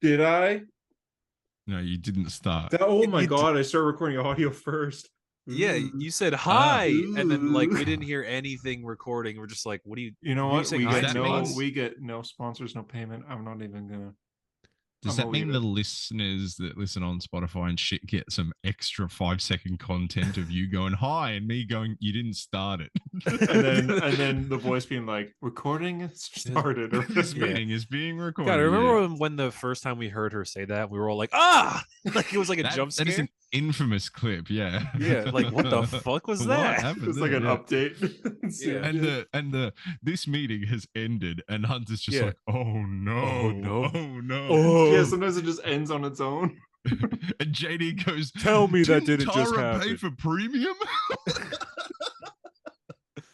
Did I? No, you didn't start. Oh my You god! I started recording audio first. Yeah, Ooh. you said hi, and then like Ooh. we didn't hear anything recording. We're just like, what do you? You know who are you what? saying We hi get to no. us? We get no sponsors, no payment. I'm not even gonna. Does I'm that gonna mean leave the it. listeners that listen on Spotify and shit get some extra 5-second content of you going hi and me going, you didn't start it? and then the voice being like, recording has started, or This Yeah. meeting is being recorded. God, I remember Yeah. when the first time we heard her say that, we were all like, ah, like it was like a jump That is scare. an infamous clip. Yeah. Yeah, like what the fuck was What that? happened it's like there? an Yeah. update. Yeah. And the this meeting has ended, and Hunter's just Yeah. like, oh no, Oh, no. oh no. Oh, Yeah, sometimes it just ends on its own. And JD goes, Tell me that "Didn't didn't just Tara happen." pay for premium?"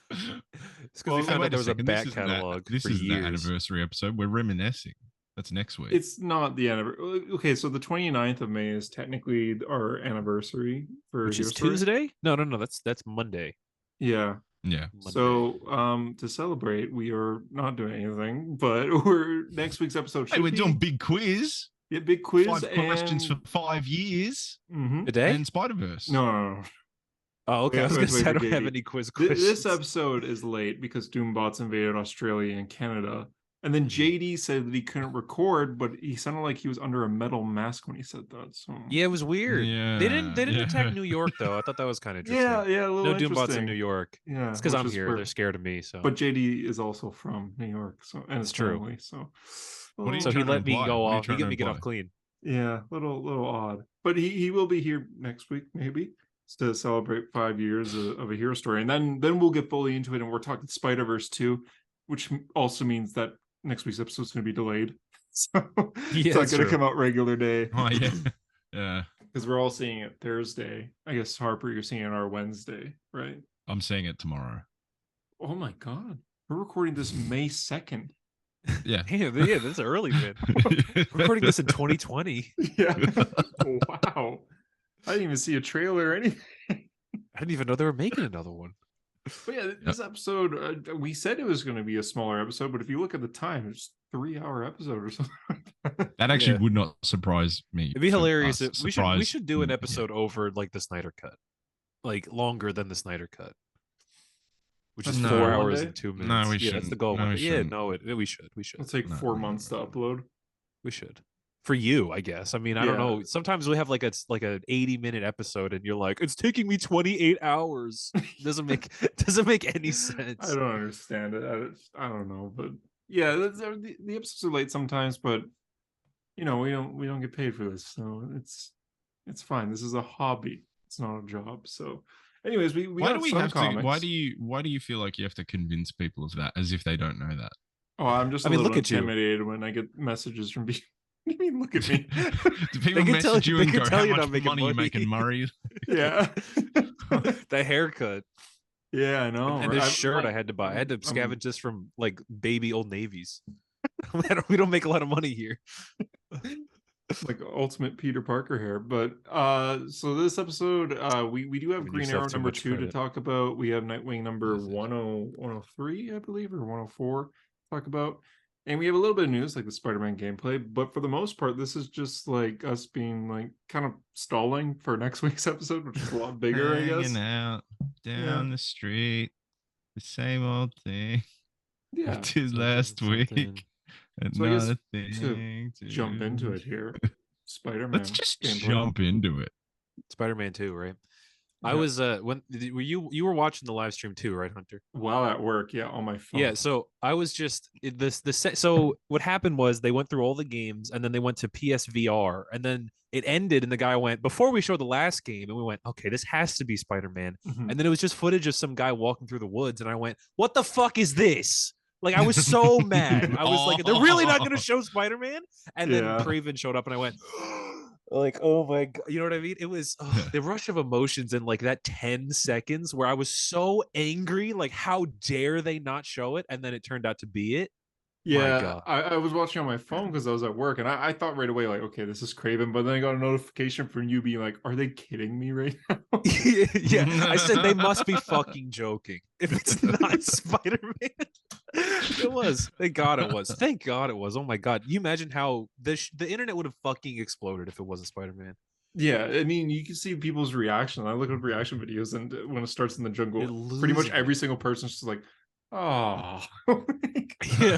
it's because we found wait out there a was a second, back catalog This for is the years. anniversary episode. We're reminiscing. That's next week. It's not the anniversary. Okay, so the 29th of May is technically our anniversary for Which Hero is Story. Tuesday? No, that's Monday. Yeah. Yeah. Monday. So to celebrate, we are not doing anything, but we're next week's episode. Hey, we're doing big quiz. Yeah, big quiz. 5 questions for 5 years. Mhm. Today? And Spider-Verse. No. Oh, okay. I was Wait, gonna say I wait, don't have JD. any quiz questions. This episode is late because Doombots invaded Australia and Canada. And then JD said that he couldn't record, but he sounded like he was under a metal mask when he said that. So Yeah, it was weird. Yeah, They didn't yeah. attack New York though. I thought that was kind of interesting. yeah, a little No Doombots interesting. in New York. Yeah, It's because which I'm is here. where- They're scared of me. So, But JD is also from New York, so and his It's true. family. So, What are you so he trying to let me imply? go What are you off. He trying let to me get off imply? clean. yeah, little odd. But he will be here next week, maybe, to celebrate 5 years of a hero story, and then we'll get fully into it, and we're talking Spider-Verse 2, which also means that next week's episode is going to be delayed. So it's not going to come out regular day. Oh yeah. Yeah. Because we're all seeing it Thursday. I guess Harper, you're seeing it on our Wednesday, right? I'm saying it tomorrow. Oh my god, we're recording this May 2nd. Yeah. Yeah, that's early, man. We're recording this in 2020. Yeah. Wow. I didn't even see a trailer or anything. I didn't even know they were making another one. But yeah, this episode, we said it was going to be a smaller episode, but if you look at the time, it's a 3-hour episode or something. That actually Yeah. would not surprise me. It'd be for hilarious. us. If we Surprise- should do an yeah. episode over like the Snyder Cut, like longer than the Snyder Cut, which is No. 4 One hours day? and 2 minutes. No, we Yeah, that's shouldn't. the goal. No, we yeah, shouldn't. no, we should. We should. It'll take No, 4 no, months no, to upload. We should. For you, I guess. I mean, I don't Yeah. know. Sometimes we have like an 80-minute episode, and you're like, it's taking me 28 hours. Doesn't make any sense. I don't understand it. I don't know, but yeah, the episodes are late sometimes, but we don't get paid for this, so it's fine. This is a hobby. It's not a job. So, anyways, we Why got do we some have comics. to? Why do you feel like you have to convince people of that as if they don't know that? Oh, I'm just I mean, a little look at you. intimidated when I get messages from people. What do you mean, look at me? Do people can tell- message you they and can go, tell "How you're much not making money you money." making, Murray?" Yeah. The haircut Yeah, I know. and right? this shirt I had to buy. I had to I'm- scavenge this from like baby Old Navies. We don't make a lot of money here. like ultimate Peter Parker hair. But so this episode, we do have Giving Green yourself Arrow too number much 2 to credit. talk about. We have Nightwing number Yes, yes. 103, I believe, or 104 to talk about. And we have a little bit of news like the Spider-Man gameplay, but for the most part, this is just like us being like kind of stalling for next week's episode, which is a lot bigger, I guess. Hanging out down the street, the same old thing. Yeah. It is last Something. week. And So I guess another to thing to Jump into it here. Spider-Man. Let's just gameplay. jump into it. Spider-Man 2, right? I Yeah. was were you were watching the live stream too, right, Hunter? While at work, yeah, on my phone. Yeah, so I was just so what happened was they went through all the games and then they went to PSVR and then it ended and the guy went before we showed the last game and we went, okay, this has to be Spider-Man. Mhm. And then it was just footage of some guy walking through the woods and I went, what the fuck is this? Like I was so mad. I was like, they're really not going to show Spider-Man? And then Yeah. Craven showed up and I went like, oh my god, you know what I mean? It was the rush of emotions in like that 10 seconds where I was so angry, like how dare they not show it? And then it turned out to be it. Yeah, God. I was watching on my phone because I was at work, and I thought right away, like, okay, this is Craven. But then I got a notification from you being like, are they kidding me right now? Yeah, I said they must be fucking joking if it's not Spider-Man. It was. Thank God it was. Thank God it was. Oh my God. You imagine how the internet would have fucking exploded if it wasn't Spider-Man. Yeah, I mean, you can see people's reaction. I look at reaction videos, and when it starts in the jungle, You're pretty much losing every it. single person's just like, "Oh, Yeah.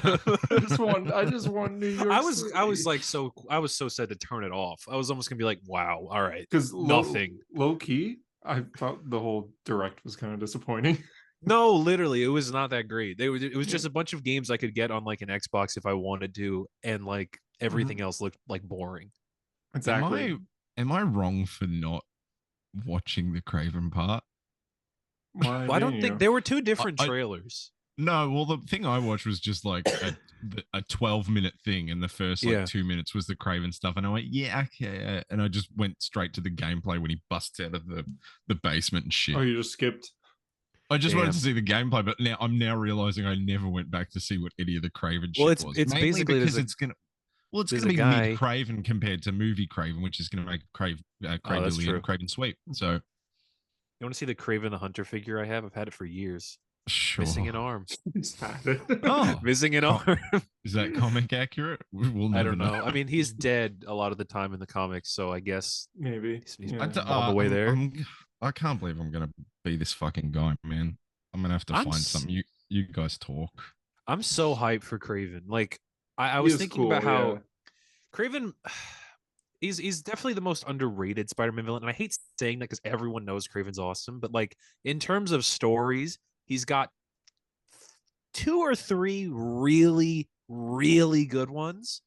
I just want New York." I was so sad to turn it off. I was almost gonna be like, wow, all right. Because Nothing. low key, I thought the whole direct was kind of disappointing. No, literally, it was not that great. It was just a bunch of games I could get on like an Xbox if I wanted to, and like everything else looked like boring. Exactly. Am I wrong for not watching the Craven part? Why Well, I don't didn't think you? there were two different I- trailers. No, well, the thing I watched was just like a 12-minute thing, and the first like Yeah. 2 minutes was the Craven stuff, and I went, yeah, okay, and I just went straight to the gameplay when he busts out of the basement and shit. Oh, you just skipped. I just wanted Damn. to see the gameplay, but now I'm realizing I never went back to see what any of the Craven Well, shit was. it's Mainly basically because there's it's gonna. Well, it's there's going a to be guy- mid Craven compared to movie Craven, which is going to make that's Craven true. and Craven sweep. So You want to see the Craven the Hunter figure I have? I've had it for years. sure. Missing an arm. Oh, Missing an Oh. arm. is that comic accurate? We'll never I don't know. I mean, he's dead a lot of the time in the comics, so I guess Maybe. he's Yeah. on the way there. I can't believe I'm going to be this fucking guy, man. I'm going to have to I'm find s- something. You guys talk. I'm so hyped for Craven. Like I He was is thinking about cool, how yeah. Craven he's definitely the most underrated Spider-Man villain. And I hate saying that because everyone knows Craven's awesome, but like in terms of stories, he's got 2 or 3 really, really good ones.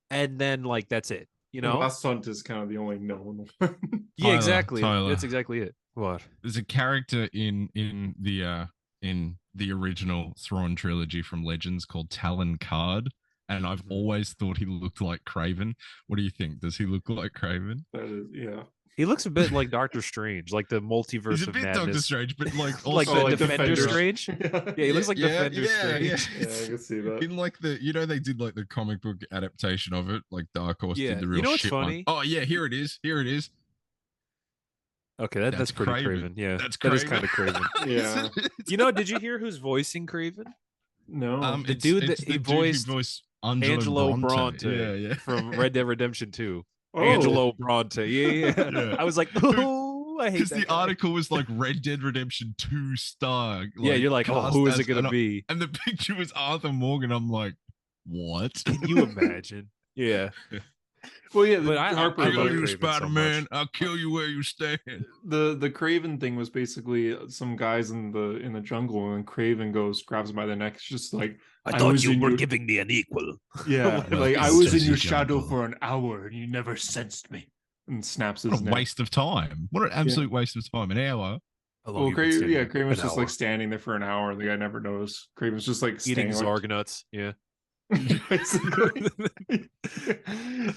And then like that's it. You know? Last Hunt is kind of the only known one. Yeah, Tyler, exactly. Tyler. That's exactly it. What? There's a character in the original Thrawn trilogy from Legends called Talon Card, and I've always thought he looked like Craven. What do you think? Does he look like Craven? That is, yeah. He looks a bit like Doctor Strange, like the multiverse He's a of bit Doctor madness. Strange, but like also Like the like Defender Defender. Strange. Yeah, he looks like Defender Strange. Yeah, I can see that. In like they did like the comic book adaptation of it, like Dark Horse Yeah. did the You real know what's shit funny? one. Oh yeah, here it is. Here it is. Okay, that's That's pretty Kraven. Craven. Yeah, That's that is Kraven. kind of Craven. Yeah. You know, did you hear who's voicing Craven? No. The dude that he the dude who voiced voiced Angelo Bronte Yeah, yeah. from Red Dead Redemption 2. Oh. Angelo Bronte. Yeah. Yeah. I was like, oh, I hate Because that the guy. article was like Red Dead Redemption 2 star. Yeah, you're like, oh, cast who is as- it gonna and I- be? And the picture was Arthur Morgan. I'm like, what? Can you imagine? Yeah. Well, yeah, But I Harper, I love know like, you, Kraven so Spider Man. much. I'll kill you where you stand. the Craven thing was basically some guys in the jungle, and Craven grabs him by the neck. It's just like, I was in your- giving me an equal. yeah, Well, like I it's was in just your a shadow jungle. for an hour, and you never sensed me. And snaps his What a neck. waste of time. What an absolute waste of time. An hour. Well, Craven's just like standing there for an hour, and the guy never knows. Craven's just like eating standing, like, Zarg nuts. Yeah. basically.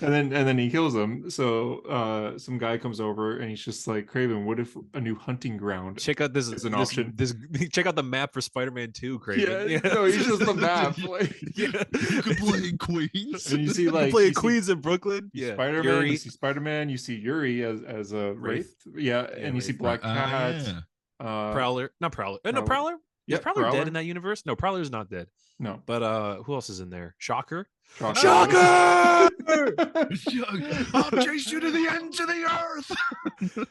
and then he kills him. So some guy comes over, and he's just like, Craven, what if a new hunting ground? Check out this Is an this, option. this check out the map for Spider-Man 2, Craven. Yeah, no, he's just the map. Like, Yeah. You could play in Queens. and you see You like play you in see- Queens and Brooklyn. you see Yeah. Spider-Man, Yuri. you see Spider-Man, you see Yuri as a Wraith. Yeah, Yeah, and you see Wraith. Black Cat. Yeah. Prowler. Prowler. No, Prowler. Prowler. Yeah, Is Prowler Prowler. dead in that universe? No, Prowler's not dead. No. But who else is in there? Shocker. Shocker! I'll chase you to the ends of the earth.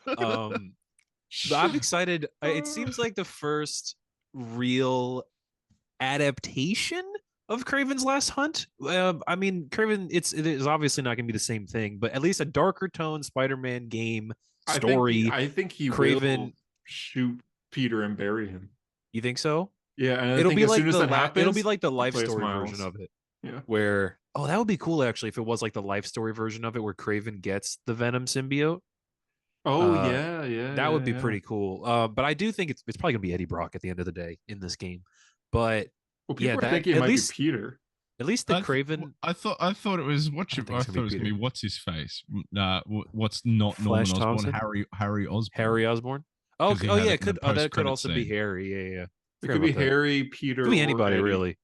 But I'm excited. It seems like the first real adaptation of Craven's Last Hunt. I mean, Craven, it is obviously not going to be the same thing, but at least a darker tone Spider-Man game story. I think he Craven- will shoot Peter and bury him. You think so? Yeah, and I It'll think be as like soon as the that happens, it'll be like the life play as story Miles. version of it. Yeah. Where that would be cool actually if it was like the life story version of it where Craven gets the Venom symbiote. Oh Uh, yeah. That would be yeah. pretty cool. But I do think it's probably gonna be Eddie Brock at the end of the day in this game. But Well, yeah, people that- are thinking it at might least- be Peter. at least the Craven I thought it was I think I it's thought gonna it was be gonna be Peter. what's his face. What's not Flash Norman Thompson? Osborn? Harry Osborn. Harry Osborn. Oh, 'Cause he oh had yeah, it it in the could. Oh, that could post-credit also be scene. Harry. Yeah. It Forgot could be about that. Harry, Peter, Could be or anybody Eddie. really.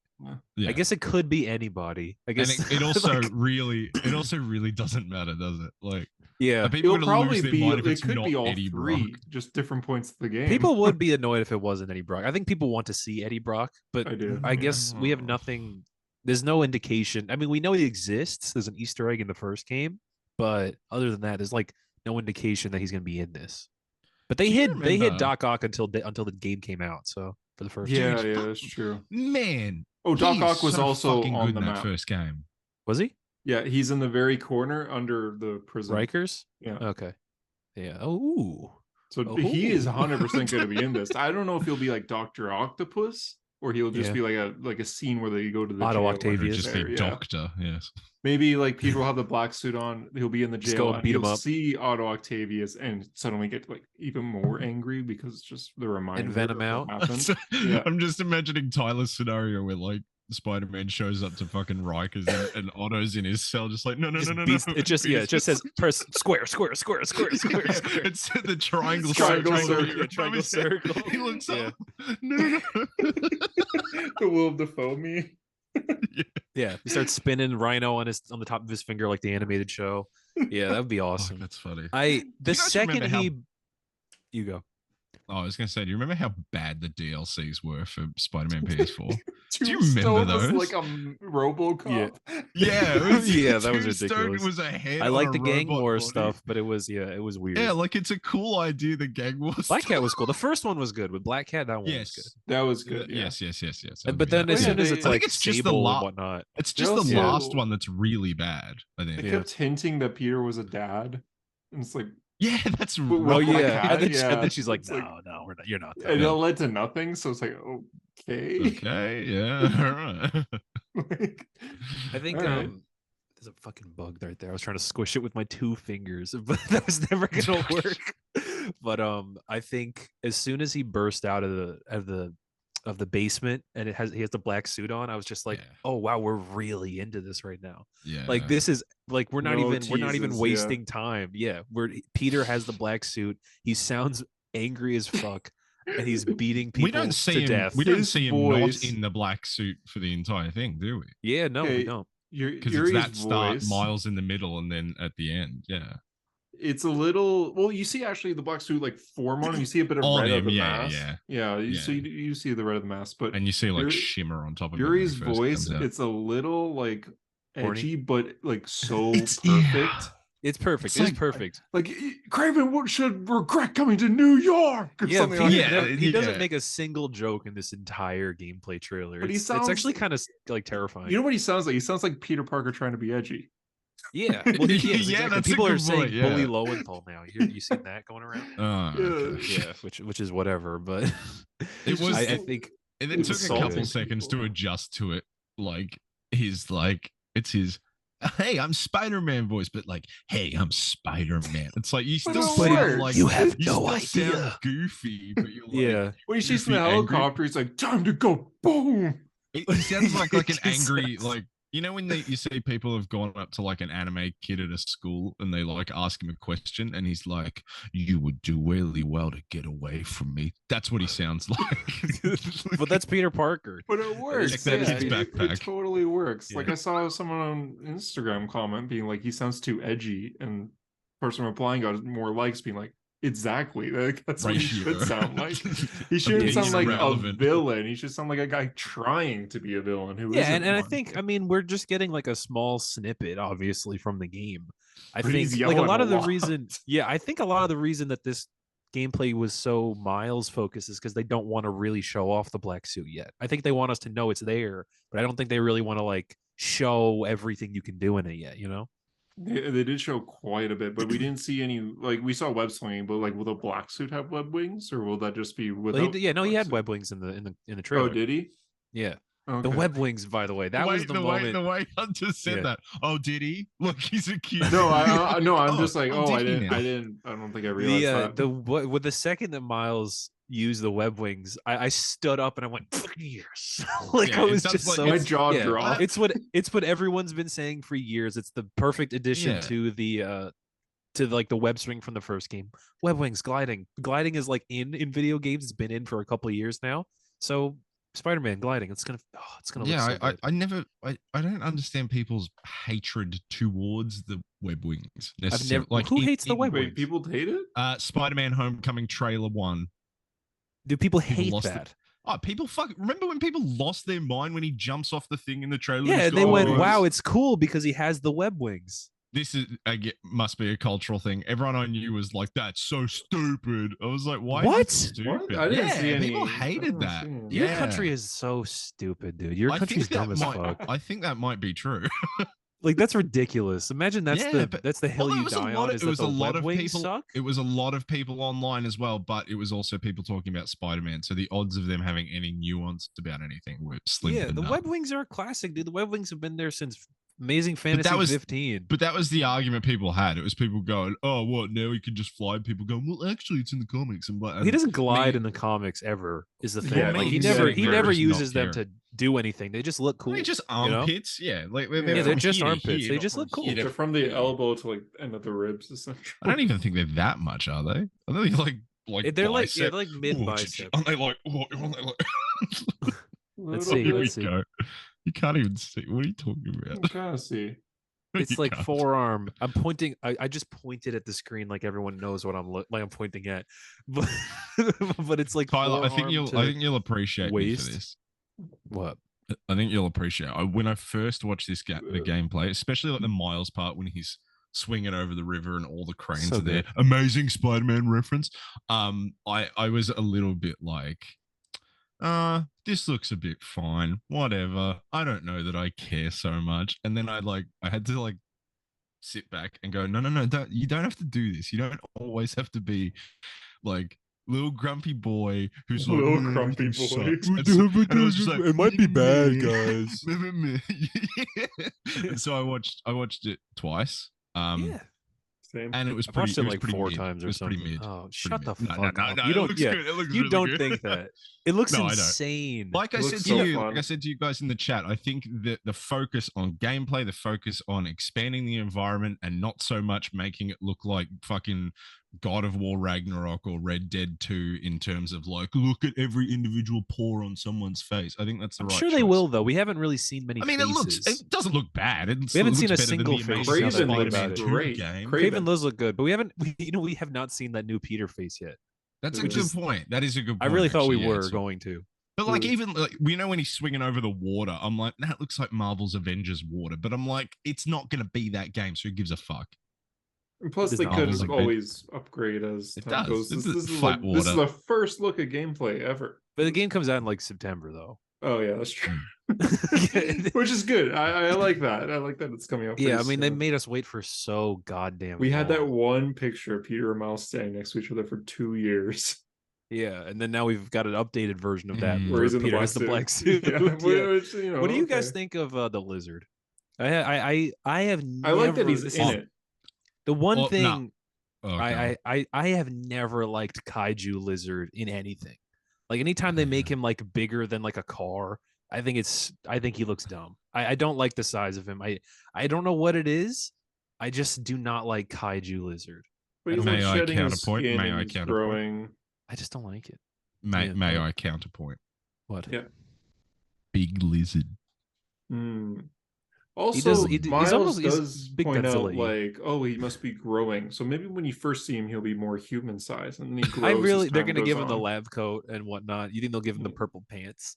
Yeah. I guess it could be anybody. I And guess it also like, really doesn't matter, does it? Like Yeah. Are people It'll gonna lose probably their be. mind if It it's could not be all Eddie three, Brock? just different points of the game. People would be annoyed if it wasn't Eddie Brock. I think people want to see Eddie Brock, but I do. I guess we have Oh. nothing. There's no indication. I mean, we know he exists. There's an Easter egg in the first game, but other than that, there's like no indication that he's going to be in this. But they Do you hid remember- Doc Ock until the game came out. So for the first, Yeah, Dude, yeah, that's true. Man. Oh, Doc he is Ock was so also fucking on good the in that map. first game. was he Yeah, he's in the very corner under the prison. Rikers? Yeah. Okay. Yeah. Oh. So he is Oh. 100% going to be in this. I don't know if he'll be like Dr. Octopus or he'll just Yeah. be like a scene where they go to the Otto jail. Or Octavius. just There, the yeah. doctor, yes. Maybe like Peter will have the black suit on. He'll be in the Just jail go and beat him he'll up. see Otto Octavius and suddenly get like even more angry because it's just the reminder. Venom of what out. happened. So, Yeah. I'm just imagining Tyler's scenario where like Spider-Man shows up to fucking Rikers and Otto's in his cell, just like no. Just beats- it just Peter's it just says press square. It's the triangle Triangle circle. circle. Triangle circle. He looks Yeah. up. No. The Willem Dafoe me. Yeah, he starts spinning Rhino on the top of his finger like the animated show. Yeah, that would be Fuck, awesome. that's funny. The you guys second remember how- you go. Oh, I was gonna say, do you remember how bad the DLCs were for Spider-Man PS4? Do you remember those? like a RoboCop. Yeah, it was, Yeah, that was Tombstone ridiculous. Was a head I on like a the gang robot war body. stuff, but it was weird. Yeah, like it's a cool idea. The gang war. Black stuff. Cat was cool. The first one was good with Black Cat. That one was Yes. good. That was good. Yeah. Yes. But then as Yeah, soon as they- it's I like think it's just the Sable la- and whatnot, it's just the also- last one that's really bad. I think. They Yeah. kept hinting that Peter was a dad. And it's like, Yeah, that's Well, oh right. Black yeah, Cat, and then, yeah. and then she's like, It's like- no, we're not. You're not. and That. it led to nothing. So it's like, okay. Okay, yeah, all right. Like, I think all right. there's a fucking bug right there. I was trying to squish it with my 2 fingers, but that was never gonna work. But I think as soon as he burst out of the basement and he has the black suit on, I was just like, Yeah. oh wow, we're really into this right now. Yeah, Like this is like we're not No even teases, yeah. wasting time. Yeah, Peter has the black suit. He sounds angry as fuck, and he's beating people we don't see to him. death. We don't His see him voice- not in the black suit for the entire thing, do we? Yeah, no, we Okay, don't. Because Yuri's it's that start voice, miles in the middle and then at the end. Yeah. it's a little well, you see actually the black suit like form on him. You see a bit of On red of him, the yeah, mask. yeah. So you see the red of the mask, but And you see like Yuri- shimmer on top of it. when he Yuri's first voice, comes out. it's a little like Horny? edgy, but like so It's- perfect. yeah. It's perfect. It's It's like- perfect. Like Craven should regret coming to New York or Yeah, something Peter, like that. he doesn't yeah. make a single joke in this entire gameplay trailer. But he It's sounds- actually kind of like terrifying. You know what he sounds like? He sounds like Peter Parker trying to be edgy. Yeah, well, he is, Yeah, exactly. that's a People are good saying point, yeah. bully Lowenthal now. You seen that going around? Oh, okay. Yeah, which is whatever. But It was. I think And It it took was a couple assaulting seconds to people. adjust to it. Like it's his hey, I'm Spider-Man voice, but like, hey, I'm Spider-Man. It's like you But still it sound works. like You have no still sound idea. goofy, but you're like, yeah, When he sees Goofy, from the angry. helicopter, he's like, "Time to go!" Boom. it sounds like an He angry sounds- like. You know when you see people have gone up to like an anime kid at a school and they like ask him a question and he's like, "You would do really well to get away from me." That's what he sounds like. but that's Peter Parker. But it works. Check that in his it backpack. totally works. Yeah. Like I saw someone on Instagram comment being like, "He sounds too edgy," and person replying got more likes, being like, "Exactly. Like, that's what he should Ratio. sound like. He shouldn't Being sound like a irrelevant. villain. He should sound like a guy trying to be a villain who Yeah, isn't and I one." think we're just getting like a small snippet, obviously, from the game. I But he's think like a yelling lot a of the lot. reason, yeah, I think a lot of the reason that this gameplay was so Miles focused is because they don't want to really show off the black suit yet. I think they want us to know it's there, but I don't think they really want to like show everything you can do in it yet. You know? They did show quite a bit, but we didn't see any. Like we saw web swinging, but like will the black suit have web wings, or will that just be Well, without? yeah, no, he black had suit? web wings in the Oh, trailer. did he? Yeah, Okay. the web wings. By the way, that was the moment. the way Hunter said Yeah. that. Oh, did he? Look, he's a cute. No, I no, I'm Oh, just like, oh, oh, did he now? I don't think I realized that. With the second that Miles used the web wings, I stood up and I went, "For years!" Like Yeah, I it was sounds just like so My jaw yeah, dropped. It's what everyone's been saying for years. It's the perfect addition Yeah. to the like the web swing from the first game. Web wings, gliding is like in video games. It's been in for a couple of years now. So Spider-Man gliding. It's gonna look Yeah, so good. I don't understand people's hatred towards the web wings I've necessarily. never. Who hates the web Wait, wings? people hate it? Spider-Man Homecoming trailer 1. Do people People hate lost it. that? Oh, people remember when people lost their mind when he jumps off the thing in the trailer? and Yeah, just they goes, went, "Oh, "Wow, it's- it's cool because he has the web wings." This is must be a cultural thing. Everyone I knew was like, "That's so stupid." I was like, "Why What? is it stupid?" What? I didn't yeah, see any. people I hated didn't that. see any. Your Yeah. country is so stupid, dude. Your I country's think that dumb as might- fuck. I think that might be true. Like that's ridiculous. Imagine that's Yeah, the hill although you it was a die lot on. of- Is it that was the a lot web of wings people- suck? It was a lot of people online as well, but it was also people talking about Spider-Man. So the odds of them having any nuance about anything were slim Yeah, to the none. web wings are a classic, dude. The web wings have been there since Amazing Fantasy was- 15. But that was the argument people had. It was people going, "Oh, what? Now he can just fly." People going, "Well, actually, it's in the comics." And He doesn't glide me- in the comics ever. Is the thing. Yeah, like me he too. never Yeah, he very never just not uses them caring. to do anything. They just look cool. They're just you know? armpits, yeah. Like Yeah, they're from just here to armpits. here, They not just from look cool. here to They're from the here. elbow to like end of the ribs, essentially. I don't even think they're that much, are they? Are they like They're like bicep? like mid Oh, bicep. Aren't they like? Aren't they like? Let's Little see, Here bit. we let's see. go. You can't even see. What are you talking I'm about? trying to see. It's You like can't. forearm. I'm pointing. I just pointed at the screen like everyone knows what I'm pointing at, but but it's like Tyler, I think forearm you'll. to I think you'll appreciate me for waist. this. what? I think you'll appreciate. When I first watched this the gameplay, especially like the Miles part when he's swinging over the river and all the cranes So are there. good. Amazing Spider-Man reference. I was a little bit like, this looks a bit fine. Whatever. I don't know that I care so much. And then I had to like sit back and go, no, you don't have to do this. You don't always have to be like little grumpy boy who's like, Little "Oh, grumpy everything boy." sucks." And and I was just like, It might be bad, "Meh, guys." meh, meh, meh." And so I watched it twice. Yeah, Same. And it was I've pretty. watched it it was like pretty 4 mid. times It or was pretty something. mid. Oh, Pretty shut the mid. No, fuck no, up! no, You it don't. looks Yeah, good. It looks you really don't good. think that. It looks No, I don't. insane. Like I It said looks to so you, fun. like I said to you guys in the chat, I think that the focus on gameplay, the focus on expanding the environment, and not so much making it look like fucking God of War Ragnarok or Red Dead 2 in terms of like, look at every individual pore on someone's face. I think that's the I'm right sure they choice. will though. We haven't really seen many. I mean, faces. it doesn't look bad. It We haven't looks seen a better than single the face Amazing now that I think Spider-Man about it. 2 Great. game. Craven does look good, but we haven't. We have not seen that new Peter face yet. That's a Which good is- point. That is a good I point. really thought we actually, yeah, were it's- going to. But like, Mm. even like, we know when he's swinging over the water, I'm like, that looks like Marvel's Avengers water. But I'm like, it's not going to be that game, so who gives a fuck? And plus, It they does not could look good. always upgrade as It time does. goes. It's This is flat like, this is water. the first look at gameplay ever. But the game comes out in like September though. Oh yeah, that's true. Mm. Which is good. I like that. I like that it's coming out. Yeah, I pretty mean they soon. made us wait for so goddamn. We had that long. one picture of Peter and Miles standing next to each other for 2 years. Yeah, and then now we've got an updated version of that Mm. where Where he's in Peter the has the black suit. Yeah, Yeah. which, you know, What do you guys okay. think of the lizard? I have. I like that never he's seen- in it. The one Well, no. thing Oh, God. I have never liked kaiju lizard in anything. Like anytime they make him like bigger than like a car, I think he looks dumb. I don't like the size of him. I don't know what it is. I just do not like kaiju lizard. But he's May like I shedding his counterpoint? skin May and I he's counterpoint? growing. I just don't like it. May Yeah, may no. I counterpoint? What? Yeah. Big lizard. Hmm. Also, does- he's Miles almost- he's does big point out Godzilla-y. like, oh, he must be growing. So maybe when you first see him, he'll be more human sized, and then he grows. I as really they're time gonna goes give him the on. lab coat and whatnot. You think they'll give him the Yeah. purple pants?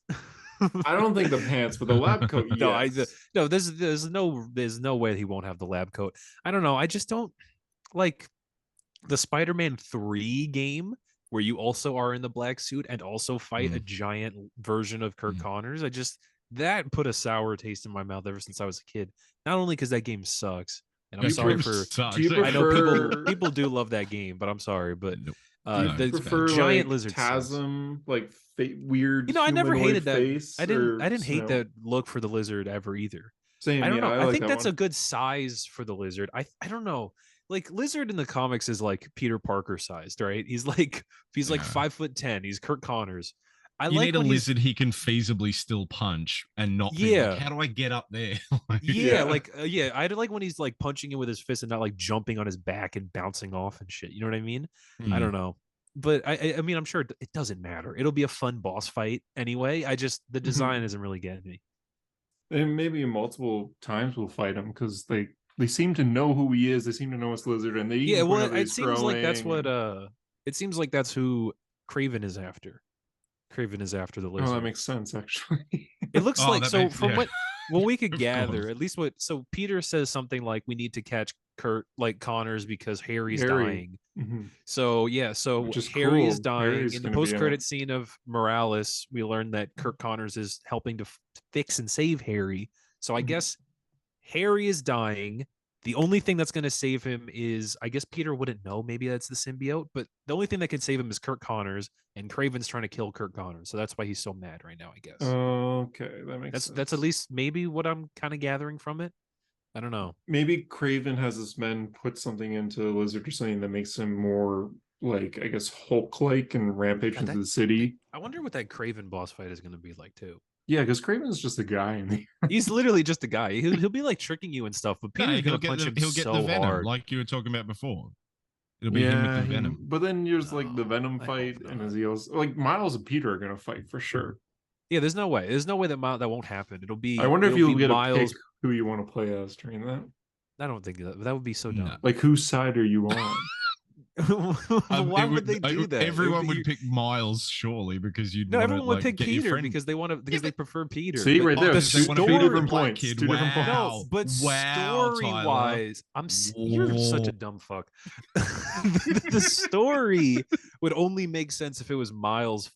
I don't think the pants, but the lab coat. Yes. No, there's no way he won't have the lab coat. I don't know. I just don't like the Spider-Man 3 game where you also are in the black suit and also fight a giant version of Kirk Mm. Connors. That put a sour taste in my mouth ever since I was a kid. Not only because that game sucks, and I'm That sorry game for sucks. do you I know prefer- people do love that game, but I'm sorry, but Nope. Do you the prefer giant like lizard sucks. Tasm, like weird? You know, I never humanoid hated that. face, I or didn't hate snow? that look for the lizard ever either. Same. I don't know. yeah, I like think that that's one. a good size for the lizard. I don't know. Like lizard in the comics is like Peter Parker sized, right? He's like Yeah. 5'10". He's Kirk Connors. I You like need a when he's- lizard he can feasibly still punch and not be Yeah. like, how do I get up there? Like, Yeah, Yeah. I like when he's like punching it with his fist and not like jumping on his back and bouncing off and shit. You know what I mean? I mm. don't know. but I mean, I'm sure it doesn't matter. It'll be a fun boss fight anyway. The Mm-hmm. design isn't really getting me. And maybe multiple times we'll fight him because they seem to know who he is. They seem to know it's Lizard, and they Yeah, even point well, out that it he's seems like that's growing. what it seems like that's who Craven is after. Craven is after the Oh, lizard. that makes sense actually. It looks Oh, like that so makes- from yeah. what we could Of gather, course. at least so Peter says something like we need to catch Kurt like Connors because Harry's Harry. dying. Mhm. So yeah, so Which is Harry is cool. dying. Harry's In the gonna be in post-credit it. scene of Morales, we learn that Kurt Connors is helping to fix and save Harry. So I Mhm. guess Harry is dying. The only thing that's going to save him is, I guess Peter wouldn't know. Maybe that's the symbiote, but the only thing that can save him is Kurt Connors, and Craven's trying to kill Kurt Connors. So that's why he's so mad right now, I guess. Okay, that makes sense. That's at least maybe what I'm kind of gathering from it. I don't know. Maybe Craven has his men put something into Lizard or something that makes him more like, I guess, Hulk-like and rampage God, into the city. I wonder what that Craven boss fight is going to be like too. Yeah, because Craven's just a guy in the He's literally just a guy. He'll be like tricking you and stuff, but No, Peter's going to punch him he'll get so the venom, hard. like you were talking about before. It'll be him with the venom. But then there's like the No, Venom I fight, hope and not. Aziel's like Miles and Peter are gonna fight for sure. Yeah, there's no way. There's no way that that won't happen. It'll be. I wonder if it'll you'll be get Miles. to pick who you want to play as during that. I don't think that would be so No. dumb. Like, whose side are you on? Why would they do that? Everyone would pick Miles, surely, because you'd No, want everyone to, would like, pick get your Peter friend. because they want to because they prefer Peter. See, But right there, the because they want to two be the different black points, kid. two different points. Wow. No, but Wow, story Tyler. wise, you're such a dumb fuck. The story would only make sense if it was Miles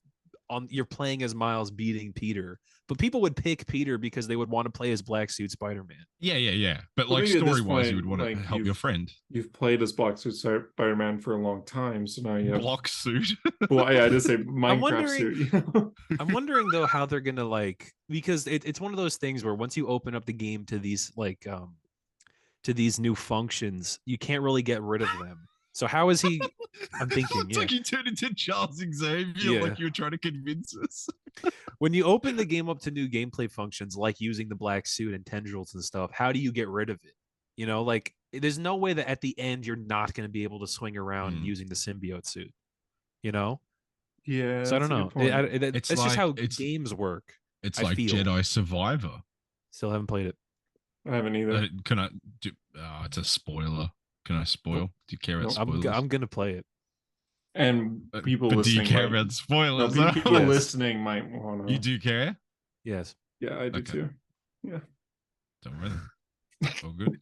you're playing as Miles beating Peter. But people would pick Peter because they would want to play as Black Suit Spider-Man. Yeah. But Well, like maybe at this story-wise, you point, would want to like, help your friend. You've played as Black Suit Spider-Man for a long time, so now you have. Block suit. Well, yeah, I just say Minecraft wondering- suit. You know? I'm wondering though how they're gonna like because it's one of those things where once you open up the game to these like to these new functions, you can't really get rid of them. So how is he? I'm thinking, It's yeah. like he turned into Charles Xavier, Yeah. like you were trying to convince us. When you open the game up to new gameplay functions like using the black suit and tendrils and stuff, how do you get rid of it? You know, like there's no way that at the end you're not going to be able to swing around using the symbiote suit. You know? Yeah. So I don't know. It's It's just how like- games work. It's I like feel. Jedi Survivor. Still haven't played it. I haven't either. Can I do? It's a spoiler. Can I spoil? Do you care about spoilers? I'm gonna play it. And people but do you listening. care might- about spoilers? No, people Yes. listening might want to. You do care? Yes. Yeah, I do Okay. too. Don't worry. All good.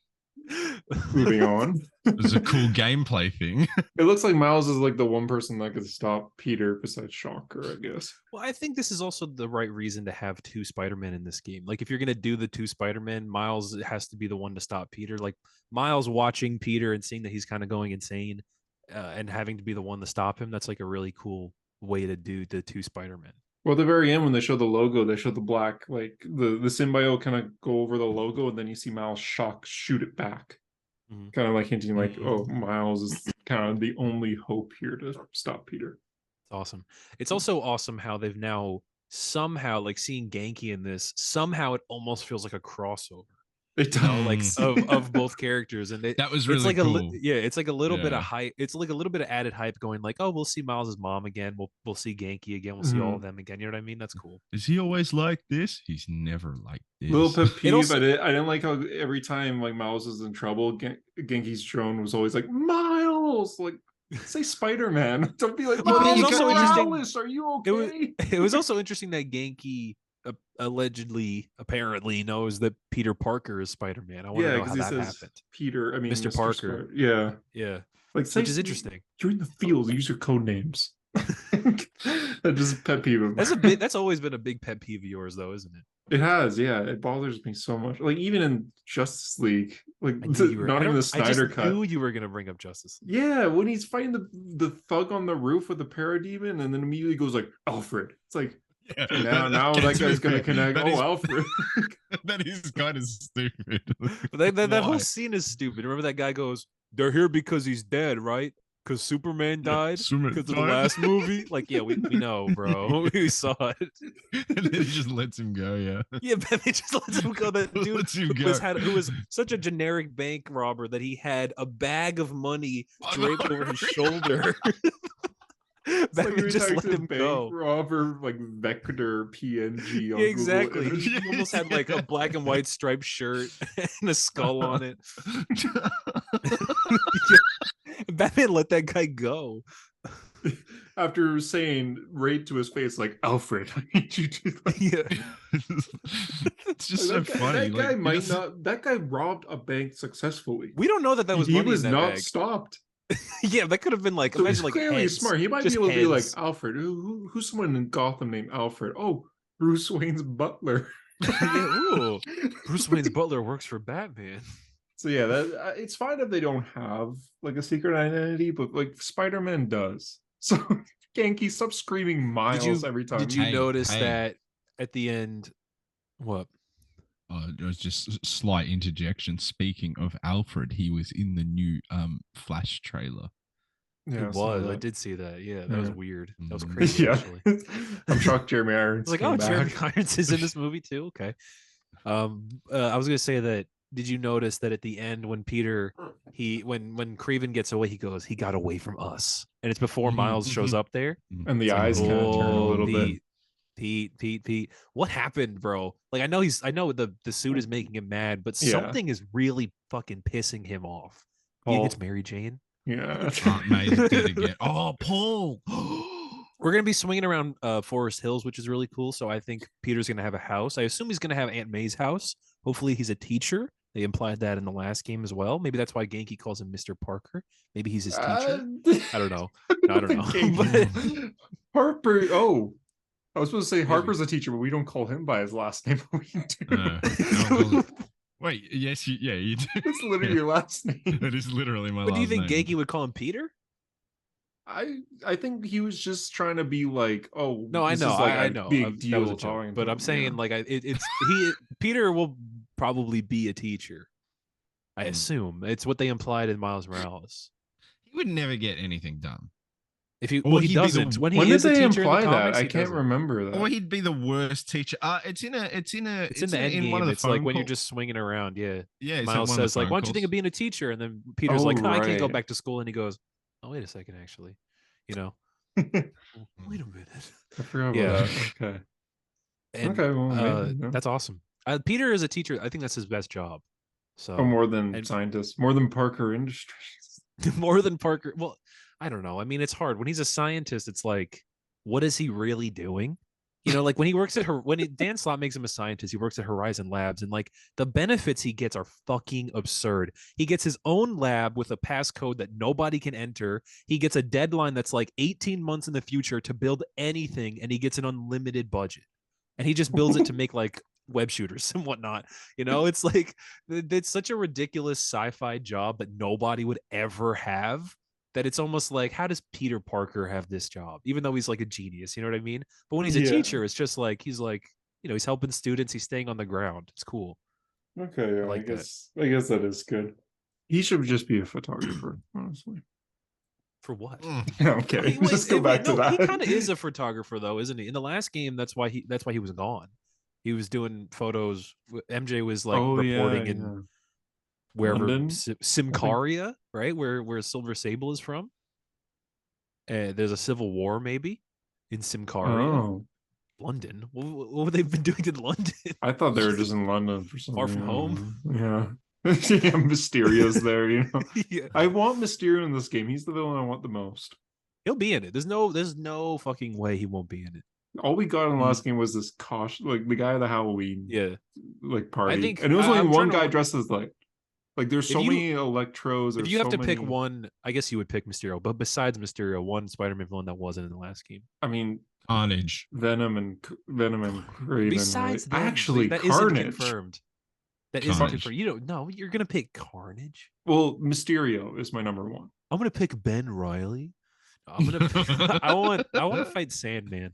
Moving on. It's a cool gameplay thing. It looks like Miles is like the one person that could stop Peter besides Shocker, I guess. Well, I think this is also the right reason to have two Spider-Men in this game. Like, if you're gonna do the two Spider-Men, Miles has to be the one to stop Peter. Like, Miles watching Peter and seeing that he's kind of going insane, and having to be the one to stop him. That's like a really cool way to do the two Spider-Men. Well, at the very end, when they show the logo, they show the black, like the symbiote kind of go over the logo, and then you see Miles shoot it back. Mhm. Kind of like hinting, like, Mhm. oh, Miles is kind of the only hope here to stop Peter. It's awesome. It's also awesome how they've now somehow, like, seeing Genki in this, somehow it almost feels like a crossover. It You know, like does. of both characters, and That was it's really like cool. it's like a little bit Yeah. of hype. It's like a little bit of added hype going like, oh, we'll see Miles's mom again. We'll see Genki again. We'll see all of them again. You know what I mean? That's cool. Is he always like this? He's never like this. Little pet peeve. also- I didn't like how every time like Miles is in trouble, Genki's drone was always like, Miles, like, say Spider-Man. Don't be like, Well, Miles it was also interesting- Morales, are you It was okay? it was also interesting that Genki apparently knows that Peter Parker is Spider-Man. I want to know how he that says happened. Peter. I mean, Mr. Parker. Spider- Yeah, Yeah, like say, which is interesting. You're in the field. Use your code names. That just pet peeve. of That's mine. that's always been a big pet peeve of yours, though, isn't it? It has, yeah. It bothers me so much. Like even in Justice League, like I knew you were, not I even the don't- I Snyder just cut. knew you were gonna bring up Justice League. Yeah, when he's fighting the thug on the roof with the parademon, and then immediately goes like Alfred. It's like Yeah, now that gets guy's me. gonna connect. That Oh, is- Alfred. that is kind of stupid. But that whole Why? scene is stupid. Remember that guy goes, "They're here because he's dead, right? Because Superman died Superman because of the died. last movie." Like, yeah, we know, bro. We saw it. And then he just lets him go. Yeah. Yeah, but they just lets him go. That dude Lets him who was such a generic bank robber that he had a bag of money I draped know, over his right? shoulder. It's like Batman every just time let it's a him bank go. robber, like vector PNG on Yeah, exactly. Google He Images. almost had like a black and white striped shirt and a skull on it. Batman let that guy go. After saying right to his face, like, Alfred, I need you to like, Yeah. It's just so that guy, funny. that guy Like, might it's- not that guy robbed a bank successfully. We don't know that that was He money was in that not bag. stopped. Yeah, that could have been like, So he's imagine like clearly heads, smart. He might be just able to be like heads. Alfred. Who's someone in Gotham named Alfred? Oh, Bruce Wayne's butler. Yeah, ooh. Bruce Wayne's butler works for Batman. So yeah, that it's fine if they don't have like a secret identity, but like Spider-Man does. So Genki, stop screaming Miles every time. Did you Hey, notice hey. that at the end? What? it was just a slight interjection. Speaking of Alfred, he was in the new Flash trailer. Yeah, It saw was. I that. did see that. Yeah, that was Yeah. weird. That was Mm. crazy. Yeah, Actually, I'm shocked Jeremy I Irons was like, came oh, back. Jeremy Irons is in this movie too. Okay. I was gonna say that. Did you notice that at the end when Peter, when Craven gets away, he goes, he got away from us, and it's before Mhm, Miles shows mhm. up there. And the It's like, eyes kind of turn a oh, little bit. Pete, what happened, bro? Like, I know the suit is making him mad, but Yeah. something is really fucking pissing him off. You think Paul. it's Mary Jane? Yeah. Oh, mate, it did again. Oh, Paul. We're gonna be swinging around Forest Hills, which is really cool. So I think Peter's gonna have a house. I assume he's gonna have Aunt May's house. Hopefully, he's a teacher. They implied that in the last game as well. Maybe that's why Genki calls him Mr. Parker. Maybe he's his teacher. I don't know. I don't know. Genki. Harper. Oh, I was supposed to say Maybe. Harper's a teacher, but we don't call him by his last name. We do. No, wait, yes, you do. It's literally your last name. That is literally my But last do you think name. Genki would call him Peter? I think he was just trying to be like, oh, No, I this know, is like I a know. big That deal was a joke. talking But to I'm him, saying, yeah. like, Peter will probably be a teacher. I Hmm. assume it's what they implied in Miles Morales. He would never get anything done. If he, Or well, he he'd be the- doesn't. When he When did is a they teacher in imply the that? comics, I he can't doesn't. remember that. Or he'd be the worst teacher. It's in the It's in the end one of game. the It's like phone when you're calls. just swinging around. Yeah. Yeah, it's Miles one of the says, like, phone why don't you think of calls. being a teacher? And then Peter's Oh, like, no, I can't go right. back to school. And he goes, oh, wait a second, actually. You know, I wait a minute. forgot about Yeah. that. Okay. And Okay, well, maybe, no. that's awesome. Peter is a teacher. I think that's his best job. So Oh, more than and- scientists, more than Parker Industries. more than Parker. Well, I don't know. I mean, it's hard when he's a scientist. It's like, what is he really doing? You know, like when he works at Dan Slott makes him a scientist, he works at Horizon Labs, and like the benefits he gets are fucking absurd. He gets his own lab with a passcode that nobody can enter. He gets a deadline that's like 18 months in the future to build anything, and he gets an unlimited budget. And he just builds it to make like web shooters and whatnot. You know, it's like it's such a ridiculous sci-fi job that nobody would ever have, that it's almost like, how does Peter Parker have this job? Even though he's like a genius, you know what I mean? But when he's a Yeah. teacher, it's just like he's like, you know, he's helping students, he's staying on the ground. It's cool. Okay, yeah, I like that. guess that is good. He should just be a photographer, honestly. For what? No, I'm kidding. Well, Just go back to that. He kind of is a photographer though, isn't he? In the last game, that's why he was gone. He was doing photos. MJ was like Oh, yeah, reporting in yeah. wherever London? Simcaria, right? Where Silver Sable is from. There's a civil war maybe in Simcaria. Oh, London. What have they been doing in London? I thought they were just in London for some Far from reason. home? Yeah. Yeah, Mysterio's there, you know. Yeah. I want Mysterio in this game. He's the villain I want the most. He'll be in it. There's no fucking way he won't be in it. All we got in the last game was this caution, like the guy at the Halloween Yeah. like party, think- and it was I'm only one trying to- guy dressed as like there's If so you- many Electros. If you have so to pick many- one, I guess you would pick Mysterio. But besides Mysterio, one Spider-Man villain that wasn't in the last game. I mean, Carnage. Venom and Craven. Besides right? them, Actually, that isn't Carnage. confirmed. That isn't Carnage. confirmed. You don't know. You're gonna pick Carnage. Well, Mysterio is my number one. I'm gonna pick Ben Riley. I'm gonna. I want to fight Sandman.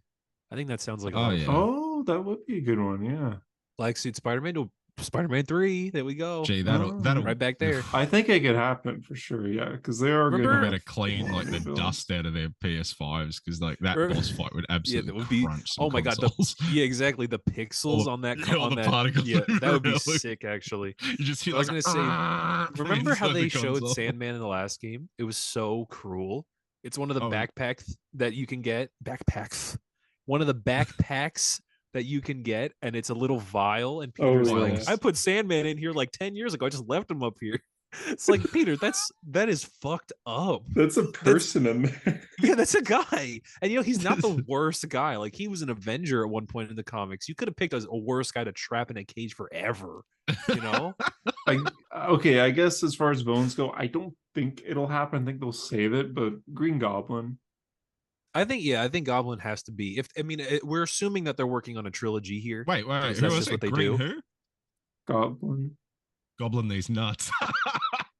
I think that sounds like a Oh, lot of yeah. fun. Oh, that would be a good one. Yeah, Black Suit Spider-Man to Spider-Man 3. There we go. Gee, that'll Right back there. I think it could happen for sure. Yeah, because they are Remember- good. better clean like the villains. dust out of their PS5s because like that Remember- boss fight would absolutely that would be- crunch some Oh my god, the, consoles. yeah, exactly. The pixels All- on that. all on the that particles yeah, that would be around, like- sick. Actually, You just hear I was like gonna say, remember how inside they the showed console. Sandman in the last game? It was so cruel. It's one of the Oh. backpacks that you can get. Backpacks. One of the backpacks that you can get, and it's a little vial. And Peter's Oh, like, yes. I put Sandman in here like 10 years ago. I just left him up here. It's like, Peter, that is fucked up. That's a person in there. Yeah, that's a guy. And he's not the worst guy. Like, he was an Avenger at one point in the comics. You could have picked a worse guy to trap in a cage forever. Okay, I guess as far as villains go, I don't think it'll happen. I think they'll save it, but Green Goblin. I think Goblin has to be. We're assuming that they're working on a trilogy here. Wait, Because who that's was just it? what they Green do. who? Goblin. Goblin these nuts.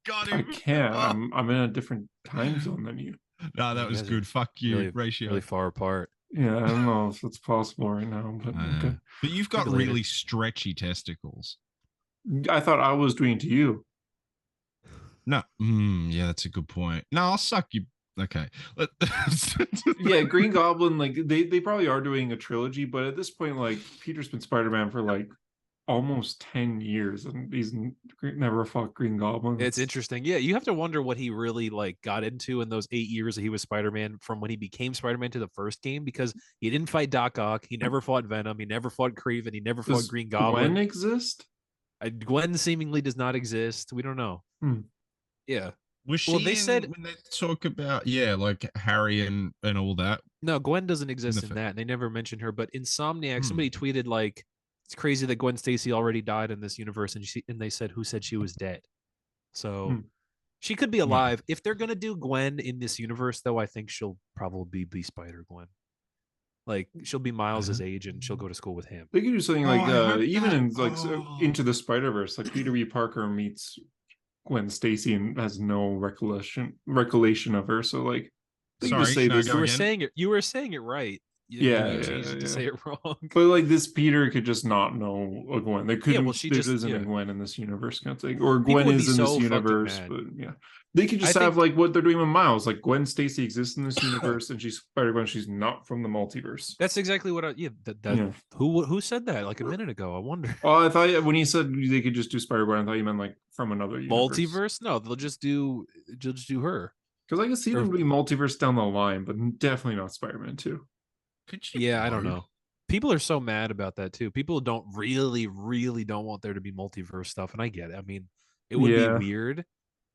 Got I him. can't. I'm in a different time zone than you. No, that You was guys are good. Fuck you, really- ratio. Really far apart. Yeah, I don't know if it's possible right now, but okay. But you've got Maybe later. really stretchy testicles. I thought I was doing to you. No, yeah, that's a good point. No, I'll suck you. Okay. Yeah, Green Goblin, like they probably are doing a trilogy, but at this point, like Peter's been Spider-Man for like almost 10 years and he's never fought Green Goblin. It's interesting. Yeah, you have to wonder what he really like got into in those 8 years that he was Spider-Man, from when he became Spider-Man to the first game, because he didn't fight Doc Ock, he never fought Venom, he never fought Kraven, he never fought Does Green Goblin. Gwen exist? Gwen seemingly does not exist. We don't know. Yeah. Was she Well, they said- when they talk about like Harry and all that? No, Gwen doesn't exist the in fi- that. They never mentioned her. But Insomniac, Hmm. somebody tweeted like, it's crazy that Gwen Stacy already died in this universe, and they said, who said she was dead? So Hmm. she could be alive. If they're gonna do Gwen in this universe, though, I think she'll probably be Spider Gwen. Like, she'll be Miles's age, and she'll go to school with him. They could do something Oh, like I heard even that. in like Oh. Into the Spider-Verse, like Peter B. Parker meets Gwen Stacy and has no recollection of her. So like they could just Sorry, say can I this. go You were again? saying it. You were saying it right. Yeah, you yeah, changed it to yeah. say it wrong. But like this Peter could just not know a Gwen. They couldn't. well, she there just- isn't a yeah. Gwen in this universe, kind of thing. Or People Gwen would is be in so this fucking universe, mad. but yeah, they could just I have think- like what they're doing with Miles. Like Gwen Stacy exists in this universe, and she's Spider-Gwen. She's not from the multiverse. That's exactly what I. Yeah. Yeah. Who said that like a minute ago? I wonder. Oh, I thought when he said they could just do Spider-Gwen, I thought you meant like from another universe. Multiverse? No, they'll just do her. Because I can see them Or- doing multiverse down the line, but definitely not Spider-Man 2. Could you Yeah, I don't both? know. People are so mad about that too. People don't really don't want there to be multiverse stuff, and I get it. I mean, it would Yeah. be weird.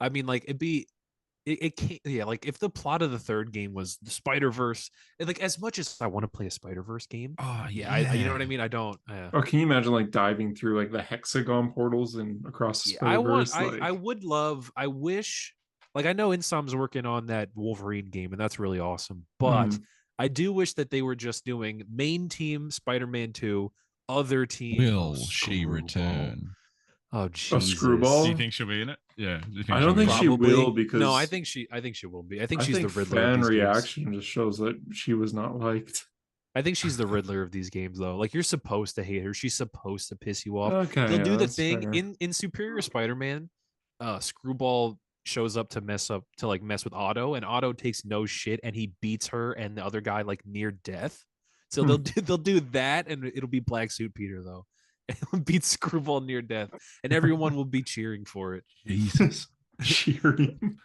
I mean, like it can't. Yeah, like if the plot of the third game was the Spider-Verse, like as much as I want to play a Spider-Verse game, Oh yeah, you know what I mean. I don't. Or can you imagine like diving through like the hexagon portals and across the Yeah, I want. Spider-Verse? I would love. I wish. Like I know Insom's working on that Wolverine game, and that's really awesome. But I do wish that they were just doing main team Spider-Man 2, other team. Will she Screwball. return? Oh, Jesus. Screwball? Do you think she'll be in it? Yeah. Do you think I don't she'll be think in she it? will because no, I think she will be. I think she's the Riddler. fan of these games. reaction just shows that she was not liked. I think she's the Riddler of these games, though. Like you're supposed to hate her. She's supposed to piss you off. Okay, They'll yeah, do the that's thing fair. in Superior Spider-Man. Screwball shows up to mess with Otto, and Otto takes no shit, and he beats her and the other guy like near death. So they'll do that, and it'll be Black Suit Peter though. He'll beat Screwball near death, and everyone will be cheering for it. Jesus. cheering.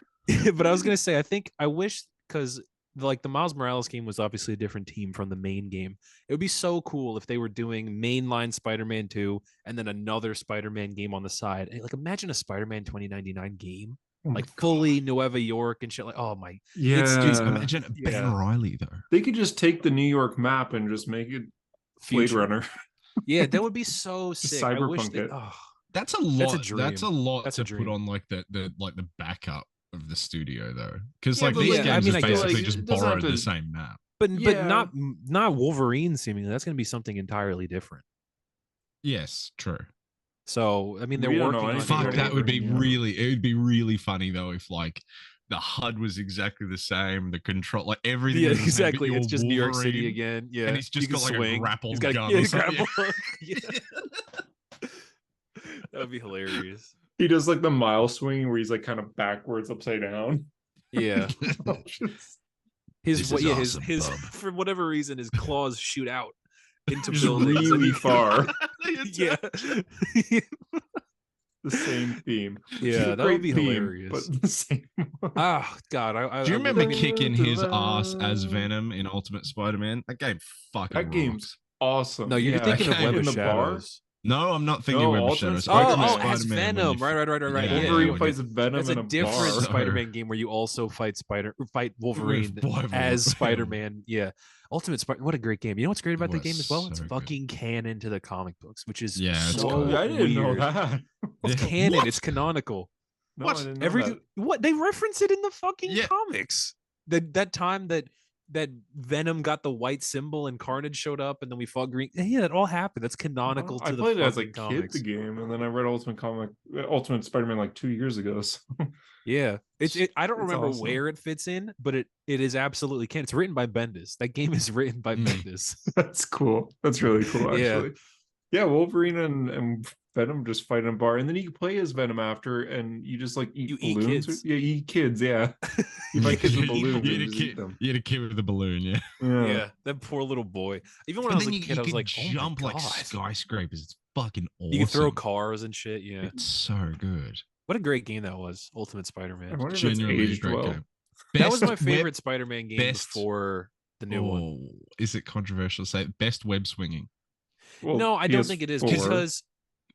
But I was gonna say, I wish, because like the Miles Morales game was obviously a different team from the main game. It would be so cool if they were doing mainline Spider-Man 2 and then another Spider-Man game on the side. And, like imagine a Spider-Man 2099 game, Oh my like fully Nueva York and shit. Like, oh my, Yeah, It's Imagine Yeah. Ben Riley though. they could just take the New York map and just make it Blade future. Runner. Yeah, that would be so Just sick. I wish cyberpunk they, it. oh, That's a lot. That's a dream. lot That's a to put dream. on like the backup of the studio though, because Yeah, like but, these like, games I mean, have I guess, basically like, just it doesn't have borrowed the to- same map. but Yeah. not Wolverine seemingly. That's gonna be something entirely different. Yes, true. So I mean, they're We don't know working on anything Fuck, about that would be Yeah. really. It would be really funny though if like the HUD was exactly the same, the control, like everything. Yeah, was the same, but exactly. you're It's just New York City Wolverine, again. Yeah, and he's just you got can like swing. a grapple He's got gun. yeah, or something. grapple hook. Yeah. That would be hilarious. He does like the mile swing where he's like kind of backwards, upside down. Yeah, Just his This is yeah awesome, his bub. for whatever reason his claws shoot out into just buildings. and really he- far. yeah. the same theme. Yeah, that would be hilarious. But the same one. Oh God, Do you remember love kicking it. his ass as Venom in Ultimate Spider-Man? That game fucking That game's rocks. awesome. No, you're Yeah, thinking of okay. Web in of the bar. Shadows. No, I'm not thinking No, Web of Ultimate Shadows. Spider-Man. Ultimate As Spider-Man when Venom, you- right. Yeah, Yeah, Wolverine when fights you- Venom That's in a a different bar. Spider-Man game where you also fight Wolverine Wolverine. as Spider-Man. Yeah, Ultimate Spider. What a great game! You know what's great about the was game as well? It's so good. fucking canon to the comic books, which is Yeah, it's so cool. Oh, I didn't know weird. that. It's Yeah. canon. What? It's canonical. No, What? I didn't know that. What they reference it in the fucking Yeah. comics. That time that Venom got the white symbol and Carnage showed up and then we fought Green. Yeah, that all happened. That's canonical I to the played it as a fucking kid, comics. the game, and then I read Ultimate Spider-Man like 2 years ago. So Yeah, I don't It's remember awesome. where it fits in, but it is absolutely canon. It's written by Bendis. That game is written by Bendis. that's cool. That's really cool, Yeah. actually. Yeah, Wolverine and Venom just fight in a bar, and then you can play as Venom after, and you just like eat You eat balloons. kids. Yeah, you eat kids. Yeah, you fight kids with balloons. and You had a just kid. eat them. You had a kid with a balloon, yeah. Yeah, that poor little boy. Even when I And was a then kid, I was can like, jump oh my like God. skyscrapers. It's fucking awesome. You can throw cars and shit. Yeah, It's so good. what a great game that was. Ultimate I Spider-Man. wonder if it's Genuinely a aged great well. game. That was Best my favorite web- Spider-Man game best- before the new one. Oh, is it controversial to say best web swinging? Well, No, I don't think it is PS4. because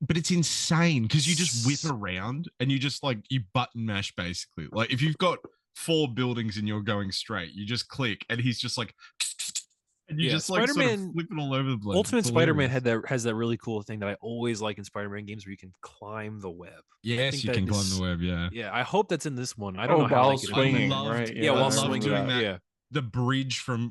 But it's insane because you just whip around and you just like you button mash basically. Like if you've got 4 buildings and you're going straight, you just click and he's just like and you Yeah, just like sort of Spider-Man- flipping all over the place. Ultimate It's Spider-Man hilarious. has that really cool thing that I always like in Spider-Man games where you can climb the web. Yes, think you that can climb is- the web, yeah. Yeah, I hope that's in this one. I don't Oh, know how while they get it. swinging, loved- right? Yeah, I while love remember swinging. doing that. Yeah, The bridge from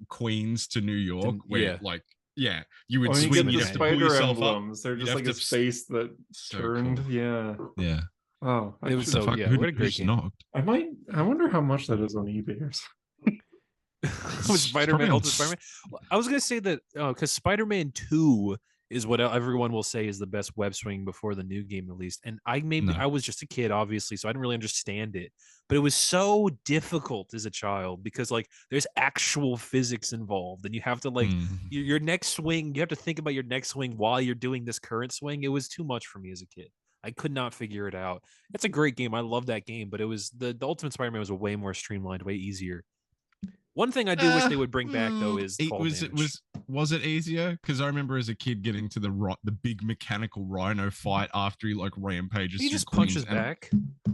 Queens to New York, where yeah. like yeah, you would Oh, and you swing, get you'd the have to pull spider yourself up. emblems. They're You'd just have like to his face that So turned. cool. Yeah. Yeah. Oh, It was should- so- Fuck, yeah, who- what a great who's game. knocked? I wonder how much that is on eBay or something. With Spider-Man, probably Ultimate Spider-Man. I was gonna say that because Spider-Man 2 is what everyone will say is the best web swing before the new game released, and No. I was just a kid, obviously, so I didn't really understand it. But it was so difficult as a child because like there's actual physics involved, and you have to like Mm. your next swing. You have to think about your next swing while you're doing this current swing. It was too much for me as a kid. I could not figure it out. It's a great game. I love that game, but it was the Ultimate Spider-Man was a way more streamlined, way easier. One thing I do wish they would bring back though is it fall was damage. was it easier? Because I remember as a kid getting to the big mechanical rhino fight after he like rampages. He through just Queens, punches and back.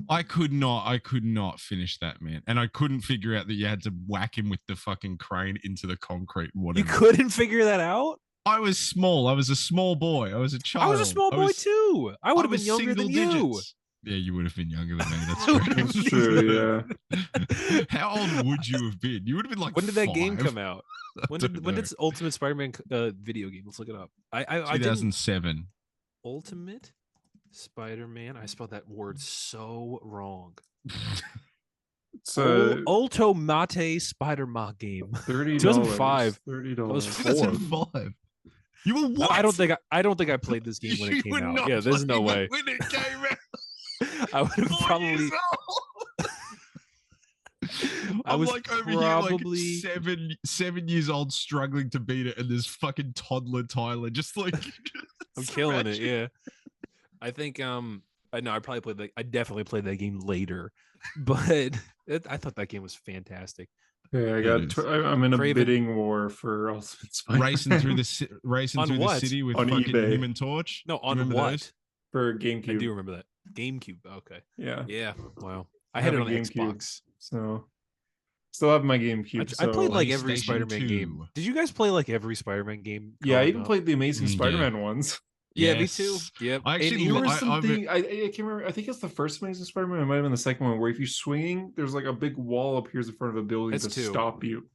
I could not finish that, man, and I couldn't figure out that you had to whack him with the fucking crane into the concrete. You Whatever. couldn't figure that out? I was small. I was a small boy. I was a child. I was a small boy too. I would have been was younger than single you. digits. Yeah, you would have been younger than me. That's I would true. have That's true, yeah. How old would you have been? You would have been like. When did that game 5. come out? When don't did know. Ultimate Spider-Man video game? Let's look it up. I didn't 2007. Ultimate Spider-Man. I spelled that word so wrong. So Ultimate Spider-Man game. $30. 2005. $30. That was 2005. You were what? I don't think I played this game when it You came were out. not Yeah, there's no way. playing it when it came out. I would have 4 probably. years old. I I'm was like over probably. here, like 7 years old, struggling to beat it, and this fucking toddler Tyler just like I'm killing it. smashing. Yeah. I think I know I probably played I definitely played that game later, but I thought that game was fantastic. Yeah, I It got. is. I'm in a Kraven. bidding war for Ultimate Spider-Man. Racing through the racing On through what? the city with On fucking eBay. Human Torch. No, Do you on remember what? those? for I GameCube. do remember that. GameCube. Okay. Yeah, Yeah. Wow. I I had it have on a GameCube. Xbox. so still have my GameCube. I played so- like every PlayStation Spider-Man game. 2. Did you guys play like every Spider-Man game? Yeah, I growing even up? played the Amazing Mm, yeah. Spider-Man ones. Yeah, me too. Yes. Yep. I And actually you There were was I- something I can't remember. I think it's the first Amazing Spider-Man. It might have been the second one where if you're swinging, there's like a big wall appears in front of a building That's to two. stop you.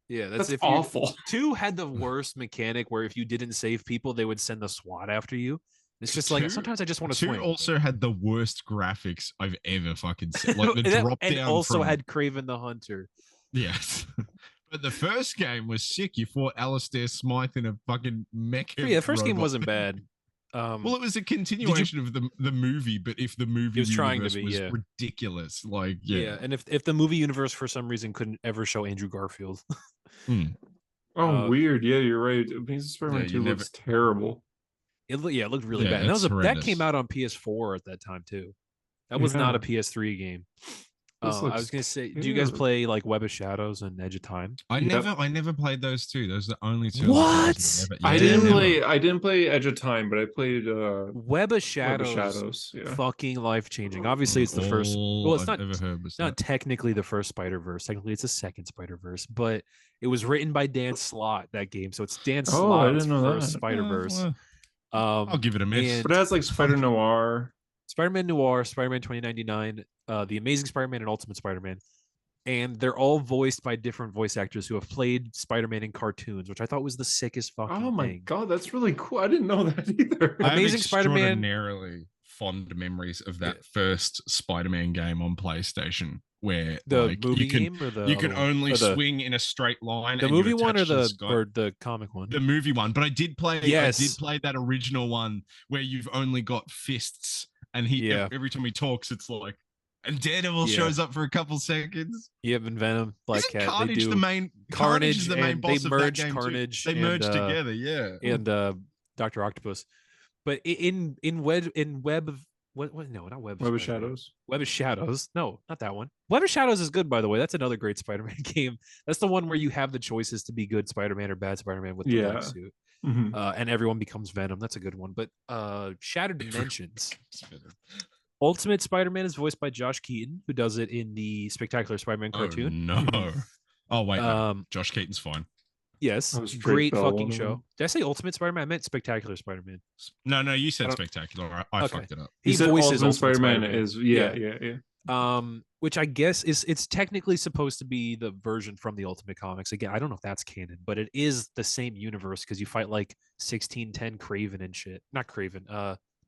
yeah, That's if you, awful. 2 had the worst mechanic where if you didn't save people, they would send the SWAT after you. It's just like 2 sometimes I just want to 2 swing. also had the worst graphics I've ever fucking seen. Like the And that- drop and down also from, had Craven the Hunter. yes. But the first game was sick. You fought Alistair Smythe in a fucking mecha. Yeah, the first game robot. wasn't bad. Well, it was a continuation of the movie, but if the movie was trying to universe be, was yeah. ridiculous, like Yeah. and if the movie universe for some reason couldn't ever show Andrew Garfield, Oh, Uh, weird. Yeah, you're right. Amazing Spider-Man yeah, you 2 never- looks terrible. It looked really Yeah, bad. And it's that horrendous. came out on PS4 at that time too. That was not a PS3 game. This I looks was gonna say, do you guys terrible. play like Web of Shadows and Edge of Time? I Yep. never played those two. Those are the only two. What? I Yeah, didn't never. play. I didn't play Edge of Time, but I played Web of Web of Shadows. Shadows. Yeah. Fucking life changing. Obviously, it's the first. All Well, it's I've not. ever heard was Not that. technically the first Spider-Verse. Technically, it's the second Spider-Verse, but it was written by Dan Slott, that game. So it's Dan Oh, I Slott's didn't know first that. Spider-Verse. Well, I'll give it a miss. and But it has like Spider Noir. Spider-Man Noir, Spider-Man 2099, The Amazing Spider-Man, and Ultimate Spider-Man. And they're all voiced by different voice actors who have played Spider-Man in cartoons, which I thought was the sickest fucking Oh my thing. god, that's really cool. I didn't know that either. I have Amazing Spider-Man- extraordinarily fond memories of that first Spider-Man game on PlayStation, where The like, movie you can game or the you can other one? only Or the, swing in a straight line. the and you movie one or attach to the sky. or the comic one? The movie one, but I did play. Yes. I did play that original one where you've only got fists, and he Yeah. every time he talks, it's like, and Daredevil Yeah. shows up for a couple seconds. Yep, and Venom, Black Isn't Cat. Carnage They do the main? Carnage is the main and boss they of that merge game too. Carnage They and, merged together, yeah. and Dr. Octopus. But in Web of what no, not Web Web of Spider-Man. Shadows. Web of Shadows. No, not that one. Web of Shadows is good, by the way. That's another great Spider-Man game. That's the one where you have the choices to be good Spider-Man or bad Spider-Man with the Yeah. black suit. Mhm. And everyone becomes Venom. That's a good one. But Shattered Dimensions. Ultimate Spider-Man is voiced by Josh Keaton, who does it in the Spectacular Spider-Man cartoon. Oh, no. Oh wait, no. Um, Josh Keaton's fine. yes, That was Drake great Bell, fucking one of show. them. Did I say Ultimate Spider-Man? I meant Spectacular Spider-Man. No, you I said don't- spectacular. I Okay. fucked it up. He said voices Ultimate Spider-Man Spider-Man. is yeah. Which I guess it's technically supposed to be the version from the Ultimate Comics. Again, I don't know if that's canon, but it is the same universe because you fight like 1610 Craven and shit. Not Craven,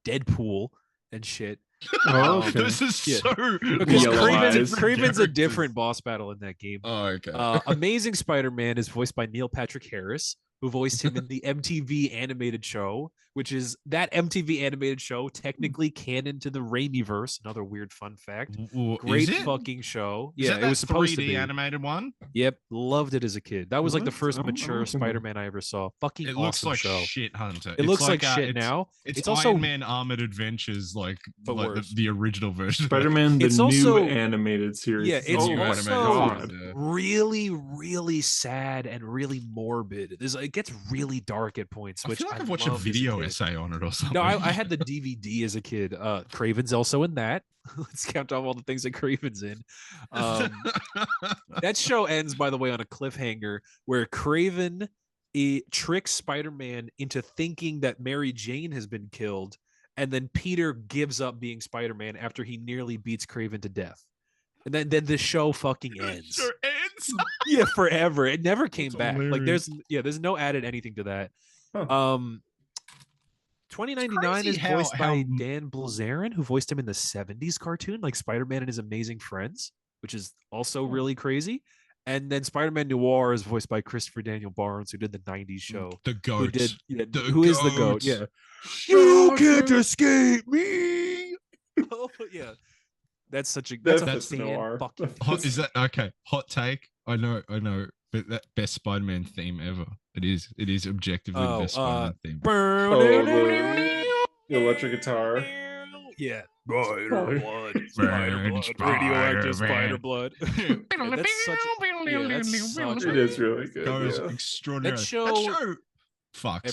Deadpool and shit. Oh, okay. This is Yeah. so Because Yellow eyes. Craven's a characters. different boss battle in that game. Oh, okay. Amazing Spider-Man is voiced by Neil Patrick Harris, who voiced him in the MTV animated show, which is that MTV animated show technically canon to the Raimiverse. Another weird fun fact. Great fucking show. Is Yeah, that it was supposed 3D to be. animated one? Yep, loved it as a kid. That was like the What? first I don't mature know. Spider-Man I ever saw. Fucking It looks awesome like show. shit, Hunter. It looks like shit it's, now. It's, It's also Iron Man Armored Adventures, like, But like worse. the original version. Spider-Man, the It's new also- animated series. Yeah, it's oh my also god. really, really sad and really morbid. It gets really dark at points. I Which feel like I've watched a loved as video kid. essay on it or something. No, I had the DVD as a kid. Craven's also in that. Let's count off all the things that Craven's in. That show ends, by the way, on a cliffhanger where Craven tricks Spider-Man into thinking that Mary Jane has been killed, and then Peter gives up being Spider-Man after he nearly beats Craven to death. And then the show fucking ends. Sure ends. Yeah, forever. It never came That's back. Like hilarious. there's no added anything to that. Huh. 2099 crazy is how- voiced how- by Dan Bilzerian, who voiced him in the 70s cartoon, like Spider-Man and His Amazing Friends, which is also really crazy. And then Spider-Man Noir is voiced by Christopher Daniel Barnes, who did the 90s show. The Who goat. did The who is the goat? goat. Yeah. You can't escape me. Oh yeah. That's such a that's That's a fan Noir. fucking Hot, is that okay? Hot take. I know, but that best Spider-Man theme ever. It is objectively the Oh, best Spider-Man theme. The electric guitar. Yeah. Spider blood. Radioactive spider blood. That's such It is really good. Goes yeah. extraordinary. That show- Fucks.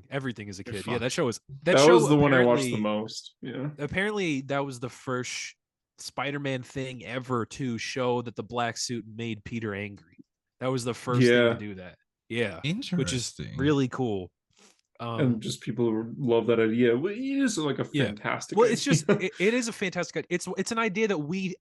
Everything as a kid. Fuck. Yeah, that show was That show was the one I watched the apparently- most. Yeah. Apparently, that was the first Spider-Man thing ever to show that the black suit made Peter angry. That was the first thing Yeah. to do that. Yeah, Interesting. which is really cool. And just people who love that idea. Well, it is like a Yeah. fantastic. Well, it's just idea. it is a fantastic. It's an idea that we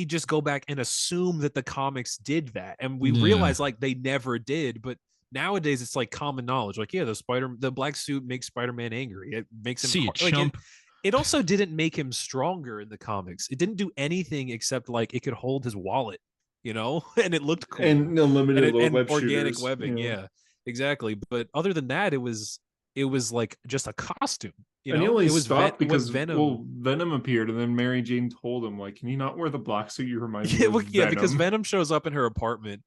just go back and assume that the comics did that, and we Yeah. realize like they never did. But nowadays, it's like common knowledge. Like, yeah, the black suit makes Spider-Man angry. It makes him See har- it, like, chump. it also didn't make him stronger in the comics. It didn't do anything except like it could hold his wallet, you know, and it looked cool. and unlimited and little web organic shooters, webbing. you know. Yeah, exactly. But other than that, it was like just a costume. You And know, he only it was stopped because Venom. Venom appeared, and then Mary Jane told him, like, "Can you not wear the black suit? You remind me." Yeah, of well, yeah, because Venom." Venom shows up in her apartment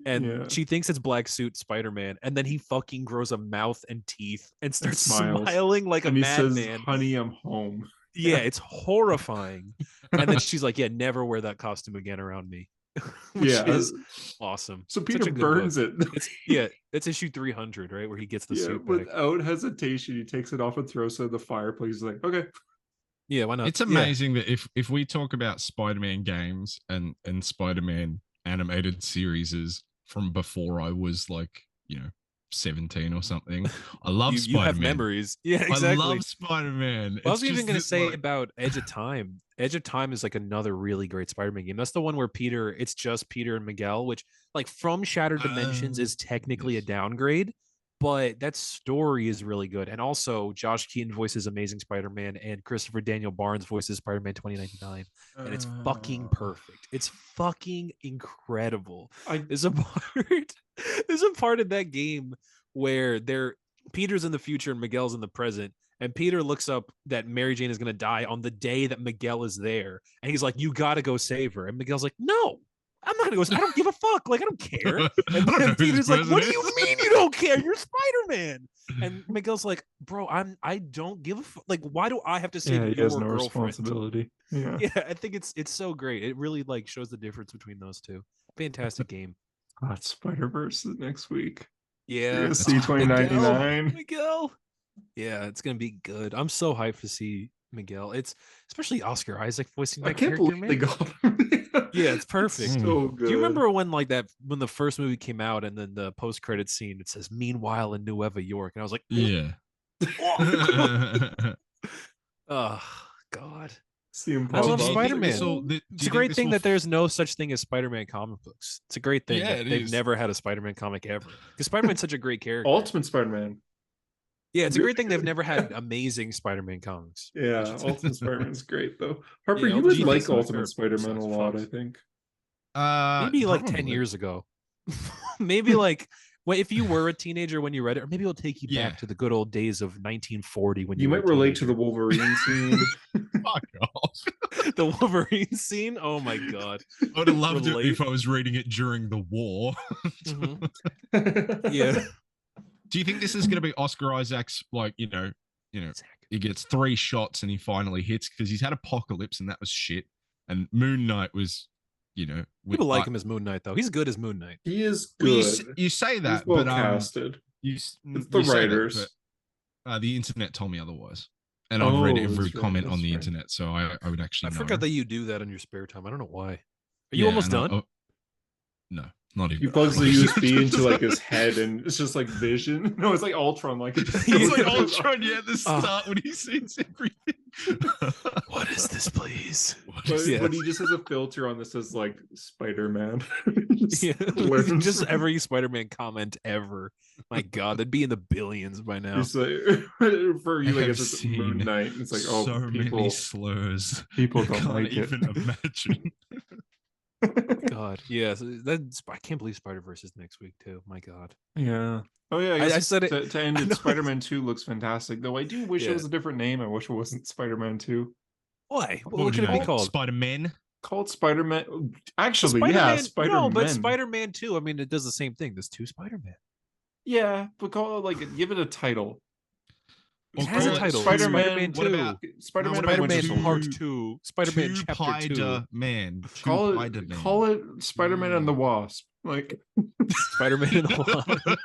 And Yeah. she thinks it's Black Suit Spider-Man, and then he fucking grows a mouth and teeth and starts smiles. smiling like And a he says, madman. "Honey, I'm home." Yeah, it's horrifying. And then she's like, "Yeah, never wear that costume again around me," which Yeah. is awesome. So Such Peter a good burns book. it. It's issue 300, right, where he gets the Yeah, suit back. without hesitation, he takes it off and throws it in the fireplace. He's like, okay. Yeah, why not? It's amazing that if we talk about Spider-Man games and Spider-Man animated series from before I was like, 17 or something, I love you Spider-Man. have memories. Yeah, exactly. I love Spider-Man. I was even going to say like, about Edge of Time. Edge of Time is like another really great Spider-Man game. That's the one where it's just Peter and Miguel, which like from Shattered Dimensions is technically a downgrade, but that story is really good. And also Josh Keaton voices Amazing Spider-Man and Christopher Daniel Barnes voices Spider-Man 2099. And it's fucking perfect. It's fucking incredible. There's a part in that game where Peter's in the future and Miguel's in the present, and Peter looks up that Mary Jane is going to die on the day that Miguel is there, and he's like, "You got to go save her." And Miguel's like, "No, I'm not going to go. I don't give a fuck. Like, I don't care." And then Peter's like, "What do you mean you don't care? You're Spider-Man." And Miguel's like, "Bro, I don't give a fuck. Like, why do I have to save your he has no girlfriend?" responsibility. Yeah. Yeah, I think it's so great. It really like shows the difference between those two. Fantastic game. Spider-Verse next week. Yeah, see 2099. Miguel. Yeah, it's gonna be good. I'm so hyped to see Miguel. It's especially Oscar Isaac voicing that I can't character, believe they man. got him. Yeah, it's perfect. So good. Do you remember when the first movie came out and then the post-credit scene it says "Meanwhile in Nueva York" and I was like, yeah. oh God. I love Spider-Man. It's It's a great thing that there's no such thing as Spider-Man comic books. It's a great thing that they've never had a Spider-Man comic ever. Because Spider-Man's such a great character. Ultimate Spider-Man. Yeah, it's a great thing they've never had amazing Spider-Man comics. Yeah, Ultimate Spider-Man's great though. Harper, Yeah, you would LG like is my Ultimate favorite Spider-Man a lot, I think. Maybe like 10 probably. years ago. Maybe like if you were a teenager when you read it, or maybe it'll take you back to the good old days of 1940 when you were might a relate to the teenager. Wolverine scene. Fuck off. The Wolverine scene. Oh my God. I would have loved Relate. it if I was reading it during the war. Yeah. Do you think this is going to be Oscar Isaac's, like, he gets 3 shots and he finally hits, because he's had Apocalypse and that was shit, and Moon Knight was, People like him as Moon Knight though. He's good as Moon Knight. He is well, good. you say that, He's well but casted. it's the writers. The internet told me otherwise, and I've read every that's right, comment on that's the right. internet, so I would actually. I know. forgot that you do that in your spare time. I don't know why. Are you almost done? No, not even. He plugs the USB into like his head, and it's just like Vision. No, it's like Ultron. Like it just He's goes like into his- Ultron, at the start when he sees everything. What is this, please? But he just has a filter on this says like Spider-Man. Yeah, learns just from- every Spider-Man comment ever. My God, that'd be in the billions by now. It's like, for you, I I have guess it's Moon seen Knight. It's like, oh, so people, many slurs. people I don't can't like even it. imagine. God, yeah, I can't believe Spider-Verse is next week too. My God. Yeah. Oh yeah, I I guess said it- to end I it. know. Spider-Man 2 looks fantastic, though. I do wish Yeah. it was a different name. I wish it wasn't Spider-Man 2. Why? What What would could you it be name called? Spider-Man? Called Spider-Man. Actually, yeah, Spider-Man. Spider-Man. No, but Spider-Man 2. I mean, it does the same thing. There's 2 Spider-Man. Yeah, but call it like give it a title. It has a title. Spider-Man. Spider-Man What 2. about Spider-Man. what about Winter Spider-Man two- Soldier. Part 2. Spider-Man Chapter 2. Spider-Man. Call it Spider-Man and the Wasp. Like Spider-Man and the Wasp.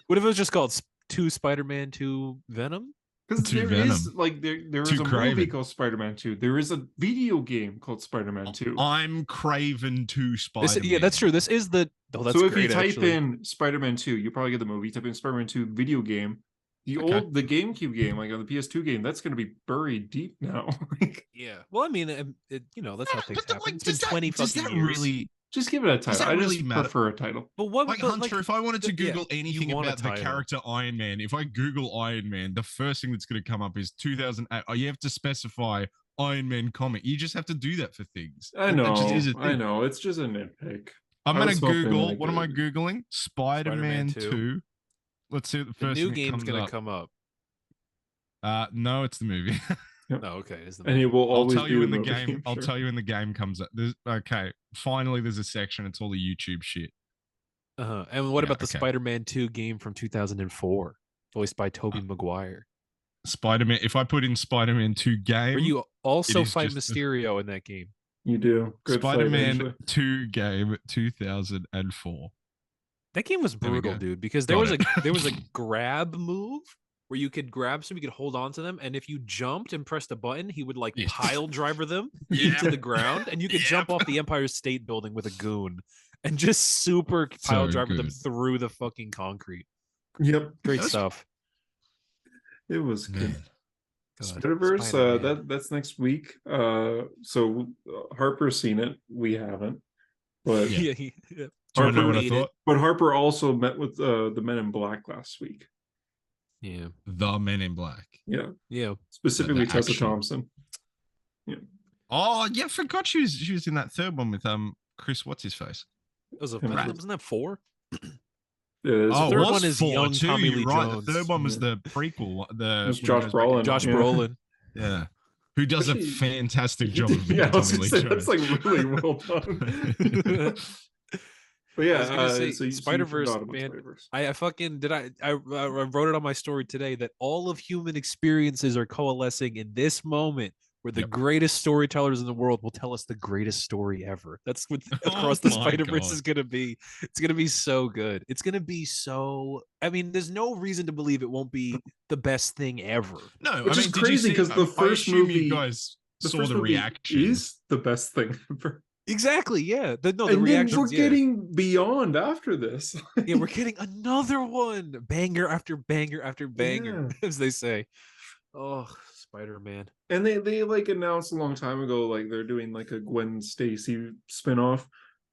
What if it was just called 2 Spider-Man 2 Venom? because To there is Venom. like there is To a movie Kraven. called Spider-Man 2. There is a video game called Spider-Man 2. I'm Craven to Spider-Man. Yeah, that's true. This is the. Oh, that's So if great, you type actually. in Spider-Man 2, you probably get the movie. Type in Spider-Man 2 video game. The Okay. the GameCube game, like on the PS2 game, that's going to be buried deep now. Like, Yeah. Well, I mean, that's how things happen. It's been 20 does fucking that years. really? just give it a title. that I really just matter? prefer a title. But what? Like but, Hunter, if I wanted to yeah, Google anything you want a about the title. character Iron Man, if I Google Iron Man, the first thing that's going to come up is 2008. Oh, you have to specify Iron Man comic. You just have to do that for things. I That know. just is a I thing. know. It's just a nitpick. I'm I going was to hoping, Google. like, What am I Googling? Spider-Man 2. Let's see what the The first new thing that game's comes gonna up. come up. No, it's the movie. Oh, okay. Is the And it will I'll always tell be you the when the movie, game. I'll sure. tell you when the game comes up. Okay, finally, there's a section. It's all the YouTube shit. And what Yeah, about the okay. Spider-Man 2 game from 2004, voiced by Tobey Maguire, Spider-Man. If I put in Spider-Man 2 where game, you it also is fight just Mysterio in that game? You do. Good fight, Spider-Man actually. 2 game 2004. That game was There we brutal, go. dude, because Got there was a it. grab move where you could grab some, you could hold on to them, and if you jumped and pressed a button, he would like Yeah. pile driver them Yeah. into the ground, and you could jump Yep. off the Empire State Building with a goon and just super pile So driver them good. through the fucking concrete. Yep. Great That's- stuff. It was good. Man. God, Spider-Verse, Spider-Man. that's next week. So Harper's seen it. We haven't. But Yeah. yeah. Do you want to know what I Made it. thought? but Harper also met with the Men in Black last week. Yeah. The Men in Black. Yeah. Yeah. Specifically The Tessa actual- Thompson. Oh yeah, I forgot she was in that third one with Chris. What's his face? Wasn't that 4? Yeah, Oh, third it was one is 4 young too. Tommy You're Lee right. Jones. The third one was Yeah. the prequel. The was when he Josh goes back Brolin. in- Josh Yeah. Brolin. Yeah. Who does Actually, a fantastic job of being yeah, I was Tommy gonna Lee say that's Jones. like really well done. But I yeah, was gonna say, so you Spider-Verse, forgot about man, Spider-Verse. I fucking I wrote it on my story today that all of human experiences are coalescing in this moment where the Yep. greatest storytellers in the world will tell us the greatest story ever. That's what Oh Across the my Spider-Verse God. is gonna be. It's gonna be so good. It's gonna be so. I mean, there's no reason to believe it won't be the best thing ever. No, Which I is mean, did you crazy see- 'cause the I first assume movie- you guys The saw first the movie reaction. is the best thing ever. Exactly. Yeah. The and then reactions. we're Yeah. getting beyond after this. Yeah, we're getting another one, banger after banger after banger, as they say. Oh, Spider-Man. And they like announced a long time ago, like they're doing like a Gwen Stacy spinoff,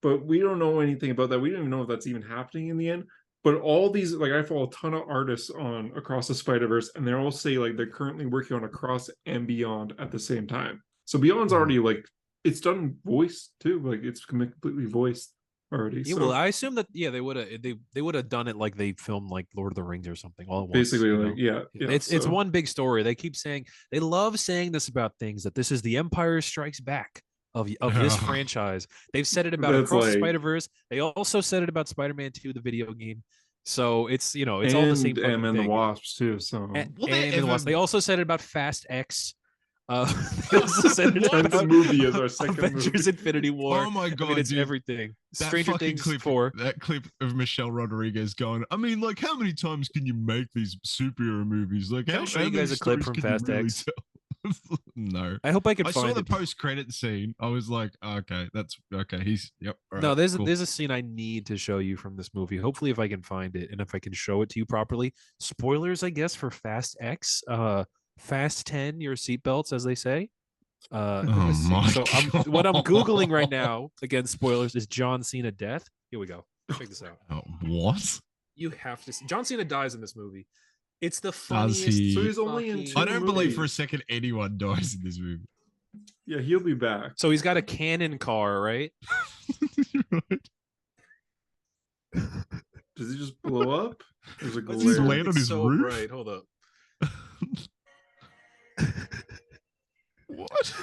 but we don't know anything about that. We don't even know if that's even happening in the end. But all these, like, I follow a ton of artists on Across the Spider-Verse, and they all say like they're currently working on Across and Beyond at the same time. So Beyond's Mhm. already like it's done voice too, like it's completely voiced already. Yeah, so well, I assume that they would have done it like they filmed like Lord of the Rings or something all at once. basically you like know? yeah, It's so. one big story. They keep saying they love saying this about things that this is the Empire Strikes Back of this franchise. They've said it about That's Across the like- Spider-Verse. They also said it about Spider-Man 2, the video game. So it's it's all the same fucking and the thing. Wasps too. So And, Will they and the Wasp. ever- They also said it about Fast X. They also said it What? about The movie is our second Avengers movie. Infinity War. Oh my I god, mean, it's dude. everything. That Stranger fucking Things clip, 4. that clip of Michelle Rodriguez going, I mean, like, how many times can you make these superhero movies? Like, Can I how, show how you many guys a clip stories from can you Fast really X? tell? No. I hope I can I find saw the it. post-credit scene. I was like, okay, that's okay. He's yep. all No, right, there's cool. there's a scene I need to show you from this movie. Hopefully, if I can find it and if I can show it to you properly. Spoilers, I guess, for Fast X. Fast 10 your seatbelts, as they say. Oh Let's see. my So what I'm googling right God. now, again, spoilers, is John Cena death. Here we go. Check this out. Oh, what? You have to see. John Cena dies in this movie. It's the Does funniest. he? So he's only in fucking- two I don't believe for a movies. second anyone dies in this movie. Yeah, he'll be back. So he's got a cannon car, right? Right? Does he just blow up? There's a Does he glare. land on It's his so roof? bright. Hold up. What?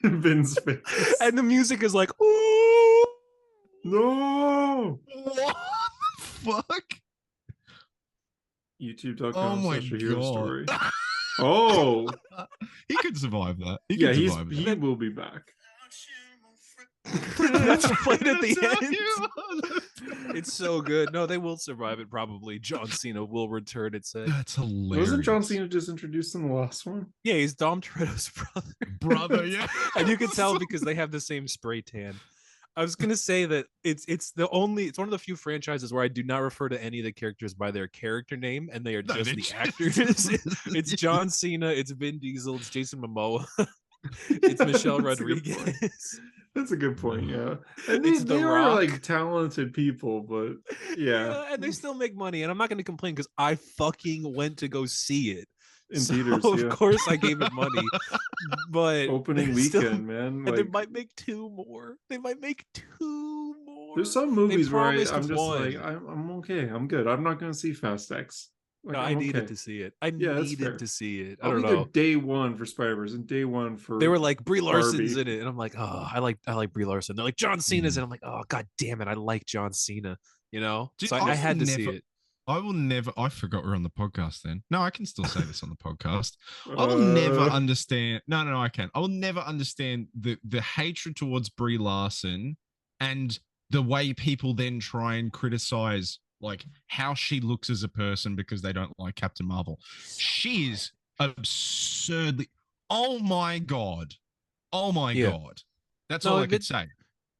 Vin's face. And the music is like, ooh. No. What the fuck? YouTube.com Oh my slash a hero god. story. Oh, He could survive that. He yeah, could he survive that. will be back. That's played at the Tell end. you. It's so good. No, they will survive it. Probably John Cena will return. It said, That's hilarious. Wasn't John Cena just introduced in the last one? "Yeah, he's Dom Toretto's brother." brother? Yeah, And you can tell because they have the same spray tan. I was gonna say that it's one of the few franchises where I do not refer to any of the characters by their character name, and they are No, just they the just- actors. It's John Cena, it's Vin Diesel, it's Jason Momoa, it's Michelle That's a good point. Rodriguez. That's a good point. Yeah, and It's they The are Rock. like talented people, but yeah, And they still make money, and I'm not gonna complain because I fucking went to go see it. in So, theaters. of Yeah, course, I gave it money, but opening they still- weekend, man. and they Like, might make two more. They might make two more. there's some movies where promised I'm just one. like, I'm okay. I'm good. I'm not gonna see Fast X. Like, No, I I'm needed okay. to see it. I Yeah, that's fair. needed to see it. I I'll don't be there know. day one for Spider-Verse and day one for They were like Brie Larson's Barbie. in it, and I'm like, oh, I like Brie Larson. They're like John Cena's, Mm. and I'm like, oh god damn it, I like John Cena. You know, Dude, so I had to see it. I will never. I forgot we're on the podcast. Then no, I can still say this on the podcast. I will never understand. No, I can. I will never understand the hatred towards Brie Larson and the way people then try and criticize like how she looks as a person because they don't like Captain Marvel. She is absurdly. Oh my god. Oh my Yeah. god. That's No, all I it- could say.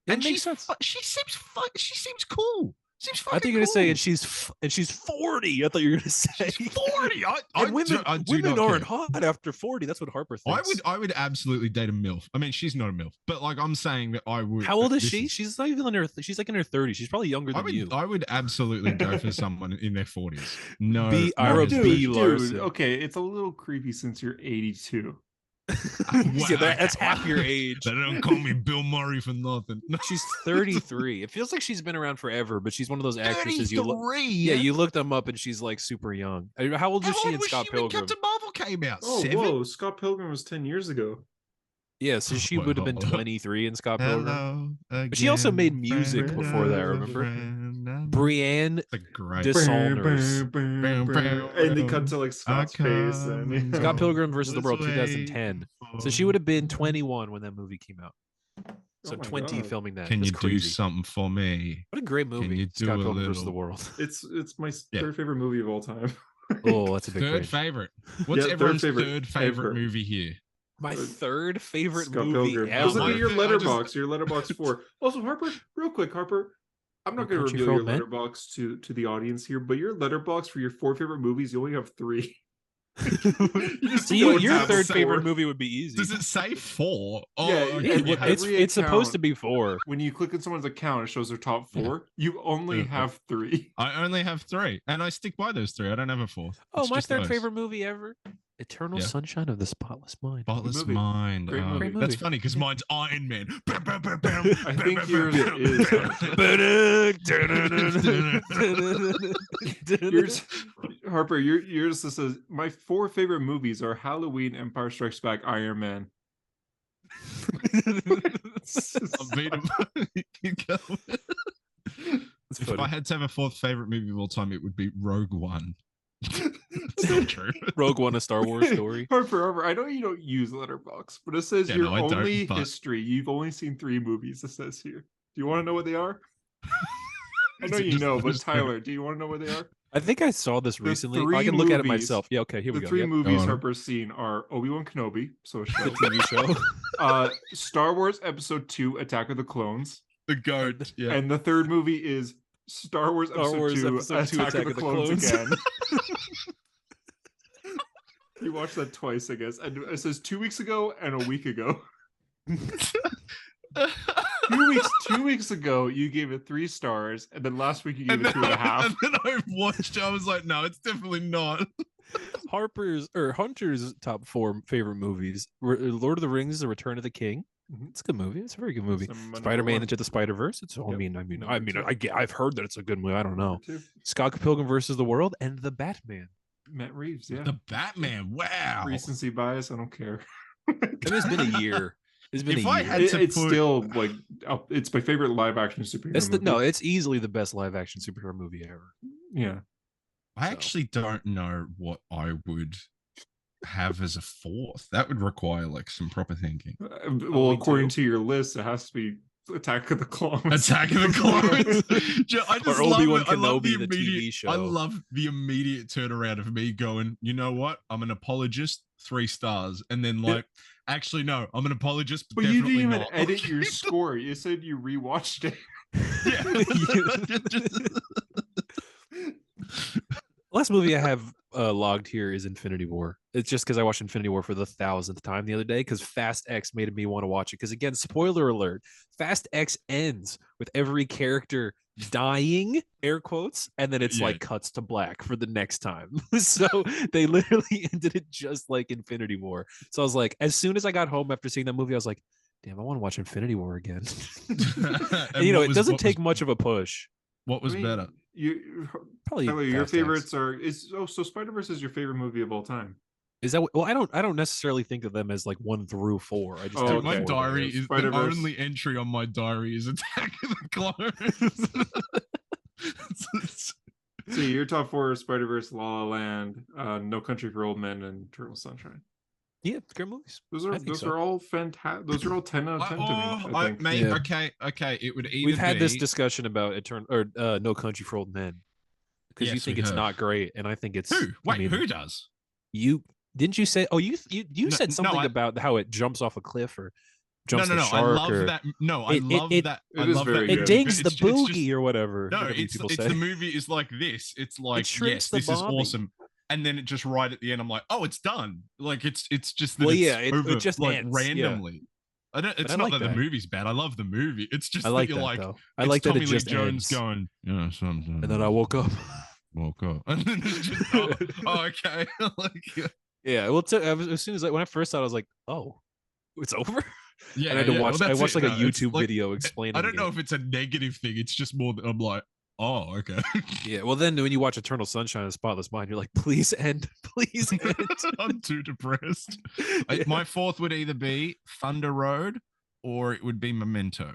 It And makes sense. she seems cool. Seems fucking I think you're gonna say, cool. and she's 40. I thought you were gonna say She's 40. And women, I do women not aren't care. hot after 40. That's what Harper thinks. I would absolutely date a MILF. I mean, she's not a MILF, but like I'm saying that I would. How old is this she? She's not even in her. She's like in her 30s. She's probably younger than you. I would absolutely go for someone in their 40s. No, B. no Ira hesitation. B. Larson. Okay, it's a little creepy since you're 82. Yeah, that's half your age. They don't call me Bill Murray for nothing. She's 33. It feels like she's been around forever, but she's one of those actresses you look. 33. Yeah, you looked them up, and she's like super young. How old How is she old in was Scott she when Pilgrim? Captain Marvel came out? Oh, 7? whoa! Scott Pilgrim was 10 years ago. Yeah, so she would have been Well, 23 in Scott Pilgrim. Hello But she also made again, music friend before that, of a remember? friend. Brienne That's a great. Dishonors. And they cut to like Scott's face and Scott Pilgrim versus the This World way 2010. So she would have been 21 when that movie came out. So Oh my 20 God. filming that. Can That's you do crazy. something for me? What a great movie. you do Scott a Pilgrim versus the little- World. It's my Yeah. third favorite movie of all time. Oh, that's a big Third range. favorite. What's Yeah, third everyone's favorite third favorite ever. movie here? My third favorite Scott movie Pilgrim. ever. Just look at your I just- letterbox. Your letterbox 4. Also, Harper, real quick, Harper. I'm not No going to Country reveal for your Old Men? letterbox to the audience here, but your letterbox for your 4 favorite movies, you only have 3. So your Does it third say favorite four? movie would be easy. Does it say 4? Oh, Yeah, okay, and you what- have- it's supposed to account- be 4. When you click on someone's account, it shows their top 4. You only Yeah. have 3. I only have 3, and I stick by those 3. I don't have a 4th. Oh, It's my just third those. favorite movie ever. Eternal Yeah. Sunshine of the Spotless Mind. Spotless movie. Mind. Great Oh, movie. Great That's movie. funny because mine's Iron Man. I think yours is. Yours, Harper, yours this says my 4 favorite movies are Halloween, Empire Strikes Back, Iron Man. I beat him. Keep going. It's If funny. I had to have a 4th favorite movie of all time, it would be Rogue One. It's not true. Rogue One, a Star Wars story. Harper, I know you don't use Letterboxd, but it says Yeah, your no, I don't, only but- history. You've only seen 3 movies. It says here. Do you want to know what they are? I Is know it you just know, but those Tyler, do you want to know what they are? I think I saw this The recently. I 3 can look at it movies- myself. Yeah, okay, here we The go. 3 Yep. movies Go on. Harper's seen are Obi-Wan Kenobi, so a show. The TV show. Star Wars Episode 2, Attack of the Clones. The goat. Yeah. And the third movie is Star Wars Star Episode, Wars 2, Episode 2, Attack of the Clones, again. You watched that twice, I guess. And it says 2 weeks ago and a week ago. 2 weeks ago, you gave it 3 stars, and then last week you gave it 2.5. And then I watched it. I was like, no, it's definitely not. Hunter's top 4 favorite movies: Lord of the Rings, The Return of the King. Mhm. It's a good movie. It's a very good movie. It's number Spider-Man 1. Into the Spider-Verse. It's. Yep. I mean, Number 2. I've heard that it's a good movie. I don't know. Number 2. Scott Pilgrim versus the World and The Batman. Matt Reeves, yeah. The Batman. Wow. Recency bias, I don't care. I mean, it's been a year. It's been If a I year. had to It's put- still like it's my favorite live action superhero. It's movie. no, it's easily the best live action superhero movie ever. Yeah. I So. actually don't know what I would have as a 4th. That would require like some proper thinking. Well, me according too. to your list, it has to be Attack of the Clones. Attack of the Clones. I just Or love Obi-Wan it. I love Kenobi, the TV immediate. show. I love the immediate turnaround of me going, you know what? I'm an apologist, 3 stars, and then Yeah. like, actually no, I'm an apologist, But you definitely didn't even not. edit your score. You said you rewatched it. Last movie I have logged here is Infinity War. It's just because I watched Infinity War for the 1000th time the other day because Fast X made me want to watch it. Because again, spoiler alert, Fast X ends with every character dying, air quotes, and then it's Yeah. like cuts to black for the next time. So they literally ended it just like Infinity War. So I was like, as soon as I got home after seeing that movie, I was like, damn, I want to watch Infinity War again. And, you know, what it was- doesn't what take was- much of a push. What was I mean, better? Probably Tyler, your Fast X. favorites so Spider-Verse is your favorite movie of all time. Is that well? I don't necessarily think of them as like 1 through 4. I just Oh, have Dude, my okay. four. diary is the Spider-Verse. only entry on my diary is Attack of the Clones. So your top 4 are Spider-Verse, La La Land, No Country for Old Men, and Eternal Sunshine. Yeah, it's great movies. Those I are think those so. are all fantastic. Those are all 10 out of 10 to me. I think. Mate, Yeah. okay. It would either We've had this be- discussion about No Country for Old Men because you Yes, we think it's have. not great, and I think it's. Who? Wait, I mean, who does? You didn't you say? Oh, you No, said no, something I- about how it jumps off a cliff or jumps no. the I shark love or that. No, I It- love it- that. it I is love very that good. it Yeah, dings the It's just- boogie or whatever. No, whatever it's people the say. movie is like this. It's like shrinks yes, the this is body. awesome, and then it just right at the end, I'm like, oh, it's done. Like it's just that Well, it's yeah, it over, just like ends, yeah. randomly. I don't. It's I not like that the that. movie's bad. I love the movie. It's just I like that that you're like, though. I it's like that Tommy it Lee just Jones ends. going, yeah, something. And then I woke up. woke up, and then it's just, oh, okay. Like, Yeah, well, as soon as when I first saw it, I was like, "Oh, it's over." yeah, And I had to yeah, watch. well, I that's watched it. like a No, it's YouTube like- video explaining. I don't know it. if it's a negative thing. It's just more that I'm like, oh, okay. Yeah, well, then when you watch Eternal Sunshine of the Spotless Mind, you're like, "Please end, please end." I'm too depressed. Yeah. My fourth would either be Thunder Road or it would be Memento.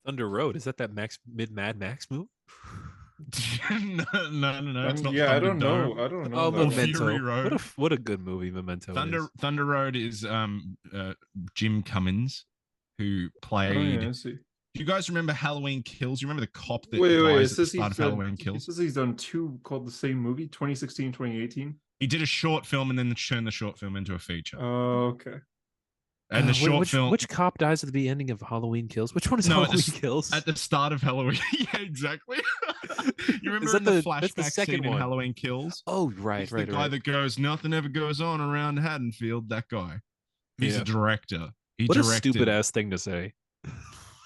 Thunder Road, is that Mad Max movie? No. It's not yeah, I Thunder don't know. Dome. I don't know. Oh, that one. Memento. Fury Road. What a good movie Memento is. Thunder Road is Jim Cummins, who played. Oh, yeah, I see. Do you guys remember Halloween Kills? You remember the cop that Wait. It dies at the says start of Halloween he Kills? says he's done 2 called the same movie, 2016, 2018. He did a short film and then turned the short film into a feature. Oh, okay. And the short film Which cop dies at the beginning of Halloween Kills? Which one is No, at Halloween the Kills? at the start of Halloween. Yeah, exactly. You remember that in the that's flashback the second scene in one. Halloween Kills? Oh, right, He's right, the guy right. that goes, nothing ever goes on around Haddonfield. That guy. He's Yeah. a director. He What a directed. stupid ass thing to say.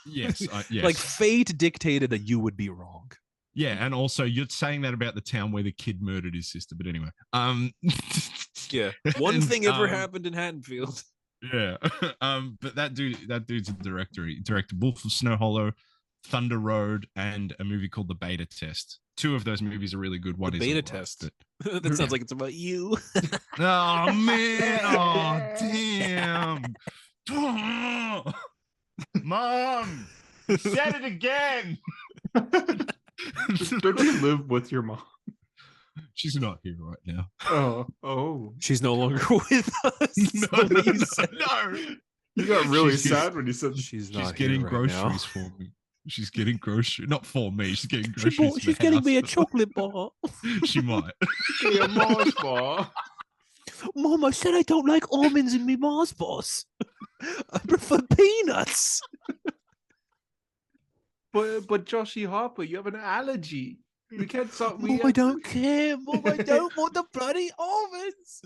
Yes, yes. Like fate dictated that you would be wrong. yeah, and also you're saying that about the town where the kid murdered his sister. But anyway, Yeah. One And, thing ever um, happened in Haddonfield. Yeah. But that dude's a director. He directed Wolf of Snow Hollow, Thunder Road, and a movie called The Beta Test. 2 of those movies are really good. One The is Beta alright, Test. but- That sounds like it's about you. Oh man! Oh damn! Mom, you said it again. Don't you live with your mom? She's not here right now. Oh. She's no longer with us. What you said. no. You got really She's- sad when you said She's not She's getting here right now. groceries for me. She's getting groceries, not for me. She's getting groceries. for She's the getting me a house. chocolate bar. She might. a Mars bar. Mom, I said I don't like almonds in me Mars bars. I prefer peanuts. But Joshy Harper, you have an allergy. We can't stop. Mom, I don't care. Mom, I don't want the bloody almonds.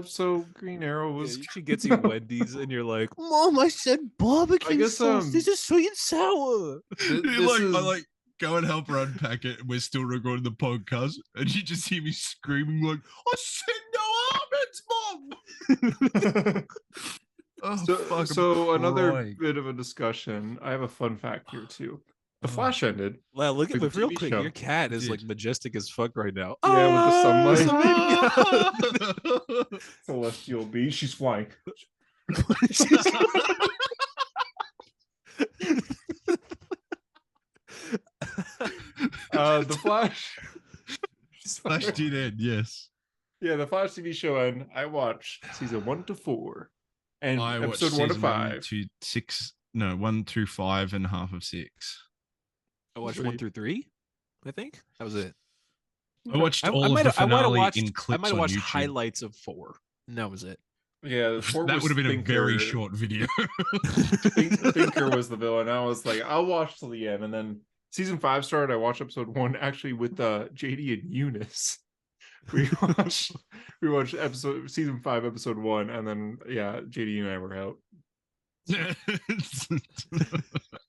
So Green Arrow was. She gets you Wendy's, and you're like, Mom, I said barbecue guess, sauce. This is sweet and sour. I like go and help her unpack it. And we're still recording the podcast, and you just hear me screaming like, "I said no almonds, Mom!" Oh, fuck, I'm So another crying. bit of a discussion. I have a fun fact here too. The Oh. Flash ended. Wow, look Like at the real TV quick. show. Your cat is Dude. like majestic as fuck right now. Yeah, with the sunlight. Celestial bee. She's flying. The Flash. Flash did end, yes. Yeah, the Flash TV show, and I watched season 1 to 4, and I watched episode 1 to season 1 5. to 6. No, 1 through 5 and half of 6. I watched 1 through 3. I think that was it. I watched all I of might the have finale watched. in I clips might have on watched YouTube. highlights of 4. And that was it. Yeah, the 4 That was would have been a very Thinker. short video. Thinker was the villain. I was like, I'll watch till the end, and then season 5 started. I watched episode 1 actually with JD and Eunice. We watched season 5 episode 1, and then JD and I were out.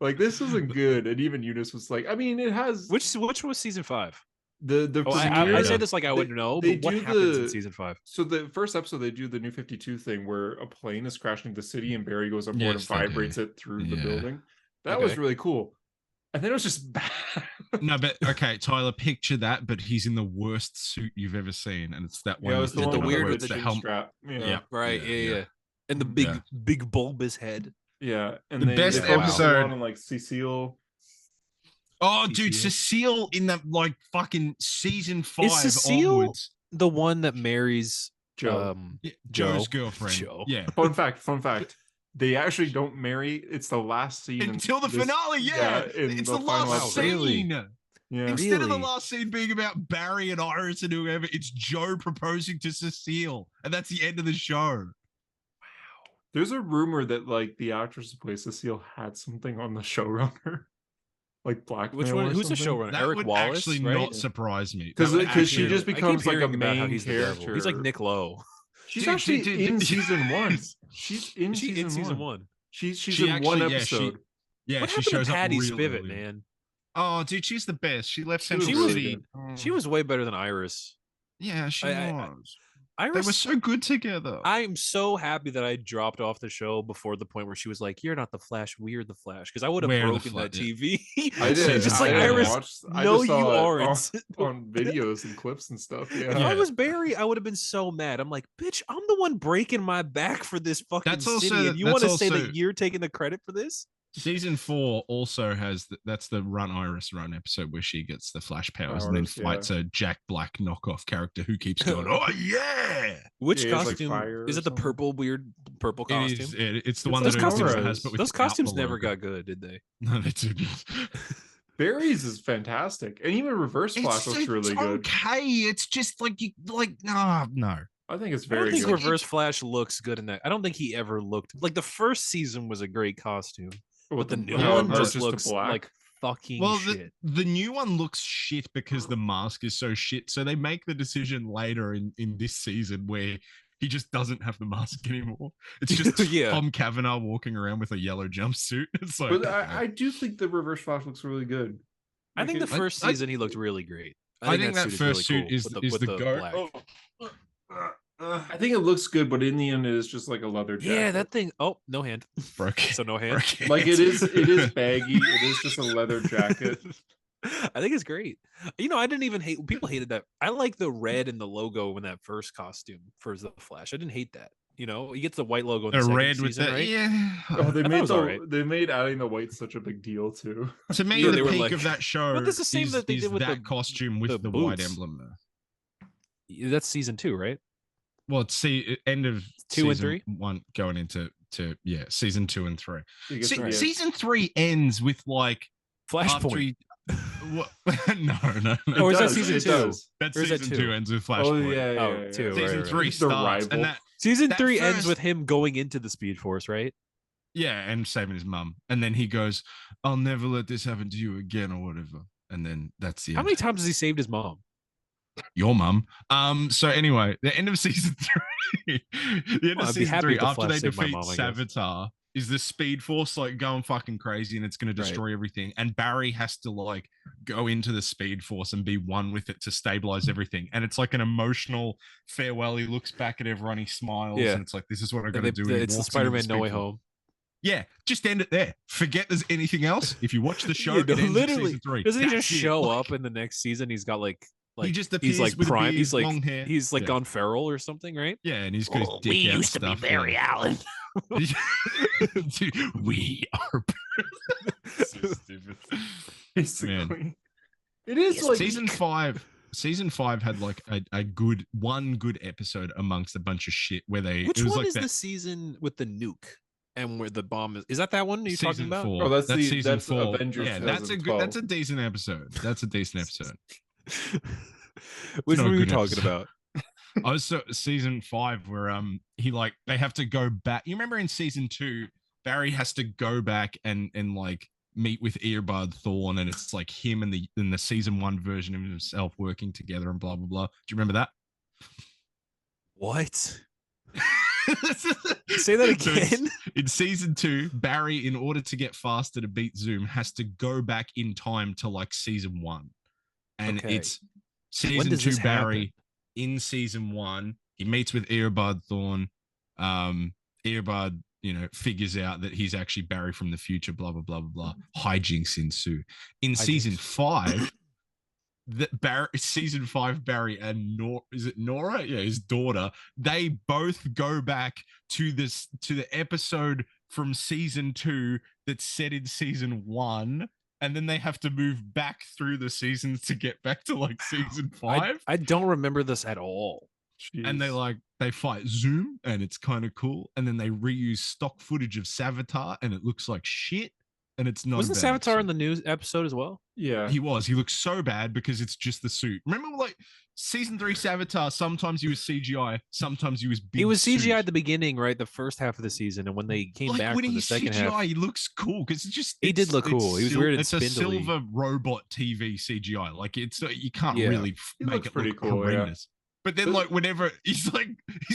Like, this isn't good, and even Eunice was like, I mean, it has Which was season 5? the Oh, I premiere- say this like I would know, they but what do happens in the- season 5? So the first episode they do the New 52 thing where a plane is crashing the city and Barry goes on board Yes, and they vibrates it through the Yeah. building. That was Okay. really cool. and then it was just bad. No, but okay, Tyler, picture that, but he's in the worst suit you've ever seen, and it's that one. Yeah, it was with the Is it one the with weird- the the chin helmet. strap. Yeah. Right. Yeah. And the Mhm. big bulbous head. Yeah, and The they best focused a episode- lot on like Cecile. Oh, dude, Cecile. Cecile in that like fucking season 5 Cecile- onwards. The one that marries Joe. Yeah, Joe. Joe's girlfriend. Joe. Yeah. Fun fact. They actually don't marry. It's the last scene Until the this- finale, yeah. in It's the the final last episode. Really? scene. Yeah. Instead of the Really? last scene being about Barry and Iris and whoever, it's Joe proposing to Cecile. And that's the end of the show. There's a rumor that like the actress who plays Cecile had something on the showrunner, like blackmail. Which one? or Who's the something. showrunner? That Eric would Wallace, actually right? not surprise me. 'Cause That would she actually- just I keep becomes like a hearing about how main he's the devil. He's like character. Nick Lowe. She's Dude, actually dude, in dude. season 1. She's in Is she season in season 1? She's She in one actually- yeah, she- episode. Yeah, What she happened shows to up Patty real Spivot, early. man? Oh, dude, she's the best. She left She was Central really City. good. She was way better than Iris. Yeah, she I- was. Iris, They were so good together. I am so happy that I dropped off the show before the point where she was like, "You're not the Flash, we're the Flash," because I would have We're the broken that Flash, yeah. TV. I did. Just I like didn't Iris. watch- I No, just you saw it aren't. on videos and clips and stuff. If Yeah. Yeah. I was Barry, I would have been so mad. I'm like, bitch, I'm the one breaking my back for this fucking That's city, also- and you that's want to say also- that you're taking the credit for this? Season 4 also has that's the Run Iris Run episode where she gets the flash powers and then Powers, yeah. fights a Jack Black knockoff character who keeps going, "Oh yeah!" Which Yeah, it's like costume fire is or it? The something. purple weird purple It costume. is. It's the It's one those that costumes- Ozuna has, but Those without costumes the never logo. got good, did they? No, they didn't. Barry's is fantastic, and even Reverse Flash looks really good. Okay, it's just like you like no. I think it's I don't very think good. Reverse Flash looks good in that. I don't think he ever looked like the first season was a great costume, but the new no, one no, just the looks black. like fucking Well, shit. the new one looks shit because the mask is so shit. So they make the decision later in this season where he just doesn't have the mask anymore. It's just Yeah. Tom Cavanaugh walking around with a yellow jumpsuit. It's like, But I do think the Reverse Flash looks really good. I think the Like, first I- season he looked really great. I think that suit first suit cool is with is with the goat. black. I think it looks good, but in the end, it is just like a leather jacket. Yeah, that thing. Oh, no hand. Broke. So no hand. Broke like it is baggy. It is just a leather jacket. I think it's great. You know, I didn't even hate. People hated that. I like the red and the logo in that first costume for the Flash. I didn't hate that. You know, he gets the white logo in the A second red with season, the right? yeah. Oh, they thought it made was the alright. they made adding the white such a big deal too. To me, Yeah, they the were peak like- of that show But that's the same is, that they is did with that the- costume with the the white boots. emblem there. That's season 2, right? Well, see, end of 2 and season 3? 1 going into season 2 and 3. You get to the end. Season 3 ends with like after Flashpoint. he- what? no. It Or is that does, season it 2? does. That's Or is that season 2? 2 ends with Oh Flashpoint. yeah, yeah, Oh, yeah, two, yeah. right, Season right, 3 The starts, rival. and that Season that 3 ends first- with him going into the Speed Force, right? yeah, and saving his mum, and then he goes, "I'll never let this happen to you again," or whatever, and then that's the How end. many times has he saved his mom? Your mum. So anyway, the end of season 3. The end Well, of I'd be season happy 3 if the after they Flash saved my defeat mom, I guess. Savitar is the Speed Force like going fucking crazy and it's going to Right. destroy everything. And Barry has to like go into the Speed Force and be one with it to stabilize everything. And it's like an emotional farewell. He looks back at everyone, he smiles, Yeah. and it's like, this is what I'm And going to do. and he it's the walks into Spider-Man No Way Speed Force. Home. Yeah, just end it there. Forget there's anything else. If you watch the show, Yeah, it ends at literally. season 3. Doesn't he That's just it. show Like, up in the next season? He's got like he just he's appears like with a prime. beard, He's like long hair. he's like Yeah. gone feral or something, right? Yeah, and he's got his dick we out used to be stuff, Barry yeah. Allen. Dude, we are so stupid. Basically, it is like Season 5 had like a good episode amongst a bunch of shit where they Which it was one like is that the season with the nuke and where the bomb is? Is that one you're talking season about? 4. Oh, that's season that's 4. Avengers Yeah, that's a 2012. decent episode. That's a decent episode. Which not a one were you good talking episode. about? I was season 5 where he like they have to go back. You remember in season 2, Barry has to go back and like meet with Earbud Thorn, and it's like him and the season 1 version of himself working together and blah blah blah. Do you remember that? What? Say that So it's- again. in season 2, Barry, in order to get faster to beat Zoom, has to go back in time to like season 1. And Okay. it's season does 2 this Barry happen? in season 1. He meets with Earbud Thorn. Earbud figures out that he's actually Barry from the future, blah, blah, blah, blah, blah. Hijinks ensue. In season 5, season 5, Barry and is it Nora? Yeah, his daughter. They both go back to the episode from season 2 that's set in season 1. And then they have to move back through the seasons to get back to like season 5. I don't remember this at all. Jeez. And they fight Zoom, and it's kind of cool. And then they reuse stock footage of Savitar, and it looks like shit. And it's not. Wasn't Savitar in the news episode as well? Yeah, he was. He looks so bad because it's just the suit. Remember, like season 3 Savitar. Sometimes he was CGI, sometimes he was big. He was CGI suit. at the beginning, right? The first half of the season, and when they came back for the second CGI, half, he looks cool because he did look cool. He was weird and It's spindly. a silver robot TV CGI. Like you can't Yeah. really He make looks it pretty look cool, yeah. horrendous. But then, like, whenever he's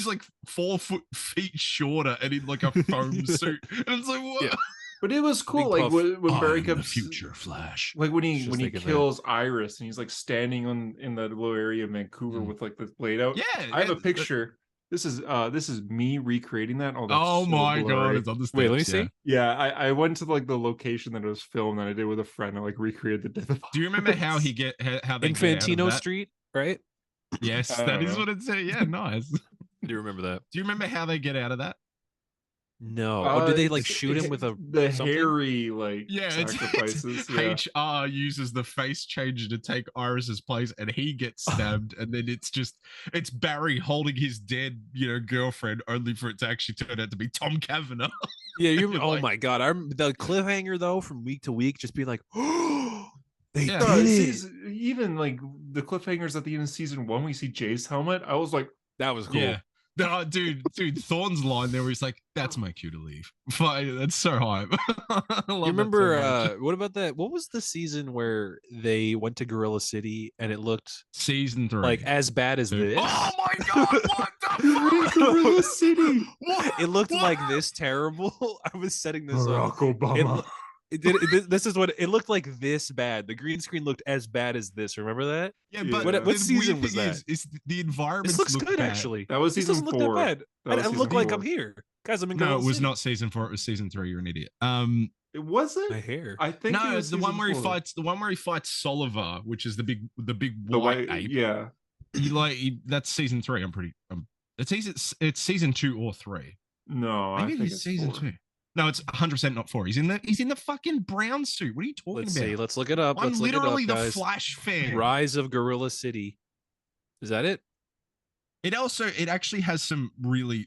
like 4 feet shorter and in like a foam suit, and it's like, what? Yeah. but it was cool. Big Like puff. when Barry I'm the comes, future Flash. like when he Just when he thinking that. kills Iris and he's like standing in that little area of Vancouver Mm. with like the blade out. Yeah, I have a picture. This is me recreating that. Oh, that's Oh so my god, blurry. it's on the Wait, let me steps, see. yeah. Yeah, I went to like the location that it was filmed that I did with a friend. I like recreated the death of Do you remember how Iris. he how they get out of Infantino that? Street, right? Yes, I that don't is know. what it said. Yeah, nice. Do you remember that? Do you remember how they get out of that? No. Oh, did they like it's- shoot him with a the something? hairy like Yeah, sacrifices? Yeah. HR uses the face changer to take Iris's place, and he gets stabbed, and then it's Barry holding his dead, girlfriend, only for it to actually turn out to be Tom Cavanaugh. Yeah, you. You're Oh like- my god! The cliffhanger though, from week to week, just being like, oh, they Yeah. No, did it's- it. it's- even like the cliffhangers at the end of season 1, we see Jay's helmet. I was like, That was cool. Yeah. No, dude, Thorne's line there where he's like, "That's my cue to leave." That's so hype. You remember what about that? What was the season where they went to Gorilla City and it looked season 3? like as bad as this? Oh my god! What the You're in fuck? Gorilla City. What? It looked What? like this terrible. I was setting this up. Barack Obama. This is what it looked like. This bad. The green screen looked as bad as this. Remember that? Yeah, Yeah. but What the season weird was thing that? Is the environment This looks look good bad. actually. That was This season doesn't look 4. that bad. That was I look season like 4. I'm here, guys. I'm in. No, Gorilla it was City. not season 4. It was season 3. You're an idiot. It wasn't. My hair. I think No, it it's was the one season where he 4. fights. The one where he fights Soliver, which is the big the white white. ape. Yeah. That's season 3. It's season 2 or 3. No, I Maybe think it's season 4. 2. No, it's 100% not 4. He's in the fucking brown suit. What are you talking Let's about? see. Let's look it up. I'm Let's look it literally up, the guys. Flash fan. Rise of Gorilla City. Is that it? It actually has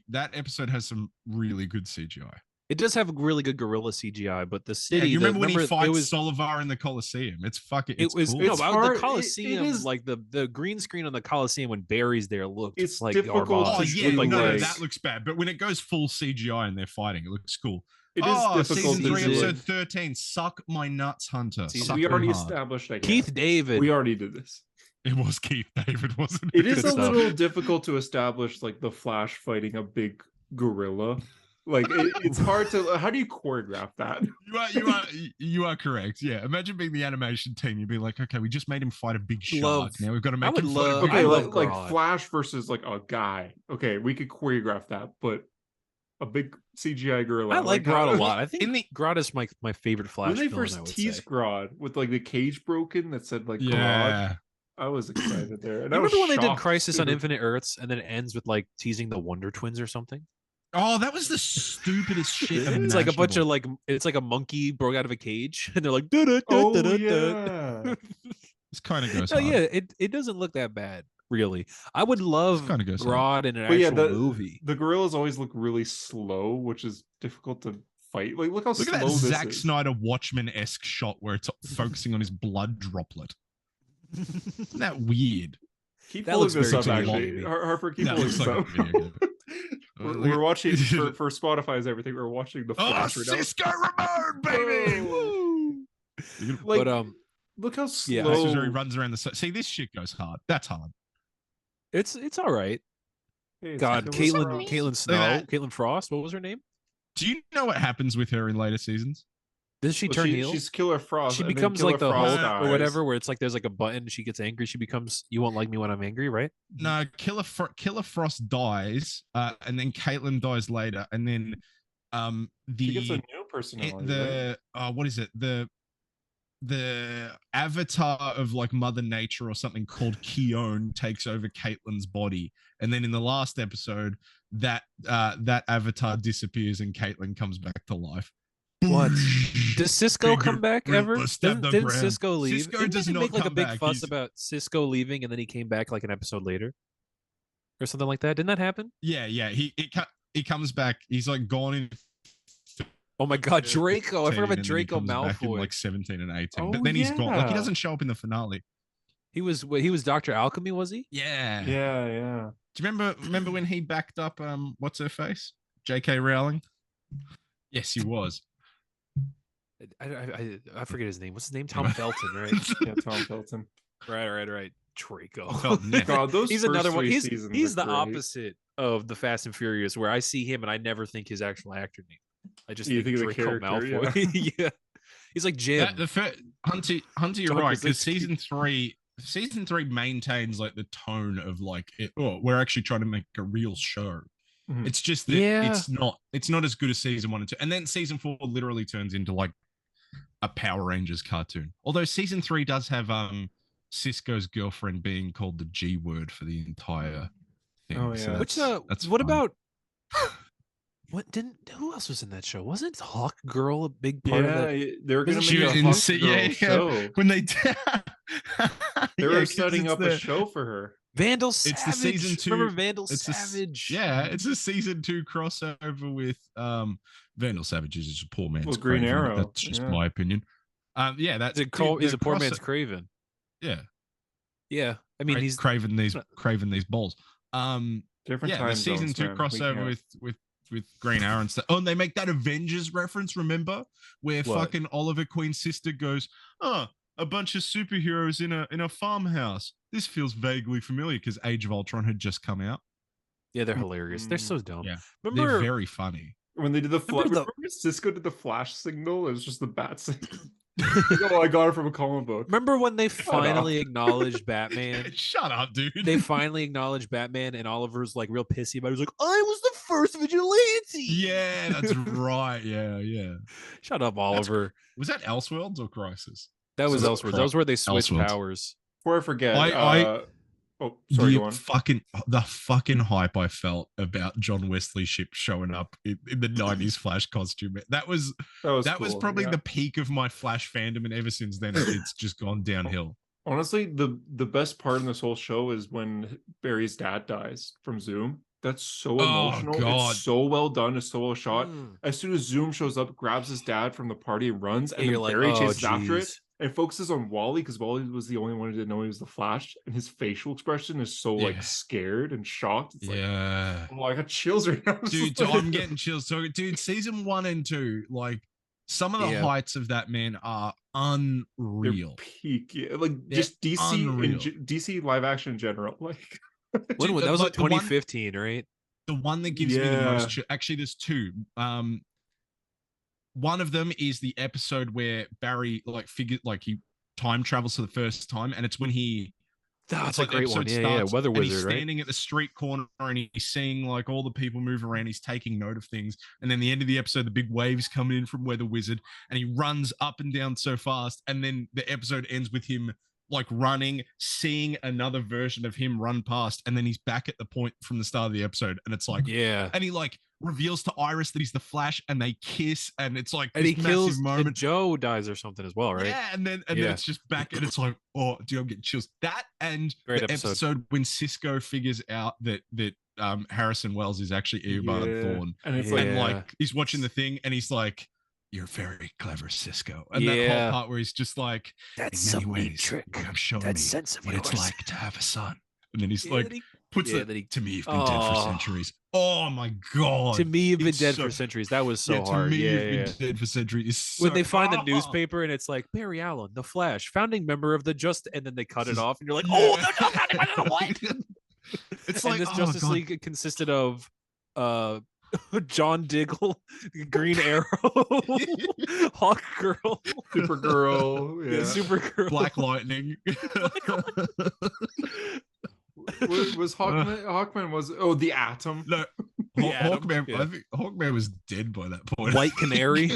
that episode has some really good CGI. It does have really good gorilla CGI, but the city. Yeah, you remember when he it fights was Solivar in the Coliseum? It's fucking. it It's was cool. no, It's but hard- the it Coliseum, is- like the green screen on the Coliseum when Barry's there looked It's like difficult garbage. Oh to yeah, do, like no, like- that looks bad. But when it goes full CGI and they're fighting, it looks cool. It is difficult season to 3, do. episode 13. Suck my nuts, Hunter. Season Suck We them already hard. established. I guess. Keith David. We already did this. It was Keith David, wasn't It is Good a stuff. little difficult to establish like the Flash fighting a big gorilla. Like it's hard to. How do you choreograph that? You are correct. Yeah, imagine being the animation team. You'd be like, okay, we just made him fight a big shark. Love- Now we've got to I make would him fight a love- big I Okay, love like Grodd. Flash versus like a guy. Okay, we could choreograph that, but a big CGI gorilla. I like how- Grodd a lot. I think In the- Grodd is my favorite Flash When they villain, first I would teased say. Grodd with like the cage broken that said like Grodd, Yeah. I was excited there. And You I was remember when they did shocked, Crisis on too. Infinite Earths and then it ends with like teasing the Wonder Twins or something? Oh, that was the stupidest shit. It's like a bunch of imaginable. it's like a monkey broke out of a cage and they're like, "Da, da, da, Oh da, da, da." yeah. This kind of goes. Oh hard. yeah, it doesn't look that bad, really. I would love kinda goes Grodd in an But yeah, actual the movie. the gorillas always look really slow, which is difficult to fight. Like look how Look slow at that this Zack is. Snyder Watchmen-esque shot where it's focusing on his blood droplet. Isn't that weird? Keep That pulling looks this very up, Tony actually. Baby. Harper, keep That pulling looks this like a up. video game. we're, Look at- we're watching for Spotify's everything. We're watching the Oh, Flash right now. Cisco Ramon, baby! Oh. Woo! Like, But look how slow. yeah. This is where he runs around the. See, this shit goes hard. That's hard. it's all right. Hey, it's God, like a Caitlin little- Caitlin Snow, that. Caitlin Frost, what was her name? Do you know what happens with her in later seasons? Does she Well, turn heel? She's Killer Frost. She and then becomes Killer like the Frost Hulk dies. or whatever, where it's like there's like a button. She gets angry. She becomes "You won't like me when I'm angry," right? No, Killer Frost dies, and then Caitlin dies later, and then He gets a The new personality, right? the what is it? The avatar of like Mother Nature or something called Keone takes over Caitlyn's body, and then in the last episode, that avatar disappears and Caitlyn comes back to life. What? Does Cisco Finger, come back ever? relentless, stab the Didn't ground. Cisco leave? Cisco Didn't does they not make like a come big back. fuss He's- about Cisco leaving and then he came back like an episode later, or something like that? Didn't that happen? Yeah. He comes back. He's like gone in Oh my God, Draco! I 15, forgot about and then he Draco comes back in Malfoy. like 17 and 18. Oh, But then he's gone. Like he yeah. doesn't show up in the finale. He was Dr. Alchemy, was he? Yeah. Yeah. Do you remember when he backed up what's her face? J.K. Rowling? Yes, he was. I forget his name. What's his name? Tom Felton, right? Yeah, Tom Felton. Right. Draco. Felton, yeah. God, those He's first another one. 3 He's seasons the are great. opposite of the Fast and Furious, where I see him and I never think his actual actor name. I just You think think of the Draco character, Malfoy. Yeah. He's like Jim. Hunter, you're John right. Because Krasinski. season three maintains like the tone of like we're actually trying to make a real show. Mhm. It's just that Yeah. it's not as good as season 1 and 2. And then season 4 literally turns into like a Power Rangers cartoon. Although season 3 does have Cisco's girlfriend being called the G word for the entire thing. Oh, So yeah. Which that's what fun. about who else was in that show? Wasn't Hawk Girl a big part of that? Yeah, they're gonna She make was a in Hawk Se- Girl yeah, yeah. show. when they They were setting up a show for her. Vandal It's Savage. the season 2. Remember Vandal It's Savage? it's a season 2 crossover with Vandal Savage is just a poor man's Well, Green Craven, but Arrow, That's just yeah. my opinion. Yeah, that's He's a poor man's Craven. Yeah, Yeah. I mean, he's craving these balls. Different Yeah, time the season zones, 2 man. We crossover can't- with Green Arrow and stuff. Oh, and they make that Avengers reference, remember? Where What? fucking Oliver Queen's sister goes, "Oh, a bunch of superheroes in a farmhouse. This feels vaguely familiar," because Age of Ultron had just come out. yeah, they're hilarious. They're so dumb. Yeah, Remember they're very funny. When they did the flash, Remember remember Cisco did the flash signal? It was just the bat signal. Oh, I got it from a comic book. Remember when they up. finally acknowledged Batman? Shut up, dude. They finally acknowledged Batman, and Oliver's like real pissy about it. He's like, I was the first vigilante. Yeah, that's right. Yeah. Shut up, Oliver. Was that Elseworlds or Crisis? That was So- Elseworlds. That was where they switched Elseworlds. powers. Before I forget, oh, sorry, go on. The fucking hype I felt about John Wesley Shipp showing up in the 90s Flash costume. That was That was cool, probably yeah. the peak of my Flash fandom, and ever since then it's just gone downhill. Honestly, the best part in this whole show is when Barry's dad dies from Zoom. That's so emotional. God. It's so well done. It's so well shot. Mm. As soon as Zoom shows up, grabs his dad from the party and runs, and Yeah, then you're like, Barry oh, chases after it jeez. and focuses on Wally because Wally was the only one who didn't know he was the Flash, and his facial expression is so Yeah. like scared and shocked. It's like, Yeah. oh, I got chills right now. Dude, I'm getting chills. So, dude, season 1 and 2, like some of the Yeah. heights of that man are They're unreal. peak, yeah. Like They're just DC unreal. DC live action in general. Like, When Dude, was that? Was like the one- 2015, right? The one that gives me the most Yeah. actually there's two. One of them is the episode where Barry he time travels for the first time, and it's when That's it's a like the great one. episode Yeah, starts, Weather and he's Wizard, right? standing at the street corner and he's seeing like all the people move around. He's taking note of things, and then the end of the episode, the big waves coming in from Weather Wizard, and he runs up and down so fast, and then the episode ends with him like running, seeing another version of him run past, and then he's back at the point from the start of the episode, and it's like, Yeah. and he like reveals to Iris that he's the Flash, and they kiss, and it's like And he this kills massive and moment. Joe dies or something as well, right? Yeah, and then Yeah. it's just back, and it's like, oh, dude, I'm getting chills. That and Great the episode. episode when Cisco figures out that Harrison Wells is actually Eobard yeah. Thawne, And it's Yeah. like, and like he's watching the thing, and he's like, "You're very clever, Cisco." And that Yeah. whole part where he's just like, That's "In many ways, you have shown me sense of what it's yours. like to have a son." And then he's Yeah, like, that he- puts yeah, it that he- to me. You've been dead for Oh. centuries. Oh my god! to me, you've been It's dead so- for centuries. That was so yeah, to hard. me, Yeah, you've yeah. been dead for centuries. It's When so- they find the Oh! newspaper and it's like Barry Allen, the Flash, founding member of the and then they cut it This is- off, and you're like, Yeah. oh, they're not founding member of the what? It's And like this oh, Justice God. League consisted of John Diggle, Green Arrow, Hawk Girl, Supergirl, yeah. Supergirl, Black Lightning. was Hawkman? Hawkman was the Atom. No, The Atom, Hawkman. yeah. I think Hawkman was dead by that point. White Canary.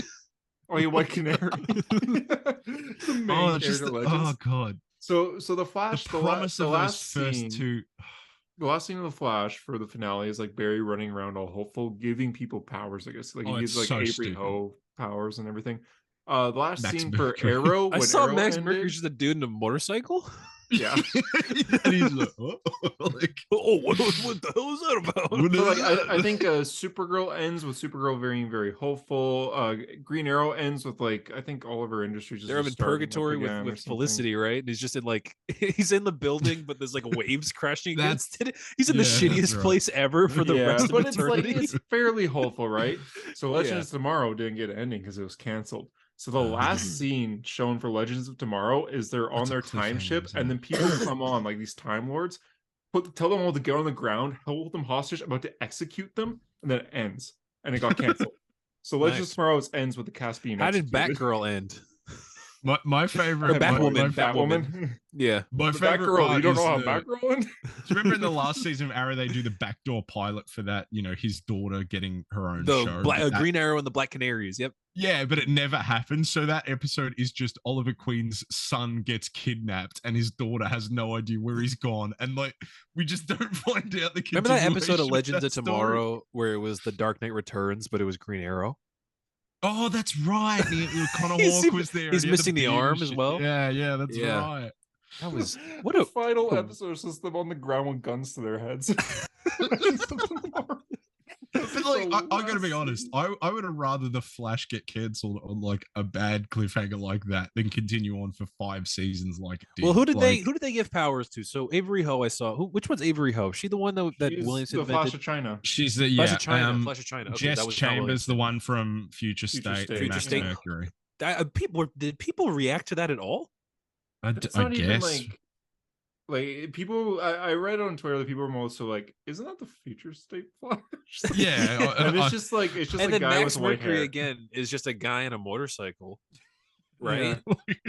Oh, yeah, White Canary. The main Oh, character oh legends. god. So the The Flash, promise the of last those first scene, two. the last scene of the Flash for the finale is like Barry running around all hopeful, giving people powers. I guess like he Oh, gives it's like so Avery stupid. Ho powers and everything. The last Max scene for Mercury. Arrow, I when saw Arrow Max ended, Mercury's just a dude in a motorcycle. Yeah. And he's like, oh, like, Oh, what the hell is that about? what So like is I that? think Supergirl ends with Supergirl very very hopeful. Green Arrow ends with like I think Oliver Industries is They're in just starting up purgatory again or with something. Felicity, right? And he's just in like he's in the building, but there's like waves crashing That's- against it. He's in the yeah, that's shittiest right. place ever for the Yeah, rest of but it's like eternity. it's fairly hopeful, right? So Yeah. Legends of Tomorrow didn't get an ending because it was canceled. So the Ah. last scene shown for Legends of Tomorrow is they're on That's a their time cliffhanger, ship, isn't and it? then people come on like these Time Lords, tell them all to get on the ground, hold them hostage, about to execute them, and then it ends, and it got canceled. So Legends Nice. of Tomorrow ends with the cast being How did executed. Batgirl end? My favorite. Batwoman, My, Batwoman. Yeah. my The favorite Batgirl. part You don't is know how the- Batgirl ended? Do you remember in the last season of Arrow they do the backdoor pilot for that? You know, his daughter getting her own The show. That- Green Arrow and the Black Canaries. Yep. Yeah, but it never happened. So that episode is just Oliver Queen's son gets kidnapped and his daughter has no idea where he's gone, and like we just don't find out the. Remember that episode of continuation Legends that of story? Tomorrow where it was the Dark Knight Returns, but it was Green Arrow? Oh, that's right. Connor He's- Hawke was there. he's and he had missing the beard and arm as shit. well. Yeah, that's Yeah. right. That was what the a final oh. episode is just them on the ground with guns to their heads. Legends of Tomorrow. But like, The I gotta be last honest. scene. I would have rather the Flash get cancelled on like a bad cliffhanger like that than continue on for 5 seasons like it did. Well, who did Like, they give powers to? So Avery Ho, I saw. Which one's Avery Ho? She the one that She's Williamson the Flash invented? of China. She's the Flash of China. Flash of China. Okay, Jess that was John Chambers, the Williamson. one from Future Future State, State. and Future Max State. Mercury. Did people react to that at all? It's I not even guess. like people. I read on Twitter that people were mostly like, "Isn't that the Future State Flash?" Yeah, and it's just like it's just And a then guy Max with white Mercury hair. again is just a guy on a motorcycle, right? Yeah.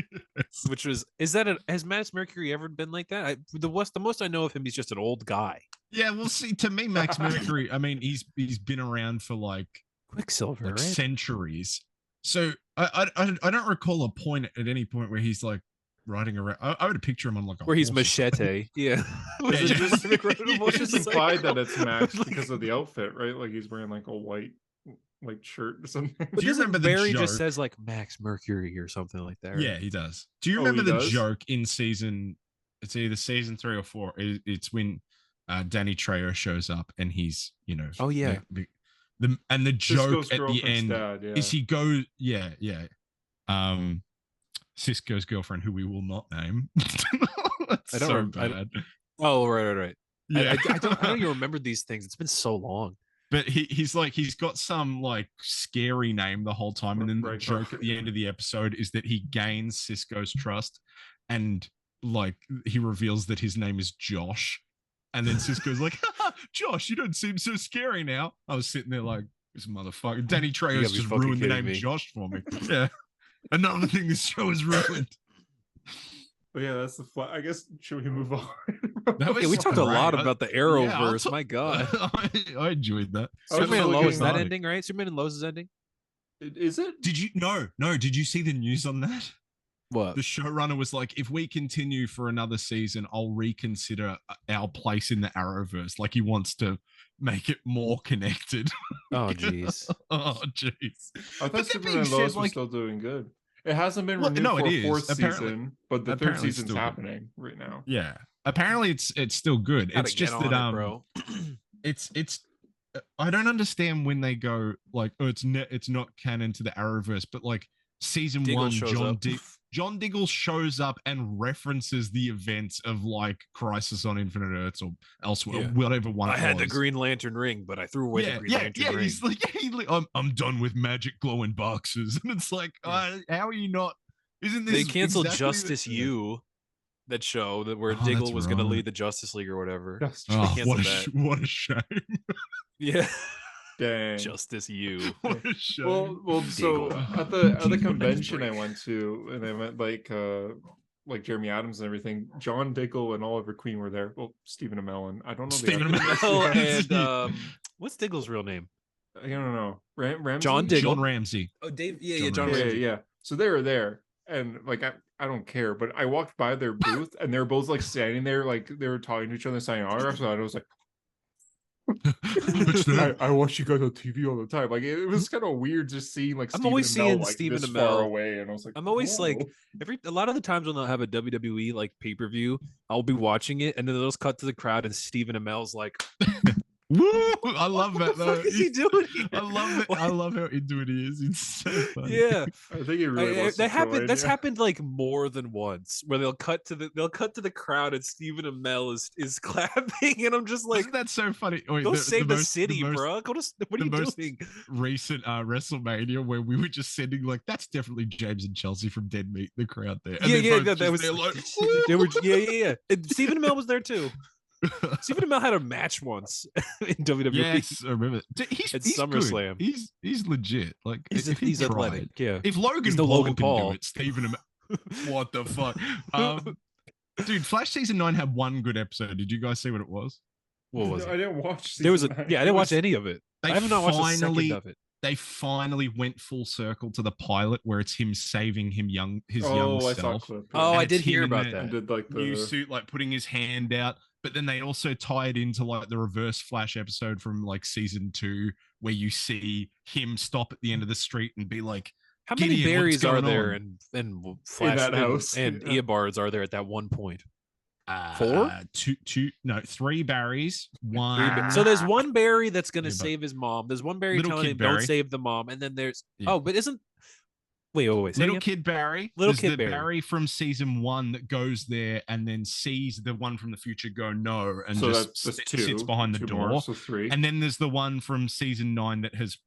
Which was has Max Mercury ever been like that? The most I know of him, he's just an old guy. Yeah, well, see, to me, Max Mercury. I mean, he's been around for like Quicksilver, right? centuries. So I don't recall a point at any point where he's like riding around. I would picture him on like a Where he's horse or something. machete. Yeah. It's Yeah, just, it's just implied that it's Max Like- because of the outfit, right? Like he's wearing like a white shirt or something. But Do you doesn't remember the Barry just joke? says like Max Mercury or something like that? Yeah, right? he does. Do you Oh, remember he the does? joke in season? It's either season 3 or 4. It's when Danny Trejo shows up and he's, you know. Oh, yeah. The joke Cisco's at the girlfriend's end dad, yeah. is he goes, yeah. Cisco's girlfriend, who we will not name. That's I don't so rem- I bad. Oh, right. Yeah. I don't even remember these things. It's been so long. But he's got some like scary name the whole time, and then the Right. joke at the end of the episode is that he gains Cisco's trust, and like he reveals that his name is Josh, and then Cisco's like, "Josh, you don't seem so scary now." I was sitting there like, "This motherfucker, Danny Trejo's gotta be just fucking ruined the kidding name me. Josh for me." Yeah, another thing this show has ruined. But yeah, that's the flat. I guess should we move on? That was Yeah, we talked a great. lot about the Arrowverse. I'll My God. I enjoyed that. I was Superman and just Lois, that looking- ending, right? Superman and Lois is ending. Is it? Did you no? Did you see the news on that? What? The showrunner was like, if we continue for another season, I'll reconsider our place in the Arrowverse. Like he wants to make it more connected. Oh, jeez. Oh, jeez. I But thought that Superman being and said, Lois was like- still doing good. It hasn't been Well, renewed no, for it a is. fourth Apparently- season, but the third apparently it's season's still good. happening right now. Yeah. Apparently it's still good. Gotta It's get just on that it, bro. It's I don't understand when they go like, oh, it's not canon to the Arrowverse, but like season Diggle 1, shows John up. John Diggle shows up and references the events of like Crisis on Infinite Earths or elsewhere, Yeah. whatever one. I it had the was. Green Lantern ring, but I threw away the Green Lantern ring. He's like, I'm done with magic glowing boxes, and it's like, Yeah. how are you not? Isn't this They canceled exactly the- Justice U, that show that where Oh, Diggle that's was going to right. lead the Justice League or whatever. Just Oh, canceled what a that. what a shame! Yeah, dang. Justice U. What a shame! Well, so Diggle. at the What is convention I break? went to, and I met like Jeremy Adams and everything. John Diggle and Oliver Queen were there. Well, Stephen Amell and I don't know Stephen the Amell. actor. Oh, and What's Diggle's real name? I don't know. Ramsey? John Diggle. John Ramsey. Oh, Dave. Yeah, John John Yeah, Ramsey. yeah. So they were there, and like I don't care, but I walked by their booth, and they're both like standing there, like they were talking to each other, signing autographs. And I was like, I watch you guys on TV all the time. Like it was kind of weird just seeing like I'm Stephen always Amell, seeing like, Stephen this far Amell. away, and I was like, I'm always like "Whoa." a lot of the times when they'll have a WWE like pay-per-view, I'll be watching it and then they'll just cut to the crowd and Stephen Amell's like, Woo! I love what that the though. fuck is he doing here? I love it. I love how into it he is. It's so funny. Yeah. I think it really wants to that happened. join, That's yeah. happened like more than once, where they'll cut to the crowd and Stephen Amell is clapping, and I'm just like, Isn't that so funny? Wait, go save the most- city, most bro. Go to what are the you most doing? Recent WrestleMania where we were just sending like that's definitely James and Chelsea from Dead Meat the crowd there. And Yeah, they're yeah, both that just was. there like, They were, yeah. And Stephen Amell was there too. Stephen Amell had a match once in WWE. yes, I remember. He's At good. SummerSlam. He's legit. Like He's, if he he's tried, athletic. Yeah. if Logan He's no Paul Logan can Paul. do it, Stephen Amell. What the fuck? Dude, Flash season 9 had one good episode. Did you guys see what it was? What was I it? didn't watch. There was a season nine. yeah. I It didn't watch was- any of it. They I have not watched a finally- second of it. They finally went full circle to the pilot where it's him saving his young Oh, I saw a self. clip. Oh, And I it's did him hear in about the and that. did like New the suit, like putting his hand out. But then they also tie it into like the reverse Flash episode from like season 2, where you see him stop at the end of the street and be like, How many Gideon, what's berries are going there on? and Flash that house? and Yeah. Eobards are there at that one point? three berries, one. So there's one Barry that's gonna Yeah, but- save his mom. There's one Barry Little telling Kid him don't Barry. save the mom, and then there's Yeah. oh, but isn't wait, say Little again? Kid Barry. Little There's Kid the Barry. Barry from season 1 that goes there and then sees the one from the future go no and so just that's two. sits behind the Two door. more, so 3. And then there's the one from season 9 that has,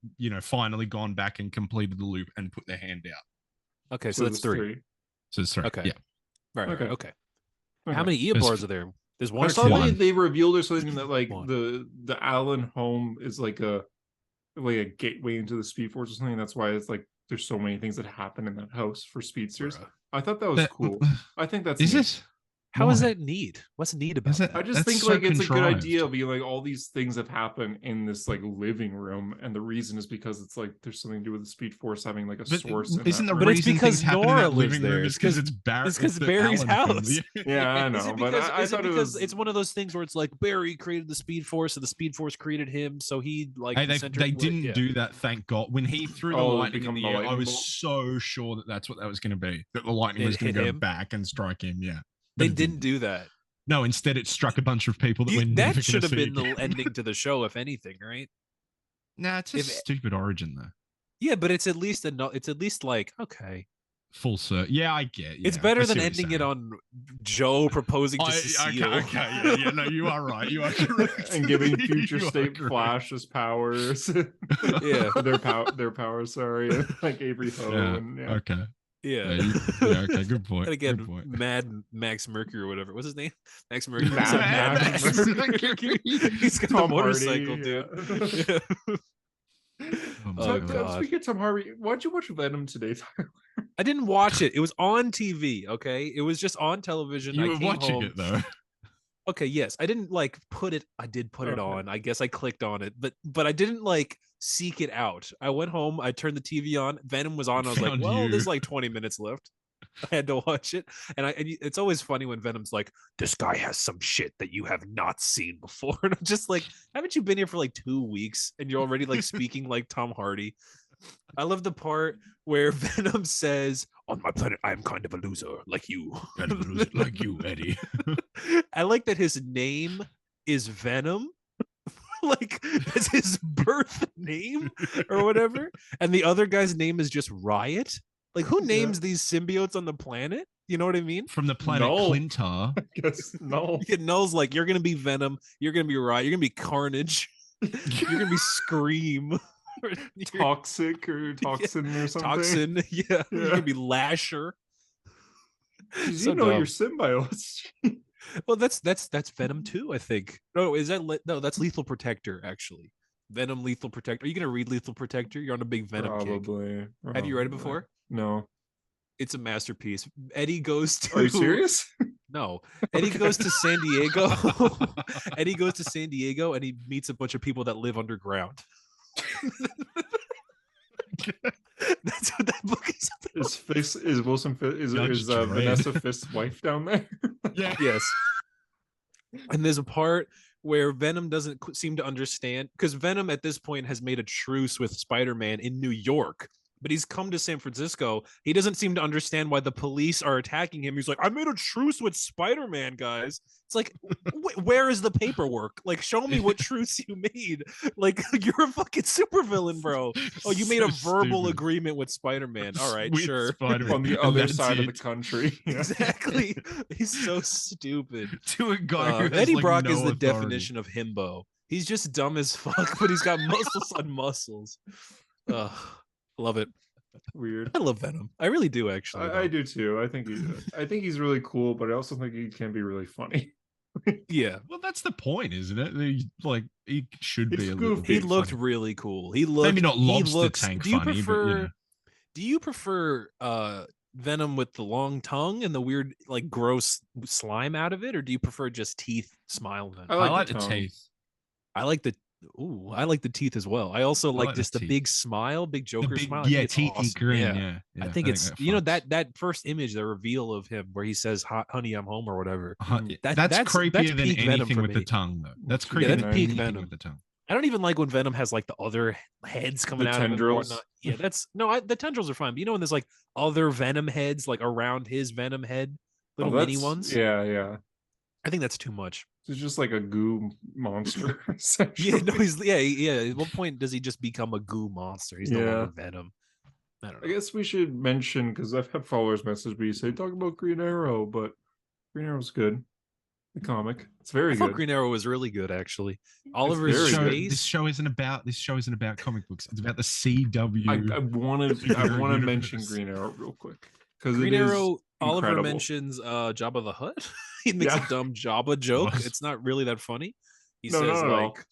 finally gone back and completed the loop and put their hand out. Okay, so that's there's three. So it's 3. Okay. Yeah. Right. Okay. Okay. Okay. How many Eobards are there? There's one I or saw two. one. they revealed or something that like One. the Allen home is like a gateway into the Speed Force or something. That's why it's like there's so many things that happen in that house for speedsters. Bruh. I thought that was cool. I think that's Is neat. it? How is Why? that neat? What's neat about Is it- that? I just That's think so like it's a good contrived. idea of being like all these things have happened in this like living room, and the reason is because it's like there's something to do with the Speed Force having like a But source. in isn't that the room. But it's reason because things happen in Nora that lives living there. room is It's because it's Barry? it's 'cause the Barry's Allen house. family. Yeah, I Is know, it but because, I is it thought it because was it's one of those things where it's like Barry created the Speed Force and the Speed Force created him, so he like Hey, the they center- didn't yeah. do that, thank God. When he threw the Oh, lightning in become the the air, I lightning was bolt? so sure that that's what that was going to be. That the lightning was It going to hit go him? back and strike him. Yeah, But They it didn't do that. No, instead it struck a bunch of people that we're never That going should to have see been the again. ending to the show, if anything, right? Nah, it's a if- stupid origin though. Yeah, but it's at least it's at least like okay. Full cert. Yeah, I get. It's yeah, better I than see what you're ending it saying. on Joe proposing to Okay, Cecile. yeah. No, you are right. You are correct. and giving You future are state correct. Flash his powers. Yeah. their powers. Sorry, like Avery Ho. Yeah. And, yeah. Okay. Yeah. Yeah, okay. Good point. And again, Good point. Mad Max Mercury or whatever. What's his name? Max Mercury. Mad He's a Max Mercury. He's got Tom the motorcycle, Hardy, dude. yeah. Oh my Oh, So, God. speaking of Tom Hardy, why'd you watch Venom today, Tyler? I didn't watch it. It was on TV. Okay, it was just on television. You I were came watching home. it though. Okay, yes, I didn't like put it. I did put it Okay. on. I guess I clicked on it, but I didn't like seek it out. I went home. I turned the TV on. Venom was on. I was like, Found well, you. there's like 20 minutes left. I had to watch it, and it's always funny when Venom's like, "This guy has some shit that you have not seen before," and I'm just like, "Haven't you been here for like 2 weeks and you're already like speaking like Tom Hardy?" I love the part where Venom says, "On my planet, I am kind of a loser, like you." like you, Eddie. I like that his name is Venom. Like that's his birth name or whatever. And the other guy's name is just Riot. Like who names these symbiotes on the planet? You know what I mean? From the planet No. Clintar. I guess no. It knows like you're gonna be Venom, you're gonna be Riot, you're gonna be Carnage, you're gonna be Scream. You're Toxic or toxin or something. Toxin, yeah. You're Yeah. gonna be Lasher. 'Cause So you know dumb. your symbiotes. Well, that's Venom too, I think. No, is that no? That's Lethal Protector actually. Venom, Lethal Protector. Are you gonna read Lethal Protector? You're on a big Venom kick. Probably. Have you read it probably. before? No. It's a masterpiece. Eddie goes to. Are you serious? No. And he goes to San Diego. And he goes to San Diego and he meets a bunch of people that live underground. That's what that book is about. Is Wilson is Judge Dredd. Vanessa Fisk's wife down there? Yeah. Yes. And there's a part where Venom doesn't seem to understand, because Venom at this point has made a truce with Spider-Man in New York, but he's come to San Francisco. He doesn't seem to understand why the police are attacking him. He's like, I made a truce with Spider-Man, guys. It's like, where is the paperwork? Like, show me what truce you made. Like, you're a fucking supervillain, bro. Oh, you made a verbal stupid. agreement with Spider-Man. All right, With sure. Spider-Man. On the And other that's side of the it. country. Yeah. Exactly. He's so stupid. To a guy who has, Eddie like, Brock no is the authority. definition of himbo. He's just dumb as fuck, but he's got muscles on muscles. Love it. Weird. I love Venom. I really do, actually. I do too. I think he's really cool, but I also think he can be really funny. Yeah, Well, that's the point, isn't it? He should It's be a little goofy. he bit looked funny. really cool. He looked Maybe not he lobster looks, tank do you funny, prefer, but you know. Do you prefer Venom with the long tongue and the weird, like, gross slime out of it, or do you prefer just teeth smile Venom? I I like like the the tongue. teeth. I like the teeth as well. I also like like the just the teeth. big smile, big The Joker big, smile. I think it's teethy awesome. grin. Yeah. Yeah. I think it's, you know, fucks. that first image, the reveal of him where he says, "Honey, I'm home" or whatever. That's that's creepier than peak Venom anything for with the me. tongue, though. That's Yeah, creepier that's than peak anything Venom. with the tongue. I don't even like when Venom has like the other heads coming The out of him or tendrils. whatnot. Yeah, that's no, the tendrils are fine. But you know when there's like other Venom heads like around his Venom head, little mini that's- ones. Yeah. I think that's too much. It's just like a goo monster. Yeah, essentially. no, yeah. At what point does he just become a goo monster? He's no Yeah. longer Venom. I don't I know. guess we should mention, because I've had followers message me say talk about Green Arrow, but Green Arrow's good. The comic, it's very I thought good. Green Arrow was really good, actually. Oliver's very good. Space. This show isn't about comic books. It's about the CW. I want to Superhero mention universe. Green Arrow real quick because Green Arrow. Oliver incredible. mentions Jabba the Hutt. He makes Yeah. a dumb Jabba joke. What? It's not really that funny. He No, says not at all. like,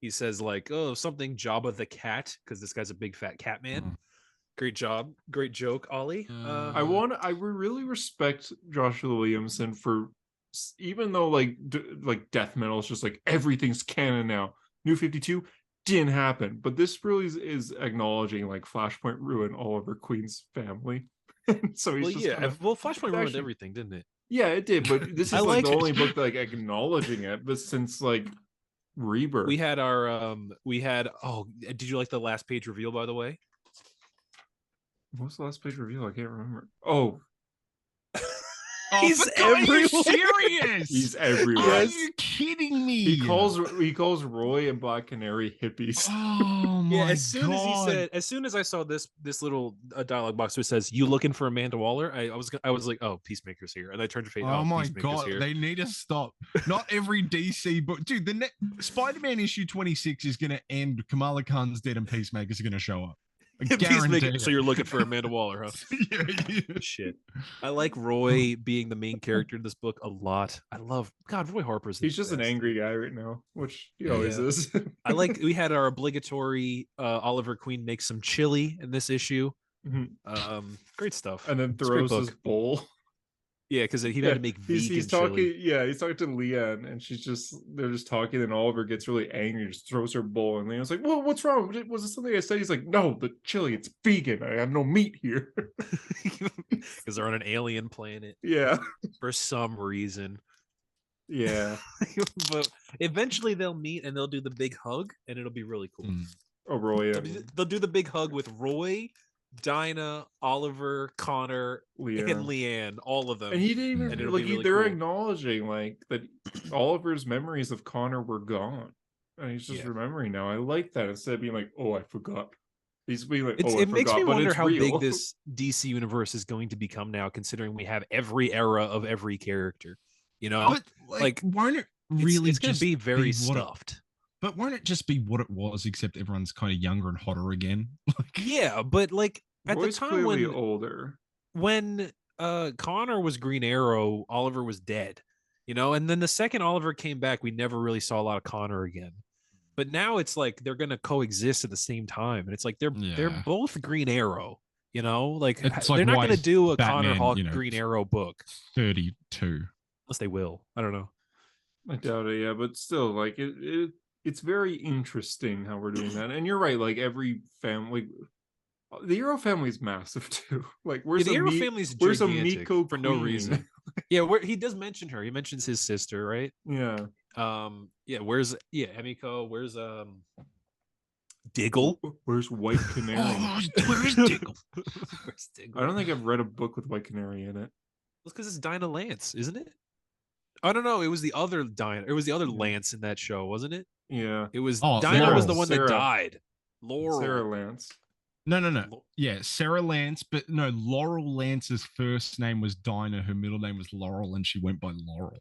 he says like, oh, something Jabba the cat, because this guy's a big fat cat man. Mm. Great job, great joke, Ollie. I really respect Joshua Williamson for, even though like death metal is just like everything's canon now. New 52 didn't happen, but this really is acknowledging like Flashpoint ruined Oliver Queen's family. So he's well, just yeah. kind of, Well, Flashpoint ruined actually- everything, didn't it? yeah, it did, but this is I like the like- only book like acknowledging it, but since like Rebirth. We had our oh, did you like the last page reveal, by the way? What was the last page reveal? I can't remember. Oh, He's for God, are you everywhere. serious? he's everywhere. Are Yes. you kidding me? He calls Roy and Black Canary hippies. Oh my Yeah, as soon God. as he said, as soon as I saw this little dialogue box where it says, "You looking for Amanda Waller?" I was like, "Oh, Peacemaker's here," and I turned to face. Oh my Peacemaker's God, here. they need to stop. Not every DC book, dude. The Spider-Man issue 26 is going to end. Kamala Khan's dead, and Peacemaker's going to show up. I Peacemaker. guarantee So it. you're looking for Amanda Waller, huh? Yeah. Shit. I like Roy being the main character in this book a lot. I love God. Roy Harper's. The He's just an best. angry guy right now, which he always Yeah. is. I like. We had our obligatory Oliver Queen makes some chili in this issue. Mhm. Great stuff. And then It's a great throws his book. bowl. Yeah, because he Yeah, had to make vegan he's chili. talking. Yeah, he's talking to Leanne, and they're just talking, and Oliver gets really angry, just throws her bowl, and Leanne's like, "Well, what's wrong? Was it something I said?" He's like, "No, the chili, it's vegan. I have no meat here." Because they're on an alien planet Yeah, for some reason. yeah. But eventually they'll meet and they'll do the big hug, and it'll be really cool. Mm. Oh, Roy, They'll do the big hug with Roy, Dinah, Oliver, Connor, Leanne. and Leanne, all of them. And he didn't even And it'll like be really they're cool. acknowledging like that Oliver's memories of Connor were gone, and he's just Yeah. remembering now. I like that instead of being like, "Oh, I forgot." He's being like, It's, "Oh, I it makes forgot," me but wonder it's how real. big this DC universe is going to become now, considering we have every era of every character. You know, But like, won't it It's- really it's, going just to be very what it- stuffed. But won't it just be what it was, except everyone's kind of younger and hotter again? Like, Yeah, but like at Roy's the time clearly when older. Connor was Green Arrow, Oliver was dead, you know, and then the second Oliver came back, we never really saw a lot of Connor again. But now it's like they're gonna coexist at the same time, and it's like they're Yeah. both Green Arrow, you know, like It's they're like not why gonna do a Connor Batman, Hawk you know, Green Arrow book. 32. Unless they will. I don't know. I doubt it, yeah, but still, like it's very interesting how we're doing that. And you're right, like every family, the Arrow family is massive too. Like, Yeah, the Arrow family's where's a gigantic Miko for no queen? reason. Yeah, where he does mention her. He mentions his sister, right? Yeah. Yeah, where's Emiko? Where's Diggle? Where's White Canary? Where's Diggle? Where's Diggle? I don't think I've read a book with White Canary in it. It's because it's Dinah Lance, isn't it? I don't know. It was the other Dinah. It was the other Lance in that show, wasn't it? Yeah. It was Oh, Dinah was Laurel. the one Sarah. that died. Laurel. Sarah Lance. No. Yeah, Sarah Lance, but no, Laurel Lance's first name was Dinah. Her middle name was Laurel, and she went by Laurel.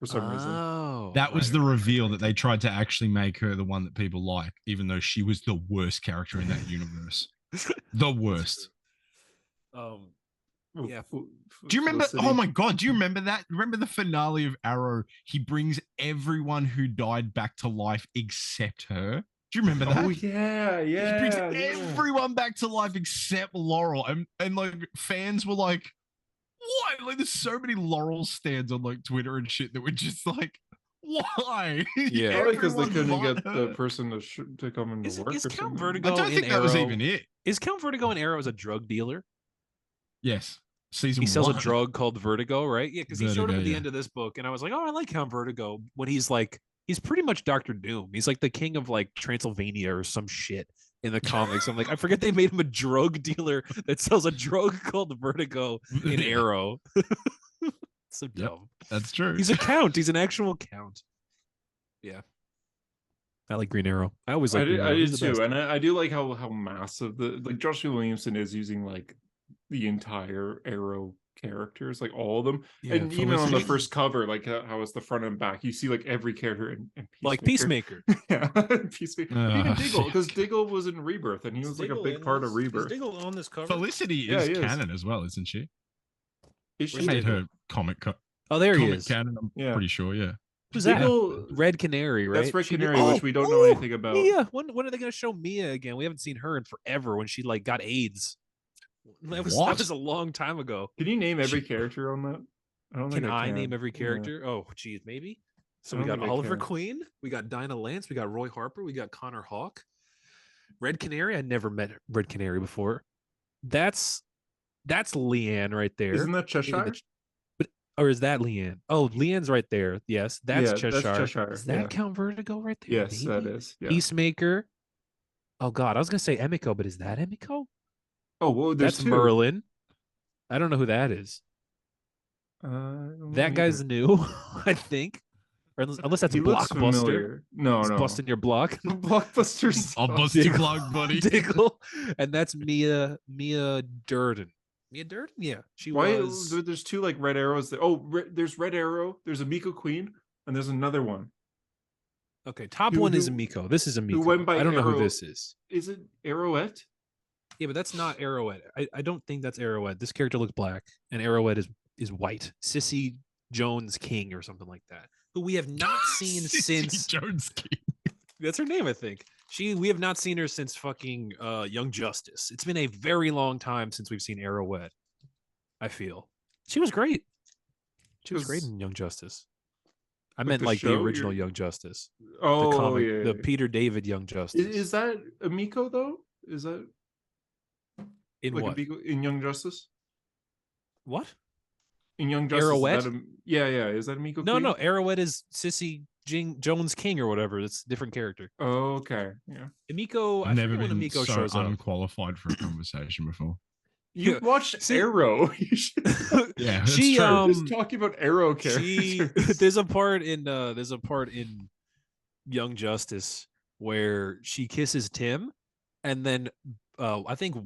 For some reason. Oh, That was right, the right, reveal right, that they tried to actually make her the one that people like, even though she was the worst character in that universe. The worst. Yeah. Do you remember? Oh my god! Do you remember that? Remember the finale of Arrow? He brings everyone who died back to life except her. Do you remember that? Oh yeah, He yeah. brings yeah. everyone back to life except Laurel, and like fans were like, "Why?" Like, there's so many Laurel stands on like Twitter and shit that were just like, "Why?" Yeah. Probably because they Everyone couldn't get but the her. person to come into Is work. Count or something. Vertigo I don't in think that was Arrow- even it. Is Count Vertigo in Arrow as a drug dealer? Yes, season He sells a one. drug called Vertigo, right? Yeah, because he showed up Vertigo, at the yeah. end of this book, and I was like, oh, I like Count Vertigo. When he's like, he's pretty much Doctor Doom. He's like the king of like Transylvania or some shit in the comics. I'm like, I forget they made him a drug dealer that sells a drug called Vertigo in Arrow. So dumb. That's true. He's a count. He's an actual count. Yeah. I like Green Arrow. I always like Green I Arrow. did He's the too, best. and I do like how massive Joshua Williamson is using like the entire Arrow characters, like all of them, Yeah, and even on the Felicity. first cover, like how it's the front and back, you see like every character in Like Peacemaker. yeah, Peacemaker, even Diggle, because yeah. Diggle was in Rebirth, and he was like a big part of Rebirth. Diggle on this cover? Felicity Yeah, is he is. canon as well, isn't she? Is She she made Diggle? her comic Oh, there he comic is. canon. I'm Yeah. pretty sure. Yeah. Who's that? Diggle, Red Canary, right? that's Red She did- Canary, which we don't know anything about. Mia. When are they going to show Mia again? We haven't seen her in forever. When she like got AIDS. That What? was a long time ago. Can you name every character on that? I don't Can think I name every Yeah. character? Oh, geez, maybe. So I we don't got think I Oliver can. Queen, we got Dinah Lance, we got Roy Harper, we got Connor Hawk, Red Canary. I never met Red Canary before. That's Leanne right there. Isn't that Cheshire? Or is that Leanne? Oh, Leanne's right there. Yes, that's Yeah, Cheshire. that's Cheshire, Is that yeah. Count Vertigo right there? Yes, that Maybe? is. Yeah. Peacemaker. Oh God, I was gonna say Emiko, but is that Emiko? Oh, well, there's That's two. Merlin. I don't know who that is. I don't know That guy's either. new, I think. Or unless that's He looks Blockbuster. familiar. No, He's no. busting your block. Blockbuster. I'll stuff. bust your Diggle. plug, buddy. Diggle. And that's Mia Durden. Mia Durden? Yeah. She Why? was There's two like red arrows. There. Oh, there's Red Arrow. There's a Miko Queen, and there's another one. okay. Top who- one is who- Emiko. This is Emiko. went by I don't know who Arrow- this is. Is it Arrowette? Yeah, but that's not Arrowhead. I don't think that's Arrowhead. This character looks black, and Arrowhead is white. Sissy Jones King or something like that. Who we have not seen Sissy since Jones King. that's her name, I think. We have not seen her since fucking Young Justice. It's been a very long time since we've seen Arrowhead. I feel she was great. She was great Was- in Young Justice. I Like meant the like the show, original you're- Young Justice, Oh, the comic, yeah. the Peter David Young Justice. Is that a Miko though? Is that in like what? a Miko in Young Justice? What? In Young Justice, Arrowette? Is that yeah. Is that a Miko? No, Queen? no. Arrowhead is Sissy Jones King or whatever. It's a different character. Oh, okay. Yeah. Emiko, I I've never forget when been Emiko so shows up. unqualified for a conversation before. You Yeah. watched See- Arrow. You should Yeah, that's She true. just talking about Arrow characters. there's a part in Young Justice where she kisses Tim, and then I think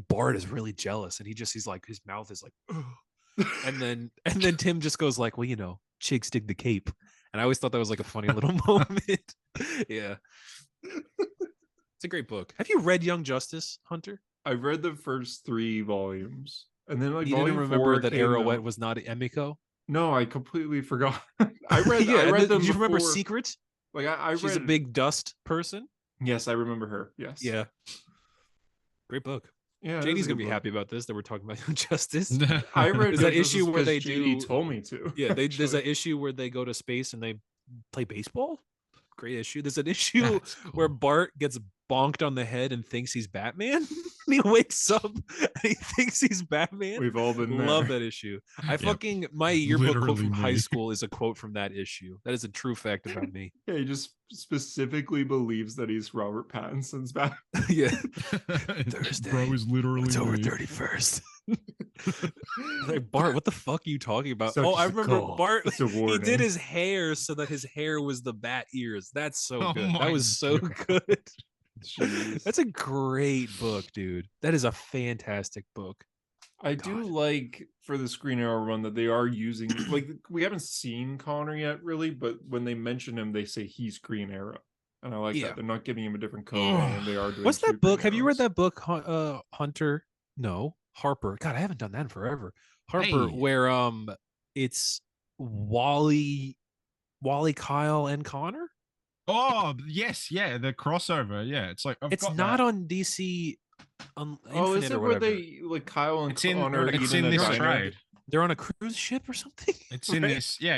Bart is really jealous, and he's like his mouth is like, "Ugh." and then Tim just goes like, well, you know, chicks dig the cape, and I always thought that was like a funny little moment. Yeah, it's a great book. Have you read Young Justice, Hunter? I read the first 3 volumes, and then like You didn't volume remember 4 that came Arrowhead out. was not Emiko? No, I completely forgot. I read. Yeah, I and read them. did you remember before- Secret? Like I She's read. a big dust person. Yes, I remember her. Yes. Yeah. Great book. Yeah, it is JD's a gonna good be book. happy about this that we're talking about Young Justice. I read There's that Young Justice issue where they because JD do- told me to. Yeah, there's actually. an issue where they go to space and they play baseball. Great issue. There's an issue That's where cool. Bart gets bonked on the head and thinks he's Batman. He wakes up and he thinks he's Batman. We've all been there. Love that issue. I Yep. fucking my yearbook quote Literally from high me. school is a quote from that issue. That is a true fact about me. Yeah, he just specifically believes that he's Robert Pattinson's Batman. Yeah. Thursday. Bro is literally October me. 31st. Like, Bart, what the fuck are you talking about? Such Oh, I is the remember call. Bart. It's a He warning. did his hair so that his hair was the bat ears. That's so Oh good. That my was so God. good. Jeez. That's a great book, dude. That is a fantastic book. I do God. like for the Screen Arrow run that they are using like we haven't seen Connor yet really, but when they mention him, they say he's Green Arrow, and I like Yeah. that they're not giving him a different color and they are doing. What's two that book? Green Have you read Arrows. that book, Hunter? No, Harper. God, I haven't done that in forever. Harper, Hey. where it's Wally, Kyle, and Connor. Oh yes, yeah, the crossover. Yeah, it's like I've It's got not that. on DC. Oh, is Infinite it or where whatever. they like Kyle and It's in. Connor? It's eat in a this diner? trade. They're on a cruise ship or something. It's in right? this. Yeah.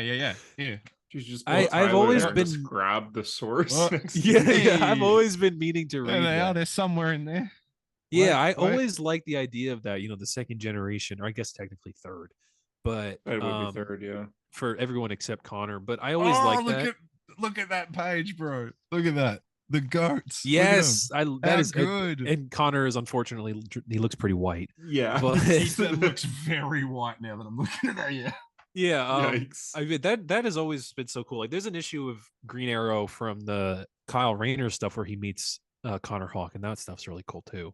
You just I've pull Tyler always there and just been- grab the source. Well, next to Yeah, you. yeah. I've Hey. always been meaning to There read they are. that. They're somewhere in there. Yeah, I Wait. always like the idea of that. You know, the second generation, or I guess technically third, but That would be third, yeah. for everyone except Connor. But I always Oh, like look that. look at that page, bro. Look at that. The goats. Look at 'em. Yes, that How is good. And Connor is unfortunately he looks pretty white. Yeah. But- That looks very white now that I'm looking at that. Yeah. Yeah, Yikes. I mean that has always been so cool. Like there's an issue of Green Arrow from the Kyle Rayner stuff where he meets Connor Hawk, and that stuff's really cool too.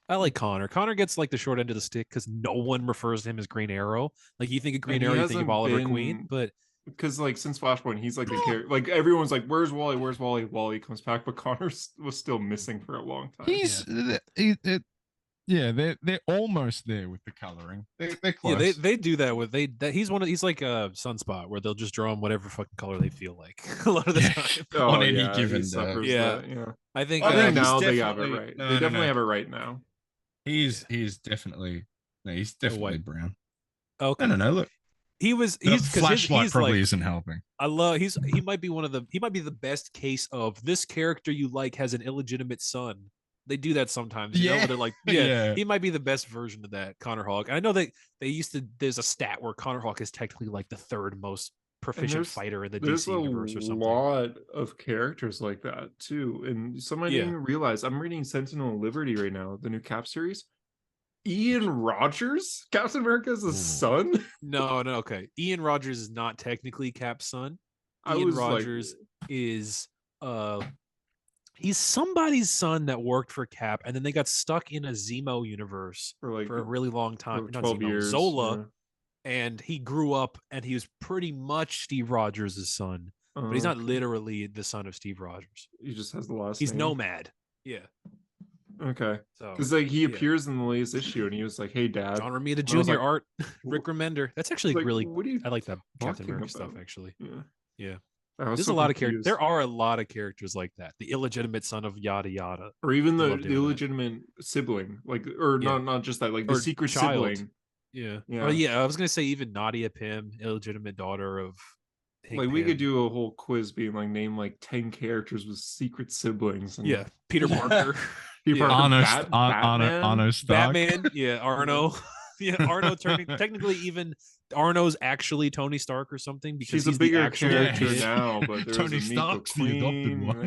I like Connor. Connor gets like the short end of the stick because no one refers to him as Green Arrow. Like you think of Green And he Arrow, you think of hasn't Oliver been- Queen, but Because like since Flashpoint, he's like the character. Like everyone's like, "Where's Wally? Where's Wally?" Wally comes back, but Connor was still missing for a long time. He's they're almost there with the coloring. They're close. yeah, they do that with he's like a Sunspot where they'll just draw him whatever fucking color they feel like a lot of the Yeah. time. on any he given day. suffers Yeah. that, yeah. I think I Oh, think he's now they have it definitely- right. no, They no, definitely no. have it right now. He's definitely he's definitely white. brown. okay. I don't know. Look, He was the he's 'cause his- flashlight he's probably like, isn't helping. I love he might be the best case of this character you like has an illegitimate son. They do that sometimes, you know, Yeah. where they're like, Yeah. he might be the best version of that, Connor Hawk. I know that there's a stat where Connor Hawk is technically like the third most proficient there's- fighter in the There's DC a universe or something. lot of characters like that too, and some I Yeah. didn't even realize. I'm reading Sentinel of Liberty right now, the new Cap series. Ian Rogers, Captain America's a Ooh. son. No, okay. Ian Rogers is not technically Cap's son. I Ian was like- Rogers is he's somebody's son that worked for Cap, and then they got stuck in a Zemo universe for like for a really long time. for Not 12 Zemo, years. Zola, yeah. and he grew up, and he was pretty much Steve Rogers' son, but he's not Okay. literally the son of Steve Rogers. He just has the last. He's name. Nomad. Yeah. Okay, So because like he yeah. appears in the latest issue, and he was like, "Hey, Dad." John Romita I was Jr. like, art, Rick Remender. That's actually Like, really. what are you I like that Captain talking America stuff about? actually. Yeah. Yeah. I was There's so a lot of characters. confused. There are a lot of characters like that. The illegitimate son of yada yada. or even I the love doing that. illegitimate sibling, like, or Yeah. not just that, like the Or secret child. sibling. Yeah. Yeah. Oh yeah. I was gonna say even Nadia Pym, illegitimate daughter of. Hank Like we Pym. could do a whole quiz being like name like 10 characters with secret siblings. And Yeah. Peter Parker. Peter Yeah. Parker, Arno Batman. Stark. Batman. Yeah. Arno. Yeah. Arno turning technically even Arno's actually Tony Stark or something because She's a he's the bigger actual character kid. now, but there's Tony a Nico Stark's the adopted Queen, one.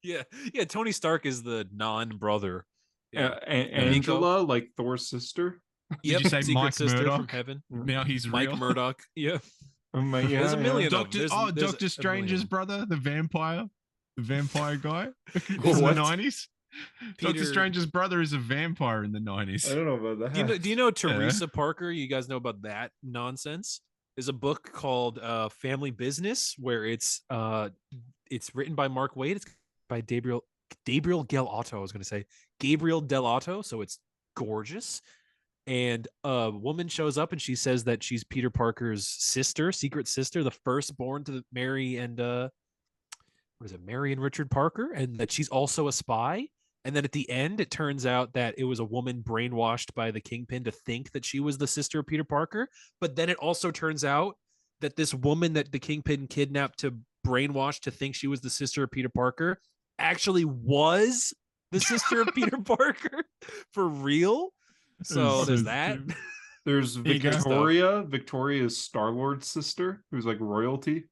Yeah. Yeah. Tony Stark is the non-brother. Angela, like Thor's sister. you say Secret Mike sister from Murdoch? heaven. Now he's Mike real. Murdoch. Yeah. Yeah, There's a million of them. Doctor, There's- oh, there's Doctor a Strange's million. brother, the vampire guy from What? the 90s. Doctor Peter- Strange's brother is a vampire in the 90s. I don't know about that. Do you know Teresa Parker? You guys know about that nonsense? There's a book called Family Business where it's written by Mark Waid. It's by Gabriel Del Otto. I was going to say Gabriel Del Otto. So it's gorgeous. And a woman shows up and she says that she's Peter Parker's sister, secret sister, the firstborn to Mary and Mary and Richard Parker, and that she's also a spy. And then at the end, it turns out that it was a woman brainwashed by the Kingpin to think that she was the sister of Peter Parker. But then it also turns out that this woman that the Kingpin kidnapped to brainwash to think she was the sister of Peter Parker actually was the sister of Peter Parker for real. So there's that. There's you go. Victoria. Victoria is Star-Lord's sister, who's like royalty.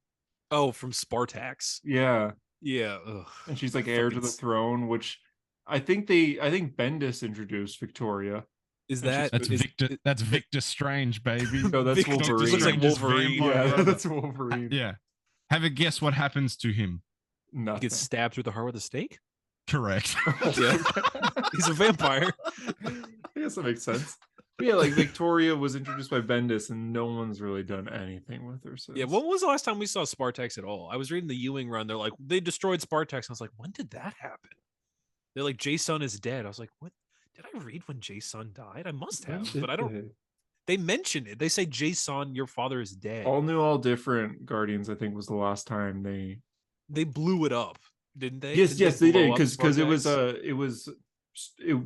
Oh, from Spartax. Yeah. Yeah. Ugh. And she's like heir to the throne, which I think Bendis introduced Victoria. Is And that That's is- Victor. That's Victor Strange, baby. No, that's Victor just Wolverine. looks like Strange's Wolverine. vampire Yeah, brother. that's Wolverine. Yeah. Have a guess what happens to him. Nothing. Gets stabbed through the heart with a stake? Correct. Yeah. He's a vampire. I guess that makes sense. But yeah, like Victoria was introduced by Bendis, and no one's really done anything with her since. Yeah, when was the last time we saw Spartax at all? I was reading the Ewing run. They're like, they destroyed Spartax. And I was like, when did that happen? They're like, Jason is dead. I was like, what? Did I read when Jason died? I must have, but I don't. They mention it. They say, Jason, your father is dead. All New, All Different Guardians, I think, was the last time They blew it up, didn't they? Yes, Didn't yes, they blow did up because it was Spartax? it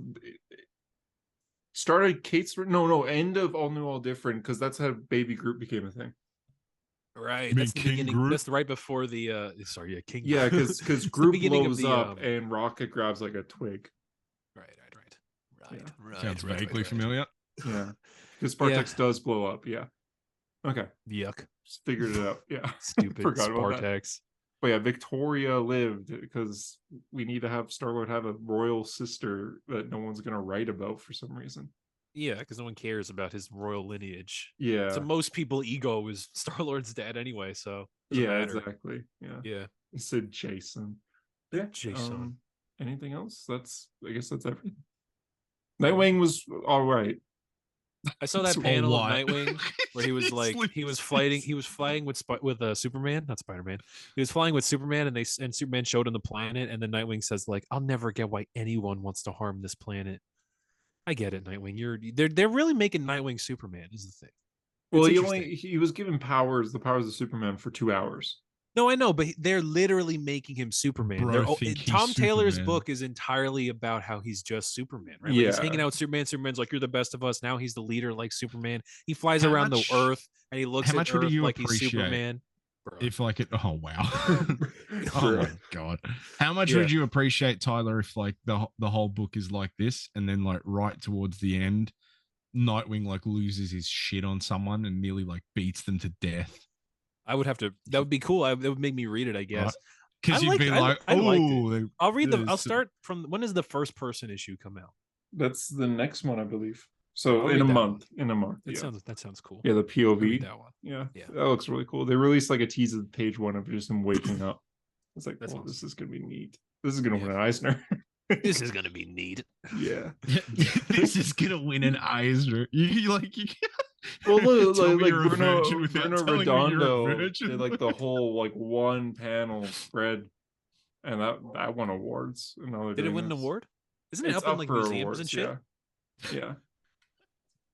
started Kate's end of All New, All Different, because that's how Baby Groot became a thing. Right. You mean That's the King beginning. Groot? That's right before the sorry, yeah, King. Yeah, Groot. because the Groot beginning of blows the, up and Rocket grabs like a twig. Right. Yeah. Sounds vaguely familiar. Yeah, because Spartax does blow up. Yeah. Okay, Yuck. just figured it out. Yeah. Stupid Forgot about that. Spartax. But yeah, Victoria lived because we need to have Star-Lord have a royal sister that no one's gonna write about for some reason. Yeah, because no one cares about his royal lineage. Yeah. So most people ego is Star-Lord's dad anyway, so doesn't Yeah, matter. exactly. Yeah. Yeah. He said Jason. Yeah. Jason. Anything else? I guess that's everything. Nightwing was all right. I saw that So panel of what? Nightwing where he was like he was flying with Superman, not Spider-Man. He was flying with Superman and Superman showed him the planet and then Nightwing says like, "I'll never get why anyone wants to harm this planet." I get it, Nightwing. They're really making Nightwing Superman is the thing. Well, It's he was given the powers of Superman for 2 hours. No, I know, but they're literally making him Superman. Bro, think he's Tom Taylor's Superman. book is entirely about how he's just Superman, right? Like he's Yeah. hanging out with Superman. Superman's like, "You're the best of us." Now he's the leader, like Superman. He flies How around much- the Earth and he looks how at much would Earth you like he's appreciate Superman. Bro. If like it, oh wow, oh my god, how much Yeah. would you appreciate, Tyler, if like the whole book is like this, and then like right towards the end, Nightwing like loses his shit on someone and nearly like beats them to death, I would have to. That would be cool. That would make me read it, I guess. because I you'd be liked- like, I liked it. oh, they- I'll read Yeah, I'll so- start from when does the first person issue come out? That's the next one, I believe. So I'll in a read that month. In a month. That Yeah. sounds cool. Yeah, the I'll POV. read that one. Yeah. Yeah. That looks really cool. They released like a teaser of page 1 of just him waking up. It's like, That oh, sounds- this is gonna be neat. This is gonna Yeah. win an Eisner. This is gonna be neat. Yeah. this is gonna win an Eisner. You like you. Well, look, Tell like, me like you're a Bruno virgin without Bruno telling me you're a Redondo virgin. did like the whole like one panel spread, and that won awards. And now they're Did it doing win an this. award? Isn't it It's up in like for museums awards, and shit? Yeah.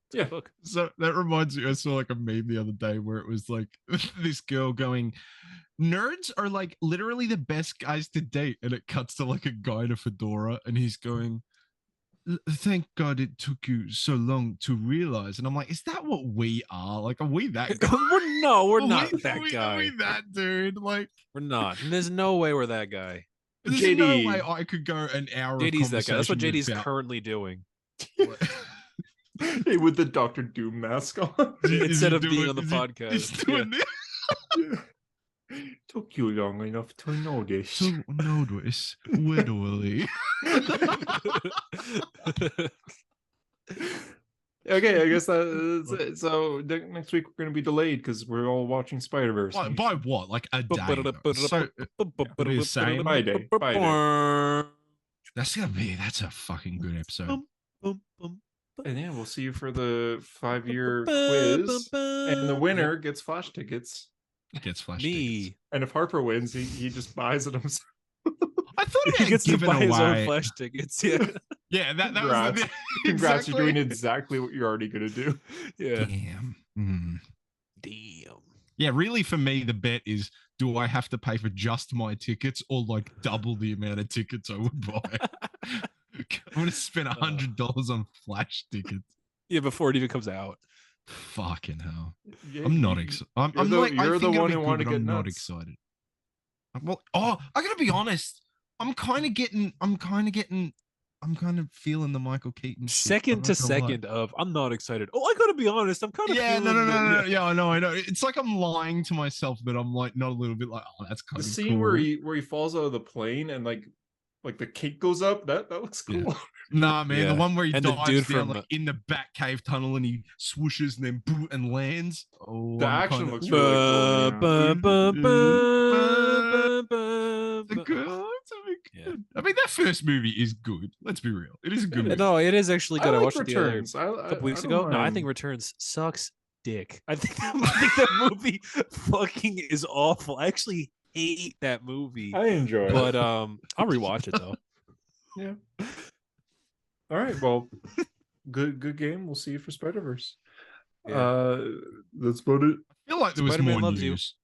It's a Yeah. book. So that reminds me, I saw like a meme the other day where it was like this girl going, "Nerds are like literally the best guys to date," and it cuts to like a guy in a fedora, and he's going, "Thank God it took you so long to realize." And I'm like, "Is that what we are? Like, are we that guy? we're Are not we- that are we- guy. Are we that dude? Like, We're not. And there's no way we're that guy. there's JD. no way I could go an hour. of JD's that guy. That's what conversation JD's without- currently doing. Hey, with the Doctor Doom mask on. Is he Instead of doing- being on the is he- podcast. he's doing this? Took you long enough to notice. So notice widowy. Okay, I guess that's it. So next week we're gonna be delayed because we're all watching Spider Verse. By what? Like a day? So it'll be the same. By day, by day. that's a fucking good episode. And yeah, we'll see you for the 5-year quiz, and the winner gets Flash tickets. Gets flash tickets. Me. And if Harper wins, he just buys it himself. I thought He he gets to given buy his own away. flash tickets. Yeah. Yeah, that was Congrats. the, Congrats, you're doing exactly. exactly what you're already gonna do. Yeah. Damn. Hmm. Damn. Yeah, really, for me, the bet is: do I have to pay for just my tickets, or like double the amount of tickets I would buy? I'm gonna spend $100 on Flash tickets. Yeah, before it even comes out. Fucking hell. Yeah, I'm not you- excited. I'm you're the- like, I you're the think it'll one be who good, wanna but get I'm not nuts. excited. Well, I gotta be honest. I'm kind of feeling the Michael Keaton shit. Second I'm to not gonna lie. second of I'm not excited. Oh, I gotta be honest. I'm kind of Yeah, feeling no. the- Yeah, I know. It's like I'm lying to myself, but I'm like not a little bit like, oh, that's kind The of scene cool. where he falls out of the plane and like the cake goes up, that looks Yeah. cool. Nah, man, the Yeah. one where he And the dives dude down from- like in the Batcave tunnel and he swooshes and then boom and lands. Oh, The I'm action kinda- looks really cool. Ba, ba, ba, ba, It's a ba. good. It's a bit Yeah. good. I mean, that first movie is good. Let's be real. It is a good movie. No, it is actually I good. I like watched it the other Returns. couple weeks don't ago. No, I mind. think Returns sucks dick. I think that movie fucking is awful. I actually hate that movie. I enjoy it. But I'll rewatch it though. Yeah. All right. Well, good game. We'll see you for Spider-Verse. Yeah. That's about it. I feel like there was Spider-Man more loves you. news.